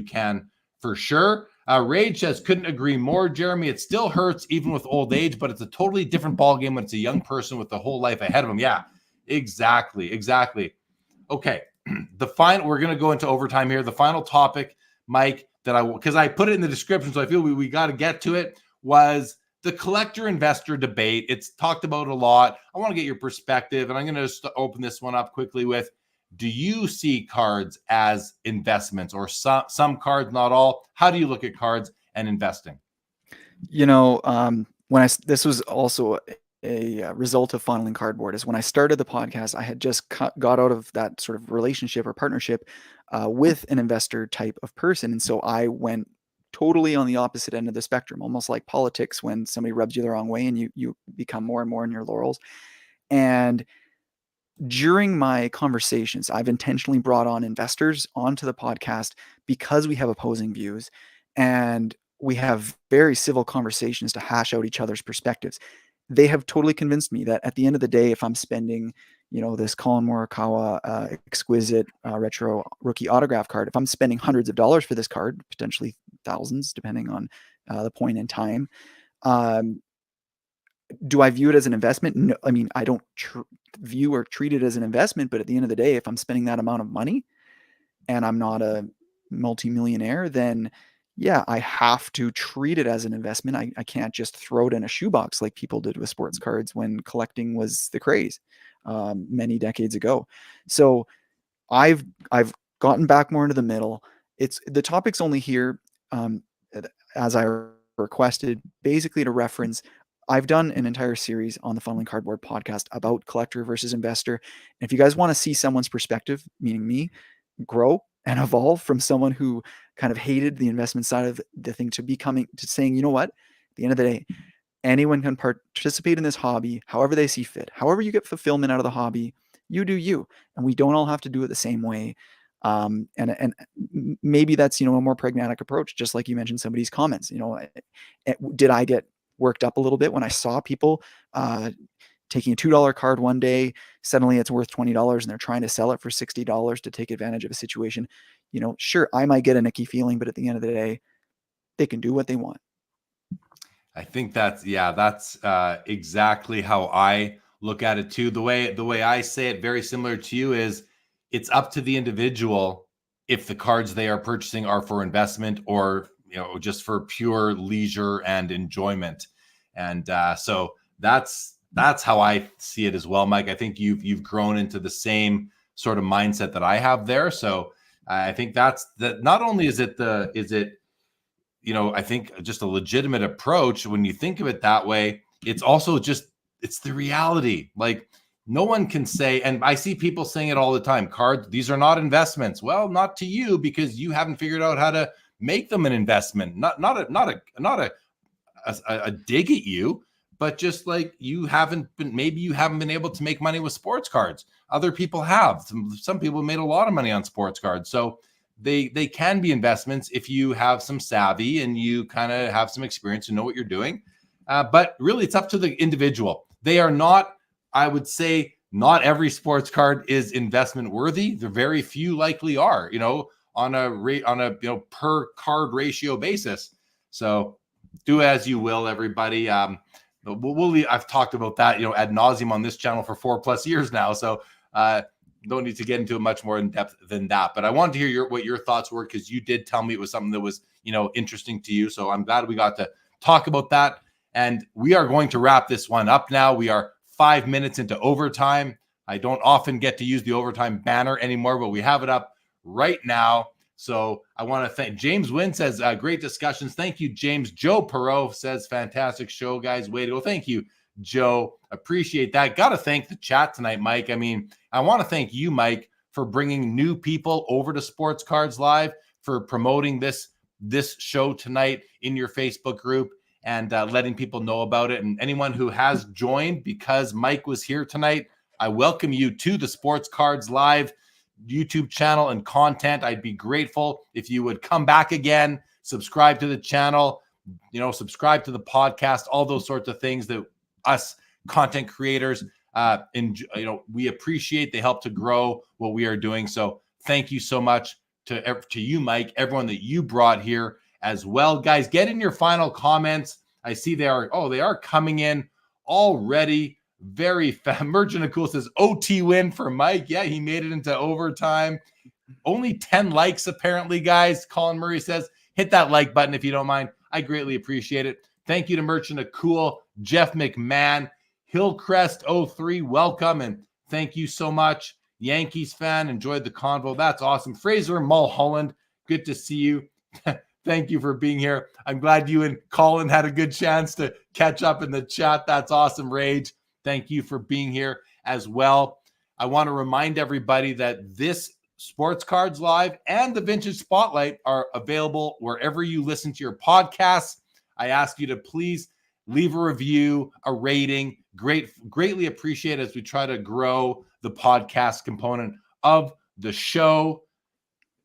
can for sure. Rage says, couldn't agree more, Jeremy. It still hurts even with old age, but it's a totally different ballgame when it's a young person with the whole life ahead of them. Yeah, exactly. Okay, we're going to go into overtime here. The final topic, Mike, because I put it in the description, so I feel we got to get to it, was the collector-investor debate. It's talked about a lot. I want to get your perspective, and I'm going to just open this one up quickly with, do you see cards as investments or some cards, not all? How do you look at cards and investing? This was also a result of Fondling Cardboard, is when I started the podcast, I had just got out of that sort of relationship or partnership with an investor type of person. And so I went totally on the opposite end of the spectrum, almost like politics when somebody rubs you the wrong way and you become more and more in your laurels. And during my conversations, I've intentionally brought on investors onto the podcast because we have opposing views and we have very civil conversations to hash out each other's perspectives. They have totally convinced me that at the end of the day, if I'm spending, this Colin Morikawa exquisite retro rookie autograph card, if I'm spending hundreds of dollars for this card, potentially thousands, depending on the point in time, do I view it as an investment? No, I mean, I don't view or treat it as an investment, but at the end of the day, if I'm spending that amount of money and I'm not a multimillionaire, then yeah, I have to treat it as an investment. I can't just throw it in a shoebox like people did with sports cards when collecting was the craze many decades ago. So I've gotten back more into the middle. The topic's only here as I requested, basically to reference. I've done an entire series on the Fondling Cardboard podcast about collector versus investor. And if you guys want to see someone's perspective, meaning me, grow and evolve from someone who kind of hated the investment side of the thing to saying, you know what, at the end of the day, anyone can participate in this hobby however they see fit. However you get fulfillment out of the hobby, you do you. And we don't all have to do it the same way. And maybe that's, a more pragmatic approach, just like you mentioned somebody's comments. Did I get worked up a little bit when I saw people taking a $2 card one day, suddenly it's worth $20 and they're trying to sell it for $60 to take advantage of a situation? Sure, I might get an icky feeling, but at the end of the day, they can do what they want. I think that's exactly how I look at it too. The way I say it, very similar to you, is it's up to the individual if the cards they are purchasing are for investment or just for pure leisure and enjoyment. And so that's how I see it as well, Mike. I think you've grown into the same sort of mindset that I have there. So I think that's that. Not only is it I think just a legitimate approach when you think of it that way, it's also it's the reality. Like, no one can say, and I see people saying it all the time, cards, these are not investments. Well, not to you, because you haven't figured out how to make them an investment. Not a dig at you, but just like you haven't been able to make money with sports cards. Other people have. Some people made a lot of money on sports cards. So they can be investments if you have some savvy and you kind of have some experience and know what you're doing. But really, it's up to the individual. They are not, I would say, not every sports card is investment worthy. The very few likely are, on a per card ratio basis. So do as you will, everybody. I've talked about that, ad nauseum on this channel for 4+ years now. So don't need to get into it much more in depth than that. But I wanted to hear what your thoughts were, because you did tell me it was something that was, interesting to you. So I'm glad we got to talk about that. And we are going to wrap this one up now. We are 5 minutes into overtime. I don't often get to use the overtime banner anymore, but we have it up right now. So I want to thank James Wynn says, great discussions. Thank you, James. Joe Perot says, fantastic show, guys. Way to go. Thank you, Joe. Appreciate that. Got to thank the chat tonight, Mike. I mean, I want to thank you, Mike, for bringing new people over to Sports Cards Live, for promoting this show tonight in your Facebook group, and letting people know about it. And anyone who has joined because Mike was here tonight, I welcome you to the Sports Cards Live YouTube channel and content. I'd be grateful if you would come back again, subscribe to the channel, subscribe to the podcast, all those sorts of things that us content creators, we appreciate. They help to grow what we are doing. So thank you so much to you, Mike, everyone that you brought here as well. Guys, get in your final comments. I see they are coming in already. Very fast. Merchant Cool says OT win for Mike. Yeah, he made it into overtime. Only 10 likes apparently, guys. Colin Murray says, hit that like button if you don't mind. I greatly appreciate it. Thank you to Merchant Cool, Jeff McMahon, Hillcrest 03, welcome, and thank you so much. Yankees fan, enjoyed the convo. That's awesome. Fraser Mulholland, good to see you. Thank you for being here. I'm glad you and Colin had a good chance to catch up in the chat. That's awesome, Rage. Thank you for being here as well. I want to remind everybody that this Sports Cards Live and the Vintage Spotlight are available wherever you listen to your podcasts. I ask you to please leave a review, a rating. Greatly appreciate it as we try to grow the podcast component of the show.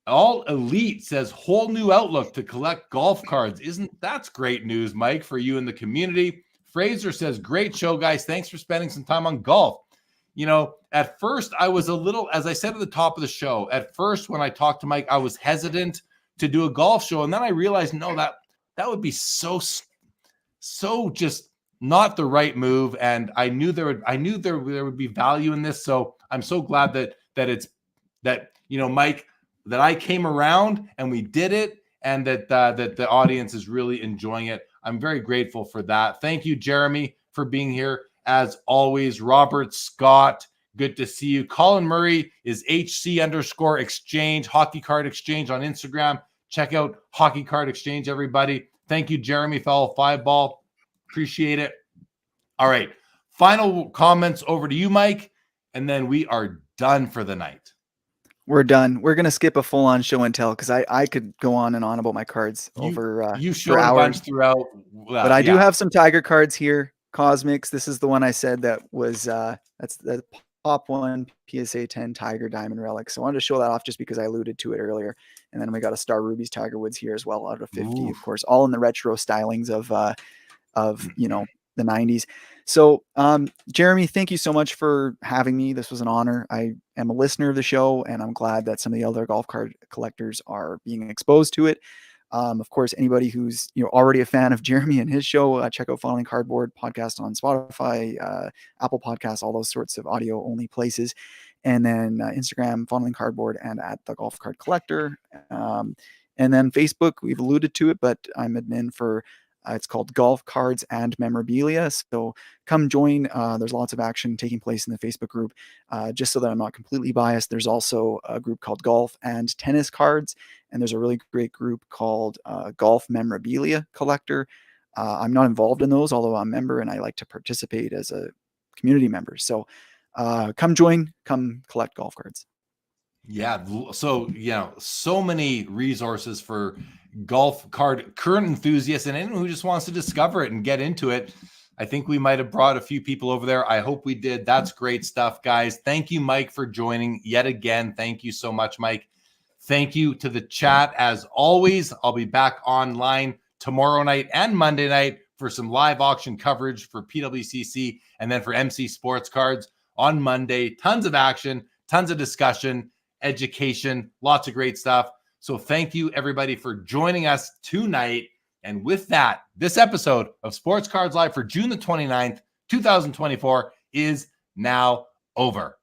All Elite says whole new outlook to collect golf cards. That's great news, Mike, for you and the community. Fraser says, great show, guys. Thanks for spending some time on golf. At first I was a little, as I said at the top of the show, at first when I talked to Mike, I was hesitant to do a golf show. And then I realized, no, that would be so just not the right move. And I knew there would be value in this. So I'm so glad that Mike, that I came around and we did it, and that the audience is really enjoying it. I'm very grateful for that. Thank you, Jeremy, for being here. As always, Robert Scott, good to see you. Colin Murray is HC_exchange, Hockey Card Exchange on Instagram. Check out Hockey Card Exchange, everybody. Thank you, Jeremy, fellow 5-ball. Appreciate it. All right. Final comments over to you, Mike, and then we are done for the night. We're done. We're going to skip a full-on show and tell, because I could go on and on about my cards over you showed hours. A bunch throughout. But I do have some Tiger cards here. Cosmics. This is the one I said that was that's the Pop 1 PSA 10 Tiger Diamond Relic. So I wanted to show that off just because I alluded to it earlier. And then we got a Star Rubies Tiger Woods here as well, out of 50, Ooh. Of course, all in the retro stylings of the 90s. So, Jeremy, thank you so much for having me. This was an honor. I am a listener of the show, and I'm glad that some of the other golf card collectors are being exposed to it. Of course, anybody who's already a fan of Jeremy and his show, check out Fondling Cardboard podcast on Spotify, Apple Podcasts, all those sorts of audio only places. And then Instagram, Fondling Cardboard, and at the Golf Card Collector. And then Facebook, we've alluded to it, but I'm admin for it's called Golf Cards and Memorabilia. So come join. There's lots of action taking place in the Facebook group. Just so that I'm not completely biased, there's also a group called Golf and Tennis Cards. And there's a really great group called Golf Memorabilia Collector. I'm not involved in those, although I'm a member and I like to participate as a community member. So come join, come collect golf cards. Yeah. So, so many resources for golf card current enthusiasts and anyone who just wants to discover it and get into it. I think we might have brought a few people over there. I hope we did. That's great stuff, guys. Thank you, Mike, for joining yet again. Thank you so much, Mike. Thank you to the chat. As always, I'll be back online tomorrow night and Monday night for some live auction coverage for PWCC and then for MC Sports Cards on Monday. Tons of action, tons of discussion, education, lots of great stuff. So thank you, everybody, for joining us tonight. And with that, this episode of Sports Cards Live for June the 29th, 2024 is now over.